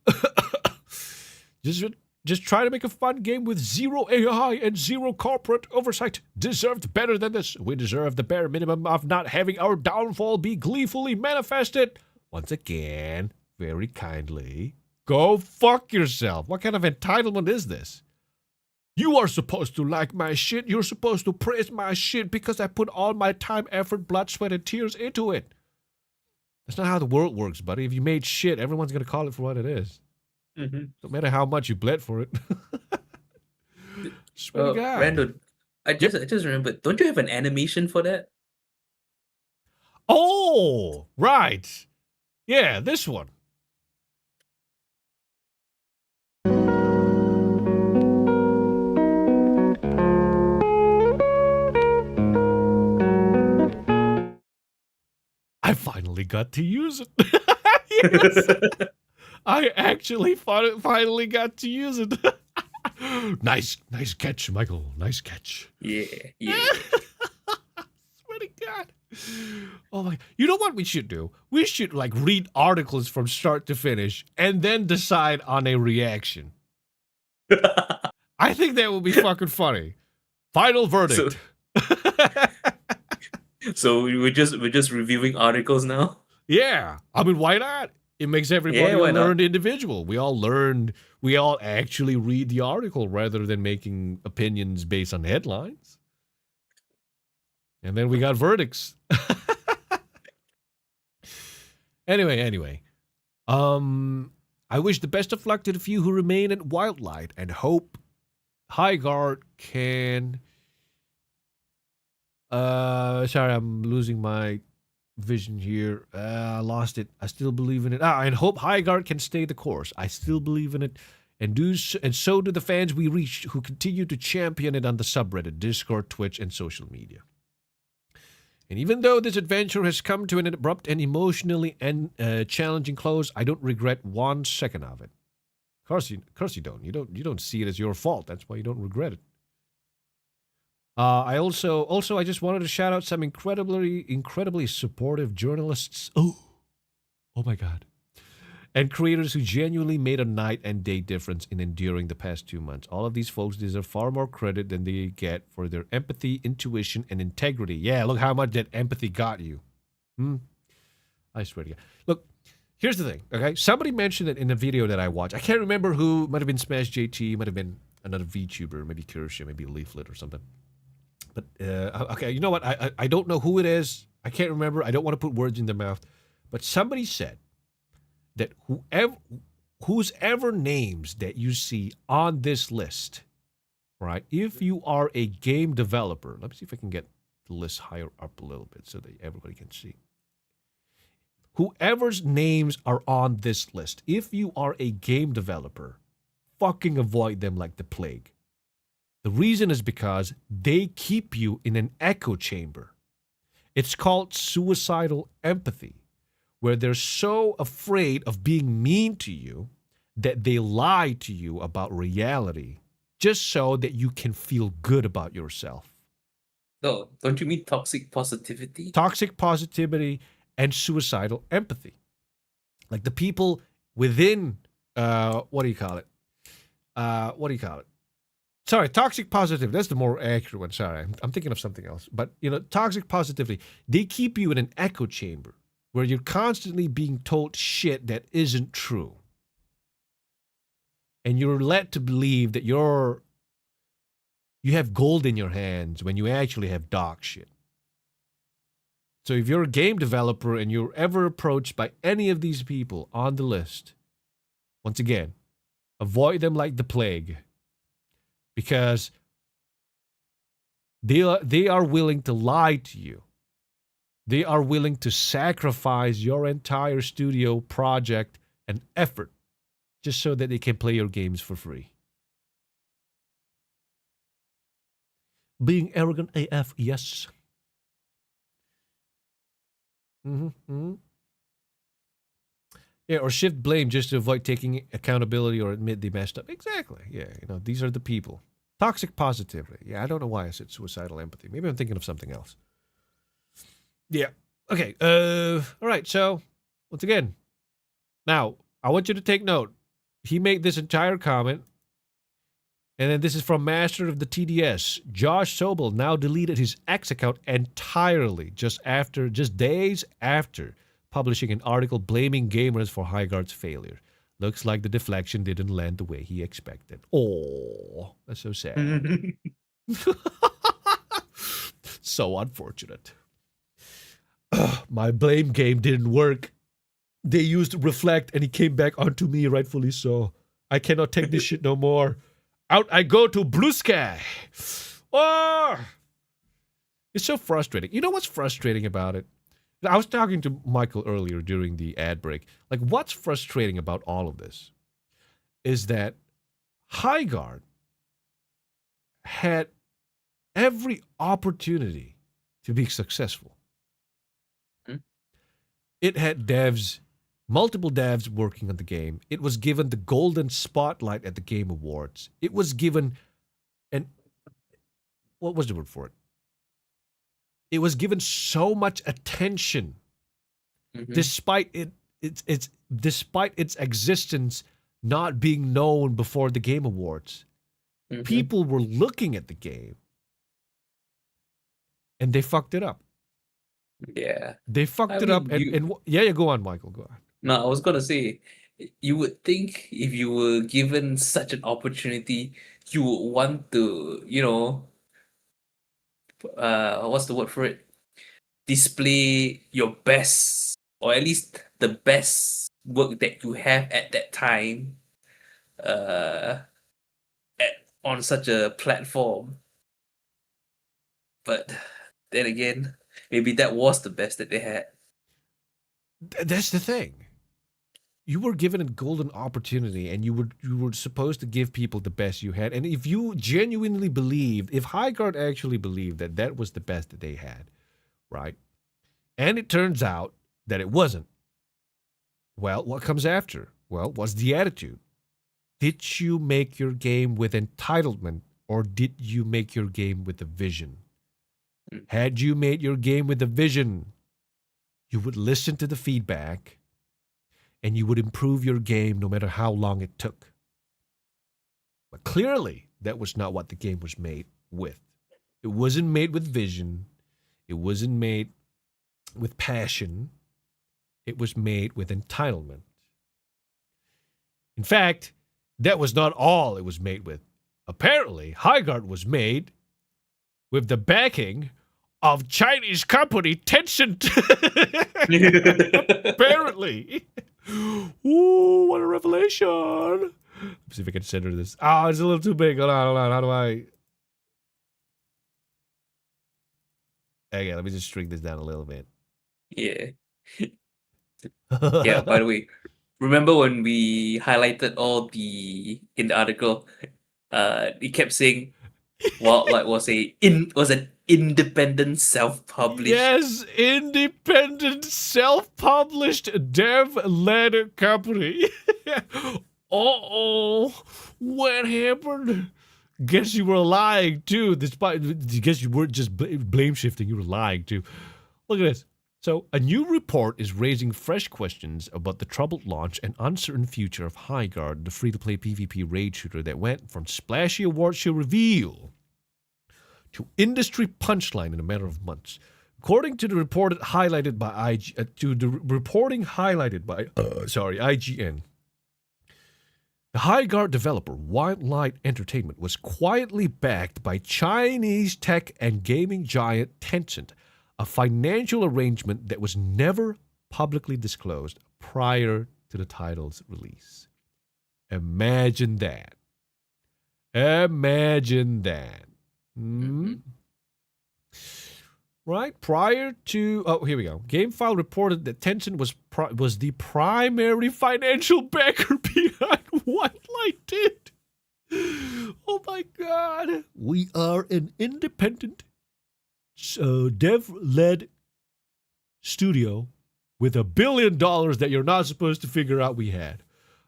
Just try to make a fun game with zero AI and zero corporate oversight. Deserved better than this. We deserve the bare minimum of not having our downfall be gleefully manifested. Once again, very kindly, go fuck yourself. What kind of entitlement is this? You are supposed to like my shit. You're supposed to praise my shit because I put all my time, effort, blood, sweat, and tears into it. That's not how the world works, buddy. If you made shit, everyone's going to call it for what it is. Mm-hmm. No matter how much you bled for it. Swear to God. Randall, I just remembered. Don't you have an animation for that? Oh, right. Yeah, this one. I finally finally got to use it. Yes, I actually finally got to use it. Nice catch, Michael. Nice catch. Yeah, yeah. Swear to God. Oh my! You know what we should do? We should like read articles from start to finish and then decide on a reaction. I think that would be fucking funny. Final verdict. So we're just reviewing articles now. Yeah, I mean, why not? It makes everybody Yeah, a why not? learned individual. We all actually read the article rather than making opinions based on headlines. And then we got verdicts. Anyway. I wish the best of luck to the few who remain at Wildlight and hope Highguard can. Sorry, I'm losing my vision here. I lost it. I still believe in it. And hope Highguard can stay the course. I still believe in it, and so do the fans we reach who continue to champion it on the subreddit, Discord, Twitch, and social media. And even though this adventure has come to an abrupt and emotionally challenging close, I don't regret 1 second of it. Of course you don't. You don't see it as your fault. That's why you don't regret it. I just wanted to shout out some incredibly supportive journalists. Oh my God. And creators who genuinely made a night and day difference in enduring the past 2 months. All of these folks deserve far more credit than they get for their empathy, intuition, and integrity. Yeah, look how much that empathy got you. I swear to God. Look, here's the thing, okay? Somebody mentioned it in a video that I watched. I can't remember who. Might have been Smash JT, might have been another VTuber, maybe Kirsha, maybe Leaflet or something. But, okay, you know what? I don't know who it is. I can't remember. I don't want to put words in their mouth. But somebody said that whose ever names that you see on this list, right? If you are a game developer, let me see if I can get the list higher up a little bit so that everybody can see. Whoever's names are on this list, if you are a game developer, fucking avoid them like the plague. The reason is because they keep you in an echo chamber. It's called suicidal empathy, where they're so afraid of being mean to you that they lie to you about reality just so that you can feel good about yourself. No, don't you mean toxic positivity? Toxic positivity and suicidal empathy. Like the people within, what do you call it? Sorry, toxic positivity. That's the more accurate one. Sorry, I'm thinking of something else. But, toxic positivity, they keep you in an echo chamber where you're constantly being told shit that isn't true. And you're led to believe that you have gold in your hands when you actually have dog shit. So if you're a game developer and you're ever approached by any of these people on the list, once again, avoid them like the plague. Because they are willing to lie to you. They are willing to sacrifice your entire studio project and effort just so that they can play your games for free. Being arrogant AF, yes. Yeah, or shift blame just to avoid taking accountability or admit they messed up. Exactly. Yeah, these are the people. Toxic positivity. Yeah, I don't know why I said suicidal empathy. Maybe I'm thinking of something else. Yeah. Okay. All right. So, once again, now I want you to take note. He made this entire comment, and then this is from Master of the TDS. Josh Sobel now deleted his X account entirely just days after publishing an article blaming gamers for Highguard's failure. Looks like the deflection didn't land the way he expected. Oh, that's so sad. So unfortunate. My blame game didn't work. They used reflect and he came back onto me, rightfully so. I cannot take this shit no more. Out I go to blue sky. Oh, it's so frustrating. You know what's frustrating about it? I was talking to Michael earlier during the ad break. Like, what's frustrating about all of this is that Highguard had every opportunity to be successful. It had devs, multiple devs working on the game. It was given the golden spotlight at the Game Awards. It was given an what was the word for it? It was given so much attention Mm-hmm. despite its despite its existence not being known before the Game Awards. Mm-hmm. People were looking at the game and they fucked it up. Yeah. They I fucked it up mean, and yeah, go on, Michael, go on. no, I was gonna say, you would think if you were given such an opportunity, you would want to, what's the word for it? Display your best, or at least the best work that you have at that time, uh, on such a platform. But then again, maybe that was the best that they had. That's the thing. You were given a golden opportunity and you were supposed to give people the best you had. And if you genuinely believed, if Highguard actually believed that that was the best that they had, right? And it turns out that it wasn't. Well, what comes after? Well, what's the attitude? Did you make your game with entitlement or did you make your game with a vision? Mm. Had you made your game with a vision, you would listen to the feedback and you would improve your game no matter how long it took. But clearly, that was not what the game was made with. It wasn't made with vision. It wasn't made with passion. It was made with entitlement. In fact, that was not all it was made with. Apparently, Highguard was made with the backing of Chinese company Tencent. Apparently. Ooh, what a revelation. Let's see if I can center this. Oh, it's a little too big. Hold on. How do I... Okay, let me just shrink this down a little bit. Yeah. Yeah, by the way, remember when we highlighted all in the article, it kept saying Wildlight was an independent self-published. Yes, independent, self-published, dev-led company. Uh-oh, what happened? Guess you were lying too. Despite, guess you weren't just blame shifting. You were lying too. Look at this. So, a new report is raising fresh questions about the troubled launch and uncertain future of Highguard, the free-to-play PvP raid shooter that went from splashy award show reveal to industry punchline in a matter of months. According to the reporting highlighted by IGN, the Highguard developer Wildlight Entertainment was quietly backed by Chinese tech and gaming giant Tencent, a financial arrangement that was never publicly disclosed prior to the title's release. Imagine that. Imagine that. Mm-hmm. Right? Prior to... Oh, here we go. GameFile reported that Tencent was the primary financial backer behind Wildlight did. Oh my god. We are an independent, dev-led studio with $1 billion that you're not supposed to figure out we had.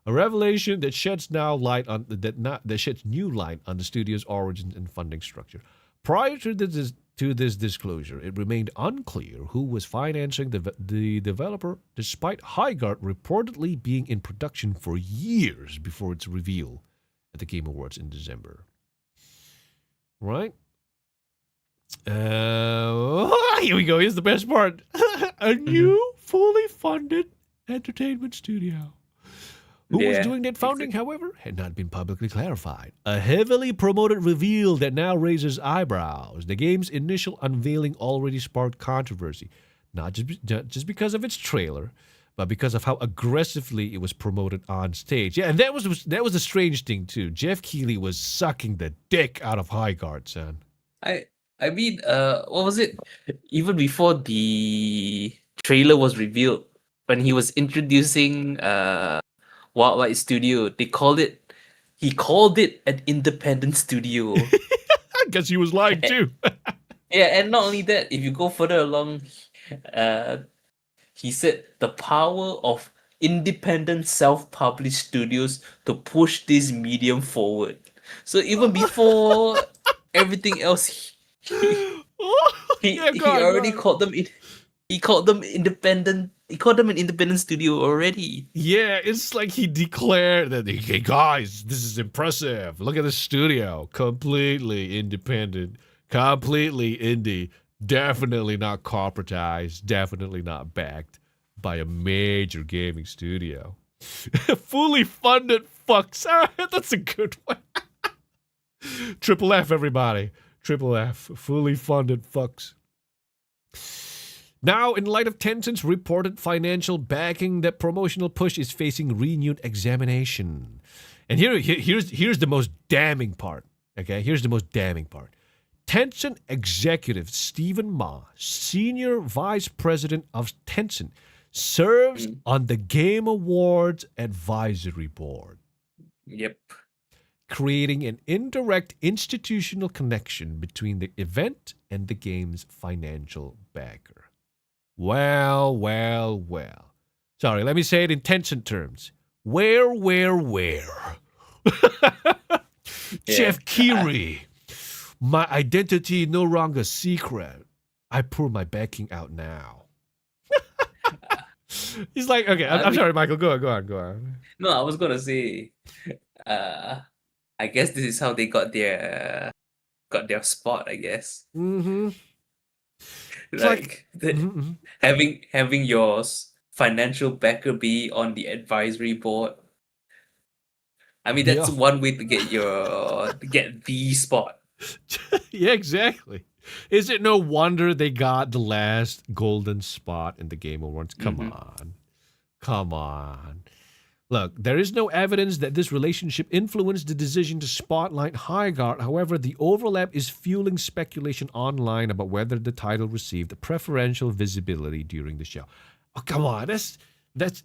A revelation that sheds new light on the studio's origins and funding structure. Prior to this disclosure, it remained unclear who was financing the developer, despite Highguard reportedly being in production for years before its reveal at the Game Awards in December. Right? Here we go. Here's the best part. A new, fully funded entertainment studio. Who was doing that founding, however, had not been publicly clarified. A heavily promoted reveal that now raises eyebrows. The game's initial unveiling already sparked controversy, not just because of its trailer, but because of how aggressively it was promoted on stage. Yeah, and that was the strange thing too. Jeff Keighley was sucking the dick out of Highguard, son. I mean, what was it? Even before the trailer was revealed, when he was introducing Wildlight Studio, he called it an independent studio. I guess he was lying too. Yeah, and not only that, if you go further along, he said the power of independent self-published studios to push this medium forward. So even before everything else, Yeah, go he on, go already on. called them he called them independent. He called them an independent studio already. Yeah, it's like he declared that, hey guys, this is impressive. Look at the studio. Completely independent, completely indie, definitely not corporatized, definitely not backed by a major gaming studio. Fully funded fucks. That's a good one. Triple F, everybody. Triple F. Fully funded fucks. Now, in light of Tencent's reported financial backing, that promotional push is facing renewed examination. And here's the most damning part. Okay, here's the most damning part. Tencent executive Stephen Ma, senior vice president of Tencent, serves Mm, on the Game Awards advisory board, yep. creating an indirect institutional connection between the event and the game's financial backer. Well, well, well. Sorry, let me say it in Tencent terms. Where? Yeah. Chef Kiri, my identity no longer secret. I pour my backing out now. He's like, okay, I I'm mean, sorry, Michael. Go on. no, I was gonna say, uh, I guess this is how they got their spot. I guess Mm-hmm. It's like, like mm-hmm. having your financial backer be on the advisory board. I mean, that's Yeah, one way to get the spot. yeah, exactly. Is it no wonder they got the last golden spot in the Game Awards? Come Hmm. on. Come on. Look, there is no evidence that this relationship influenced the decision to spotlight Highguard. However, the overlap is fueling speculation online about whether the title received preferential visibility during the show. Oh, come on. That's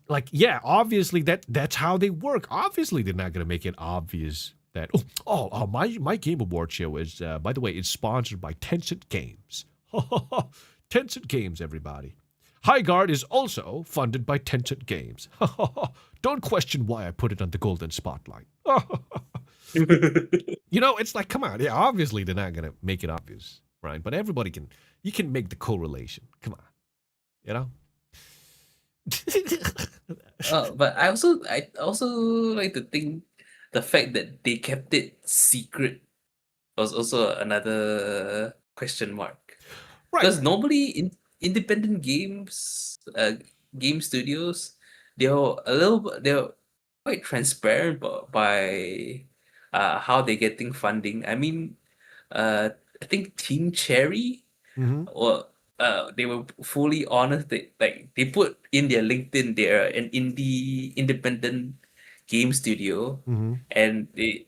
like, yeah, obviously that's how they work. Obviously, they're not going to make it obvious that my Game Award show is by the way, it's sponsored by Tencent Games. Tencent Games, everybody. Highguard is also funded by Tencent Games. Don't question why I put it on the golden spotlight. It's like, come on. Yeah, obviously they're not going to make it obvious, right? But you can make the correlation. Come on, you know? But I also like to think the fact that they kept it secret was also another question mark. Right. Because normally independent game studios, they're quite transparent by how they're getting funding. I mean, I think Team Cherry, Mm-hmm. or they were fully honest. They put in their LinkedIn they're an independent game studio, Mm-hmm. and they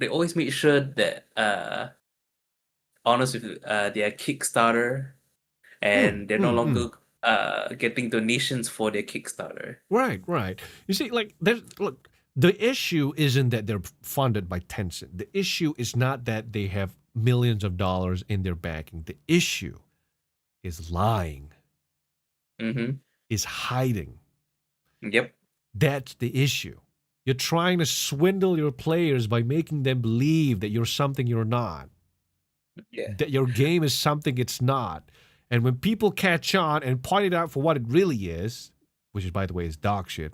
always make sure that honest with their Kickstarter, and they're no Mm-hmm. longer getting donations for their Kickstarter. Right. You see, like, look, the issue isn't that they're funded by Tencent. The issue is not that they have millions of dollars in their backing. The issue is lying, Mm-hmm. is hiding. Yep. That's the issue. You're trying to swindle your players by making them believe that you're something you're not, Yeah. that your game is something it's not. And when people catch on and point it out for what it really is, which is, by the way, is dog shit,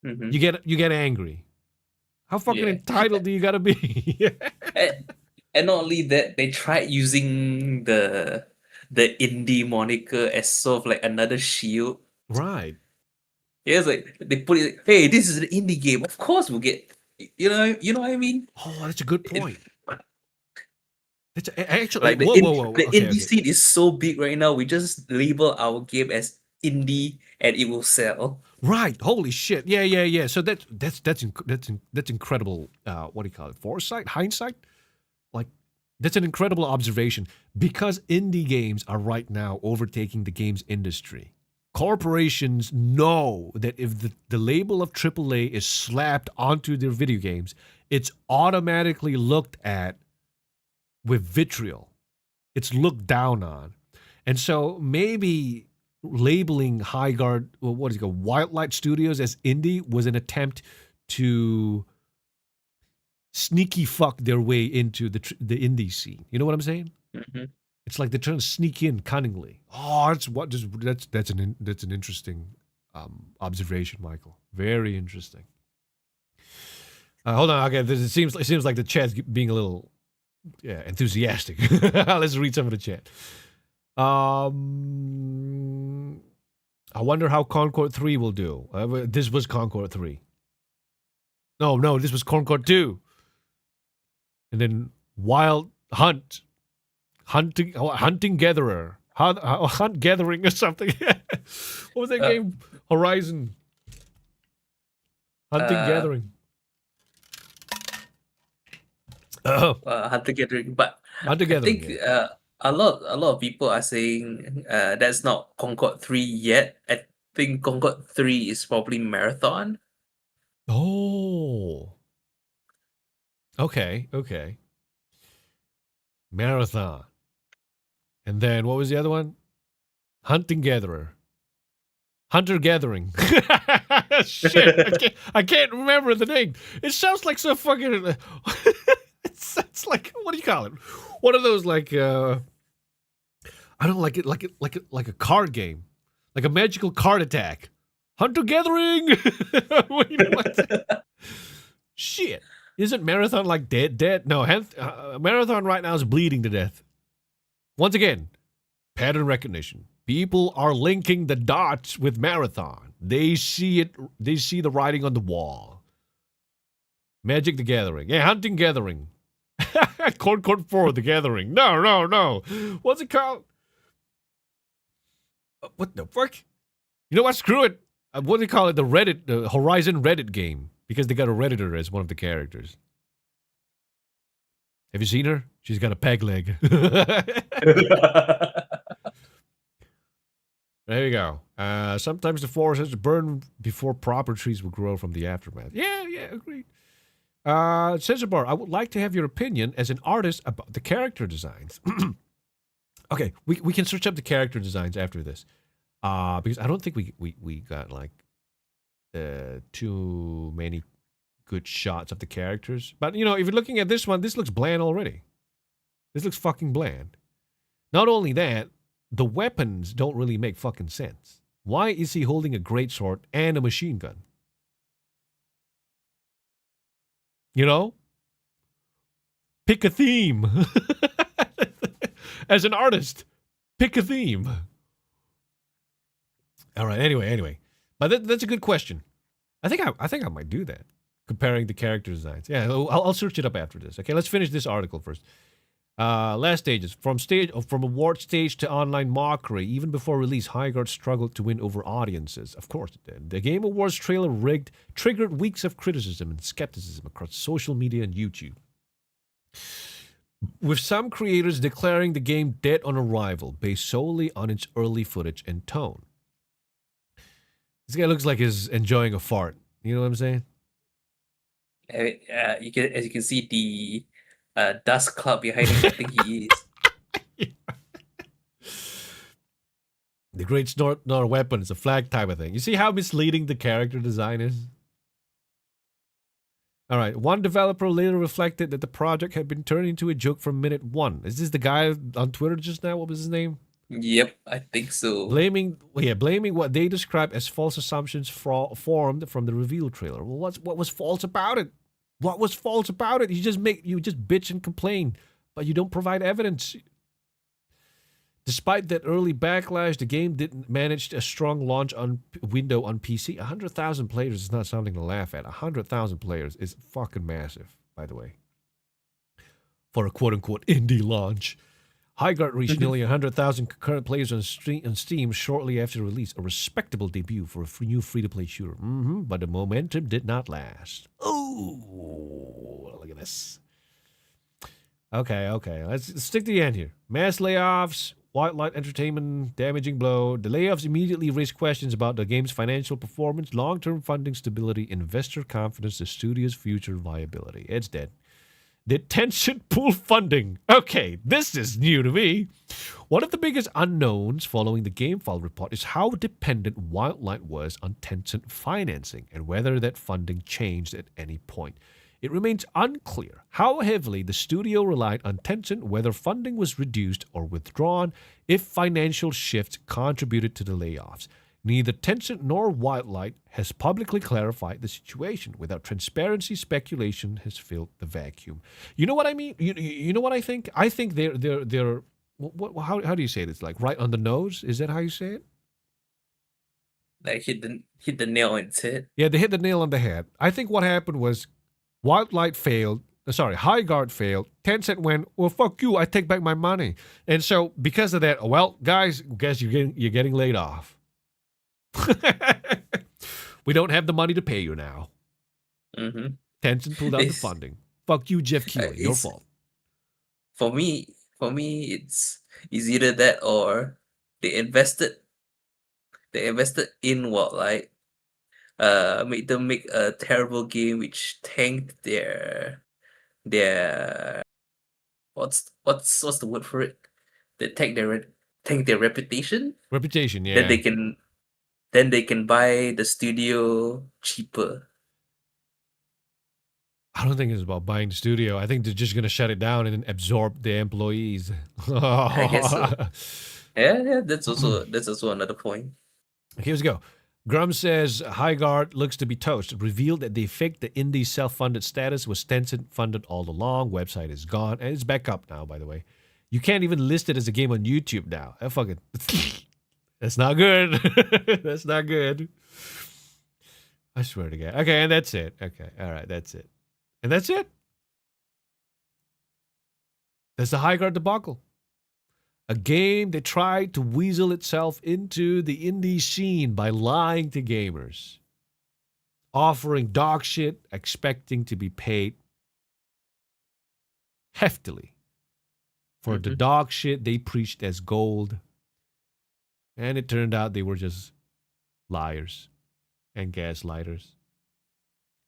Mm-hmm. you get angry. How fucking Yeah. entitled do you gotta be? And not only that, they tried using the indie moniker as sort of like another shield. Right. Yeah, it's like they put it. Hey, this is an indie game. Of course, we'll get. You know what I mean. Oh, that's a good It, point. Actually, like whoa. the Okay, indie okay. scene is so big right now. We just label our game as indie, and it will sell. Right. Holy shit. Yeah. So that's incredible. What do you call it? Foresight, hindsight. Like, that's an incredible observation because indie games are right now overtaking the games industry. Corporations know that if the label of AAA is slapped onto their video games, it's automatically looked at with vitriol. It's looked down on. And so maybe labeling Highguard, what is it called, Wildlight Studios as indie was an attempt to sneaky fuck their way into the indie scene. You know what I'm saying? Mhm. It's like they're trying to sneak in cunningly. Oh, that's an interesting observation, Michael. Very interesting. Hold on. Okay, it seems like the chat's being a little enthusiastic. Let's read some of the chat. I wonder how Concord 3 will do. This was Concord 3. No, this was Concord 2. And then Wild Hunting Gatherer. Hunt Gathering or something. What was that game? Horizon. Hunting Gathering. Hunter Gathering, but Hunter I Gathering. think a lot of people are saying that's not Concord 3 yet. I think Concord 3 is probably Marathon. Oh. Okay. Marathon. And then what was the other one? Hunting Gatherer. Hunter Gathering. Shit. I can't remember the name. It sounds like some fucking it's like, what do you call it? One of those like I don't like it like a card game. Like a magical card attack. Hunter Gathering. Wait, what? Shit. Isn't Marathon like dead? No, Marathon right now is bleeding to death. Once again, pattern recognition. People are linking the dots with Marathon. They see it. They see the writing on the wall. Magic the Gathering. Yeah, Hunting Gathering. Concord 4, The Gathering. No. What's it called? What the fuck? You know what? Screw it. What do they call it? The Horizon Reddit game. Because they got a Redditor as one of the characters. Have you seen her? She's got a peg leg. There you go. Sometimes the forest has to burn before proper trees will grow from the aftermath. Yeah, agreed. TheCensorBar, I would like to have your opinion as an artist about the character designs. Okay, we can search up the character designs after this. Because I don't think we got like too many good shots of the characters. But, you know, if you're looking at this one, this looks bland already. This looks fucking bland. Not only that, the weapons don't really make fucking sense. Why is he holding a greatsword and a machine gun? You know? Pick a theme. As an artist, pick a theme. All right, anyway. But that's a good question. I think I might do that. Comparing the character designs. Yeah, I'll search it up after this. Okay, let's finish this article first. Last stages. From award stage to online mockery, even before release, Highguard struggled to win over audiences. Of course it did. The Game Awards trailer triggered weeks of criticism and skepticism across social media and YouTube, with some creators declaring the game dead on arrival based solely on its early footage and tone. This guy looks like he's enjoying a fart. You know what I'm saying? As you can see the dust cloud behind him. I think he is. The great snort not a weapon, it's a flag type of thing. You see how misleading the character design is? All right, one developer later reflected that the project had been turned into a joke from minute one. Is this the guy on Twitter just now? What was his name? Yep, I think so. Blaming what they describe as false assumptions formed from the reveal trailer. Well, what was false about it? What was false about it? You just bitch and complain, but you don't provide evidence. Despite that early backlash, the game didn't manage a strong launch window on PC. 100,000 players is not something to laugh at. 100,000 players is fucking massive, by the way, for a quote-unquote indie launch. Highguard reached nearly 100,000 concurrent players on Steam shortly after release, a respectable debut for a new free-to-play shooter. But the momentum did not last. Oh, look at this. Okay. Let's stick to the end here. Mass layoffs, Wildlight Entertainment, damaging blow. The layoffs immediately raised questions about the game's financial performance, long-term funding stability, investor confidence, the studio's future viability. It's dead. The Tencent pool funding. Okay, this is new to me. One of the biggest unknowns following the GameFall report is how dependent Wildlight was on Tencent financing and whether that funding changed at any point. It remains unclear how heavily the studio relied on Tencent, whether funding was reduced or withdrawn, if financial shifts contributed to the layoffs. Neither Tencent nor Wildlight has publicly clarified the situation. Without transparency, speculation has filled the vacuum. You know what I mean? You know what I think? I think they're how do you say it? It's like right on the nose. Is that how you say it? Like hit the nail on its head. Yeah, they hit the nail on the head. I think what happened was Wildlight failed. Sorry, Highguard failed. Tencent went, well, fuck you. I take back my money. And so because of that, well, guys, guess you're getting laid off. We don't have the money to pay you now. Mm-hmm. Tencent pulled out the funding. Fuck you, Jeff Keighley. Your fault. For me, it's either that or they invested in what, like, made them make a terrible game which tanked their what's the word for it? They tank their reputation. Reputation, yeah. Then they can buy the studio cheaper. I don't think it's about buying the studio. I think they're just gonna shut it down and then absorb the employees. I guess so. Yeah, that's also another point. Here we go. Grum says Highguard looks to be toast. Revealed that they faked the indie self-funded status was Tencent funded all along. Website is gone and it's back up now. By the way, you can't even list it as a game on YouTube now. Fucking, that's not good. That's not good. I swear to God. Okay, and that's it. Okay, all right, that's it. And that's it. That's the Highguard debacle. A game that tried to weasel itself into the indie scene by lying to gamers. Offering dog shit, expecting to be paid heftily for the dog shit they preached as gold. And it turned out they were just liars and gaslighters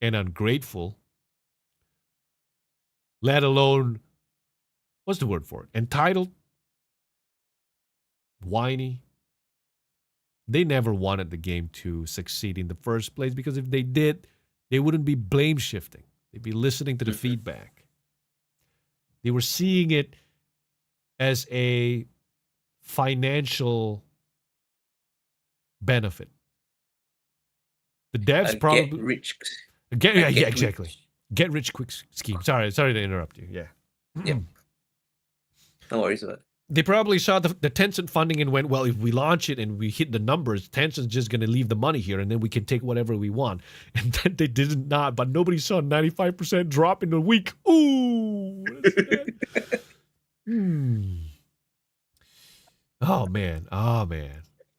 and ungrateful. Let alone, what's the word for it? Entitled? Whiny? They never wanted the game to succeed in the first place because if they did, they wouldn't be blame shifting. They'd be listening to the feedback. They were seeing it as a financial benefit. The devs probably get rich. Exactly. Get rich quick scheme. Sorry to interrupt you. Yeah. Yep. No worries about it. They probably saw the Tencent funding and went, well, if we launch it and we hit the numbers, Tencent's just going to leave the money here and then we can take whatever we want. And then they did not, but nobody saw a 95% drop in a week. Ooh. Oh, man.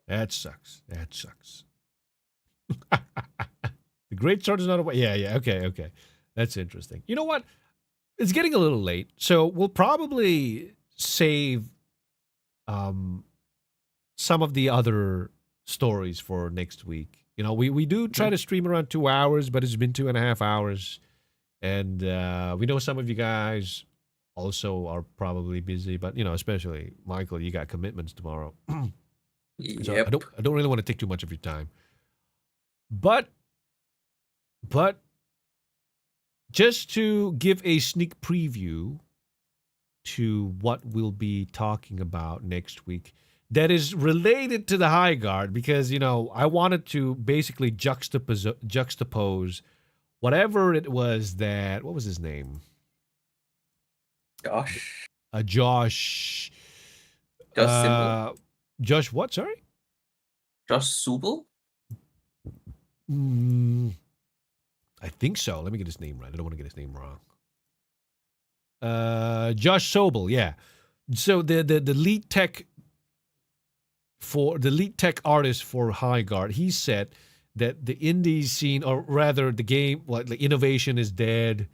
That sucks. The great start is not away. Yeah. Okay. That's interesting. You know what? It's getting a little late, so we'll probably save some of the other stories for next week. You know, we do try to stream around 2 hours, but it's been 2.5 hours. And we know some of you guys also are probably busy, but, you know, especially Michael, you got commitments tomorrow. So Yep. I don't really want to take too much of your time. But just to give a sneak preview to what we'll be talking about next week that is related to the Highguard, because, you know, I wanted to basically juxtapose whatever it was that, what was his name? Josh. Josh. Symbol. Josh what, sorry? Josh Subel? I think so. Let me get his name right. I don't want to get his name wrong. Josh Sobel, yeah. So the lead tech artist for Highguard, he said that the indie scene, or rather the game, like innovation is dead.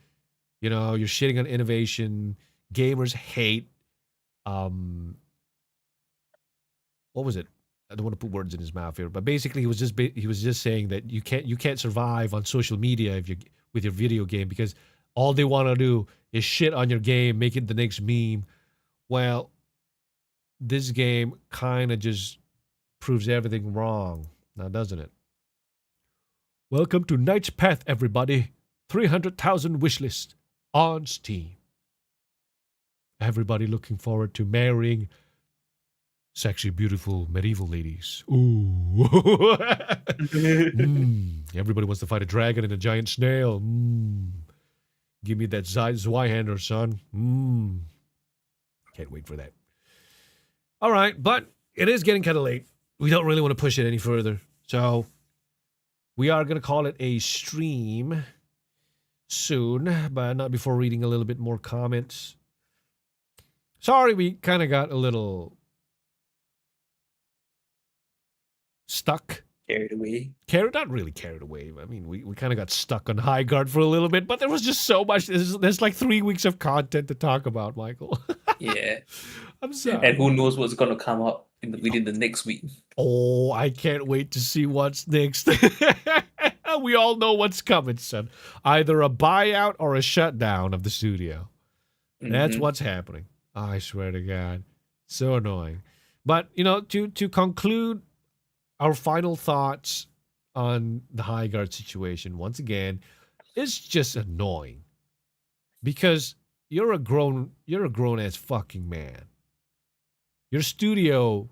You know, you're shitting on innovation. Gamers hate. What was it? I don't want to put words in his mouth here, but basically he was just saying that you can't survive on social media if you with your video game because All they want to do is shit on your game, make it the next meme. Well, this game kind of just proves everything wrong, now doesn't it? Welcome to Knight's Path, everybody. 300,000 wishlist on Steam. Everybody looking forward to marrying sexy, beautiful medieval ladies. Ooh. Everybody wants to fight a dragon and a giant snail. Give me that Zweihander, son. Can't wait for that. All right, but it is getting kind of late. We don't really want to push it any further. So we are going to call it a stream soon, but not before reading a little bit more comments. Sorry, we kind of got a little stuck. Not really carried away. I mean, we kind of got stuck on High Guard for a little bit, but there was just so much. There's like 3 weeks of content to talk about, Michael. Yeah. I'm sorry. And who knows what's going to come up within the next week. Oh, I can't wait to see what's next. We all know what's coming, son. Either a buyout or a shutdown of the studio. That's what's happening. I swear to God. So annoying. But, you know, to conclude our final thoughts on the High Guard situation, once again, it's just annoying. Because you're a grown ass fucking man. Your studio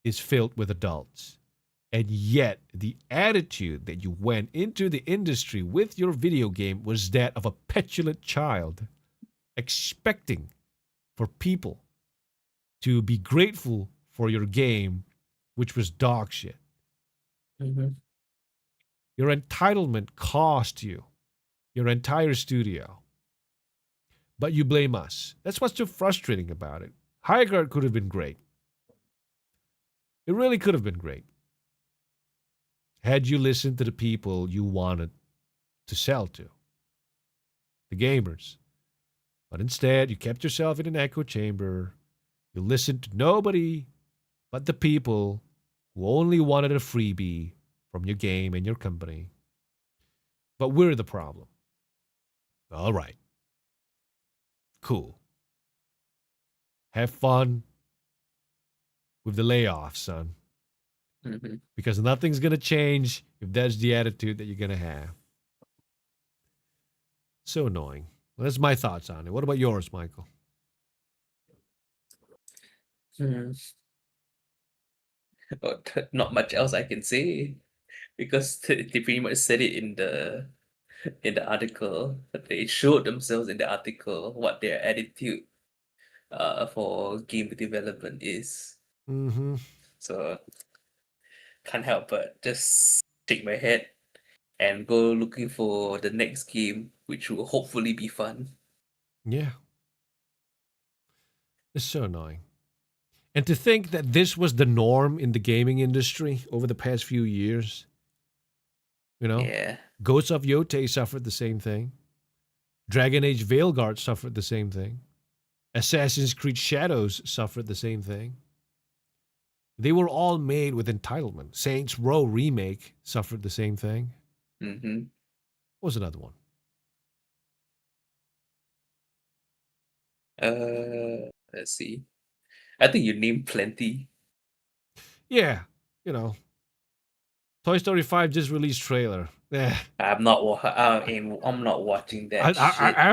is filled with adults. And yet, the attitude that you went into the industry with your video game was that of a petulant child, expecting for people to be grateful for your game, which was dog shit. Your entitlement cost you your entire studio. But you blame us. That's what's so frustrating about it. High Guard could have been great. It really could have been great. Had you listened to the people you wanted to sell to, the gamers. But instead, you kept yourself in an echo chamber. You listened to nobody but the people who only wanted a freebie from your game and your company. But we're the problem. All right. Cool. Have fun with the layoffs, son. Because nothing's going to change if that's the attitude that you're going to have. So annoying. Well, that's my thoughts on it. What about yours, Michael? Not much else I can say because they pretty much said it in the article. They showed themselves in the article what their attitude for game development is. So can't help but just shake my head and go looking for the next game, which will hopefully be fun. Yeah. It's so annoying. And to think that this was the norm in the gaming industry over the past few years. You know? Yeah. Ghosts of Yotei suffered the same thing. Dragon Age Veilguard suffered the same thing. Assassin's Creed Shadows suffered the same thing. They were all made with entitlement. Saints Row Remake suffered the same thing. What was another one? Let's see. I think you named plenty. Yeah, you know. Toy Story 5 just released trailer. I'm not watching that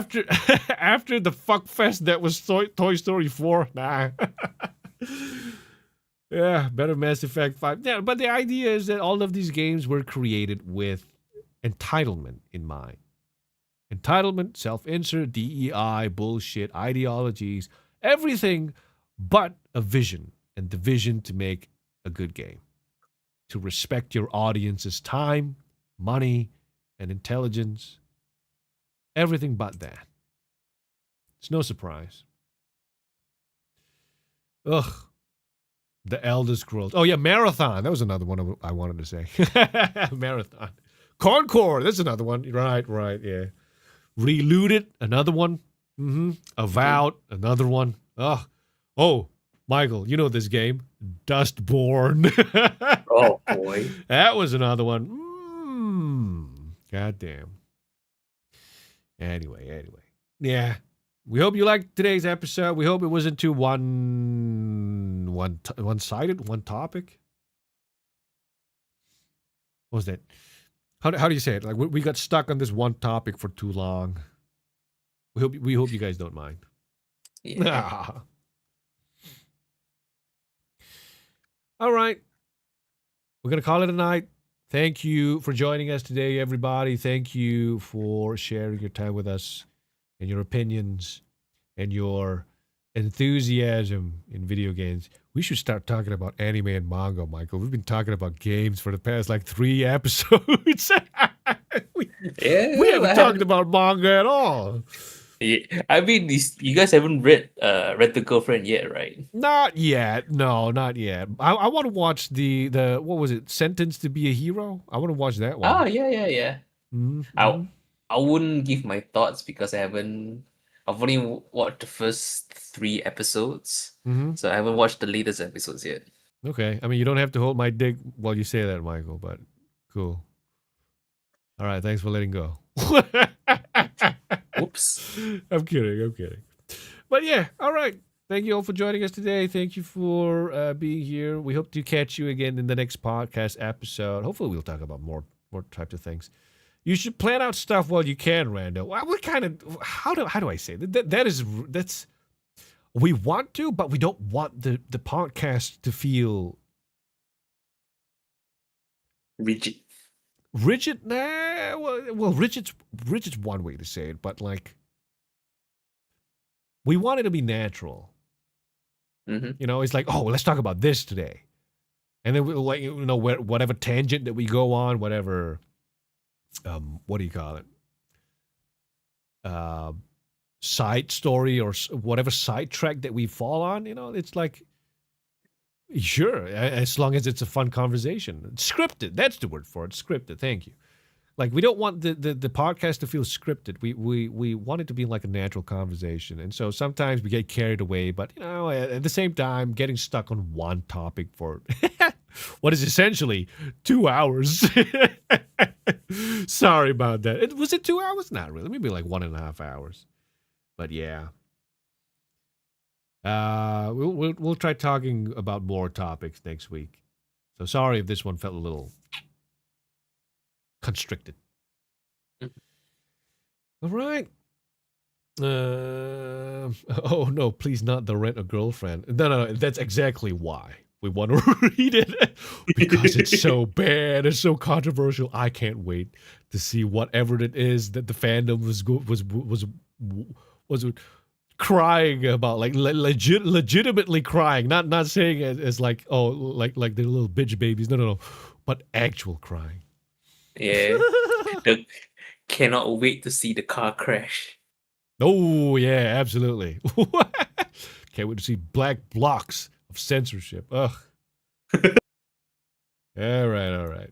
shit. After the fuck fest that was Toy Story 4, nah. Yeah, better Mass Effect 5. Yeah, but the idea is that all of these games were created with entitlement in mind. Entitlement, self-insert, DEI, bullshit, ideologies, everything but a vision, and the vision to make a good game. To respect your audience's time, money, and intelligence. Everything but that. It's no surprise. Ugh. The Elder Scrolls. Oh, yeah, Marathon. That was another one I wanted to say. Marathon. Concord. That's another one. Right, yeah. Reloaded. Another one. Avowed. Another one. Oh, Michael, you know this game. Dustborn. Oh, boy. That was another one. Goddamn. Anyway. Yeah. We hope you liked today's episode. We hope it wasn't too one-sided, one topic. What was that? How do you say it? Like we got stuck on this one topic for too long. We hope you guys don't mind. Yeah. All right. We're going to call it a night. Thank you for joining us today, everybody. Thank you for sharing your time with us and your opinions and your enthusiasm in video games. We should start talking about anime and manga, Michael. We've been talking about games for the past 3 episodes. we haven't talked about manga at all. Yeah, I mean, you guys haven't read the Girlfriend yet, right? Not yet. No, not yet. I want to watch the what was it? Sentenced to be a Hero. I want to watch that one. Oh yeah. Mm-hmm. I wouldn't give my thoughts because I've only watched the first 3 episodes, so I haven't watched the latest episodes yet. Okay, I mean you don't have to hold my dick while you say that, Michael. But cool. All right, thanks for letting go. Oops. I'm kidding. But yeah, all right. Thank you all for joining us today. Thank you for being here. We hope to catch you again in the next podcast episode. Hopefully, we'll talk about more types of things. You should plan out stuff while you can, Rando. What kind of how do I say that? That's we want to, but we don't want the podcast to feel rigid. Rigid? Nah. Well, rigid's one way to say it, but we want it to be natural. Mm-hmm. It's like, oh, let's talk about this today, and then whatever tangent that we go on, whatever. What do you call it? Side story or whatever side track that we fall on. It's like, sure, as long as it's a fun conversation. Scripted, that's the word for it. Scripted, thank you. We don't want the podcast to feel scripted. We want it to be like a natural conversation. And so sometimes we get carried away, but at the same time, getting stuck on one topic for what is essentially 2 hours. Sorry about that. Was it 2 hours? Not really. Maybe 1.5 hours. But yeah. We'll try talking about more topics next week. So sorry if this one felt a little constricted. All right. Oh no, please not the Rent a Girlfriend. No, that's exactly why we want to read it, because it's so bad, it's so controversial. I can't wait to see whatever it is that the fandom was crying about, legitimately crying, not saying it as like they're little bitch babies. No, but actual crying. Yeah. Cannot wait to see the car crash. Oh yeah, absolutely. Can't wait to see black blocks of censorship. Ugh. All right.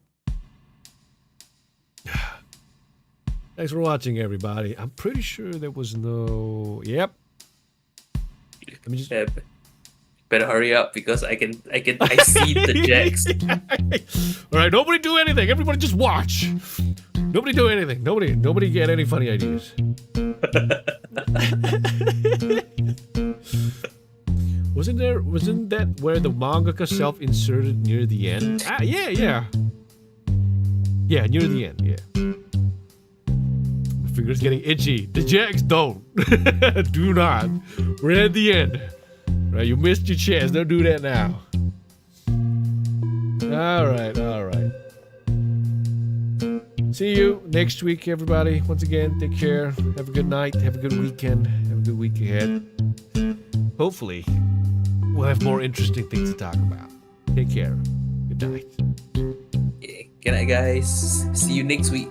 Thanks for watching, everybody. I'm pretty sure there was no. Yep. Let me just. Better hurry up because I see the jacks. All right, nobody do anything. Everybody just watch. Nobody do anything. Nobody get any funny ideas. Wasn't that where the mangaka self-inserted near the end? Yeah. Yeah, near the end, yeah. My finger's getting itchy. The jacks don't. Do not. We're at the end. Right, you missed your chance. Don't do that now. All right. See you next week, everybody. Once again, take care. Have a good night. Have a good weekend. Have a good week ahead. Hopefully, we'll have more interesting things to talk about. Take care. Good night. Yeah, good night, guys. See you next week.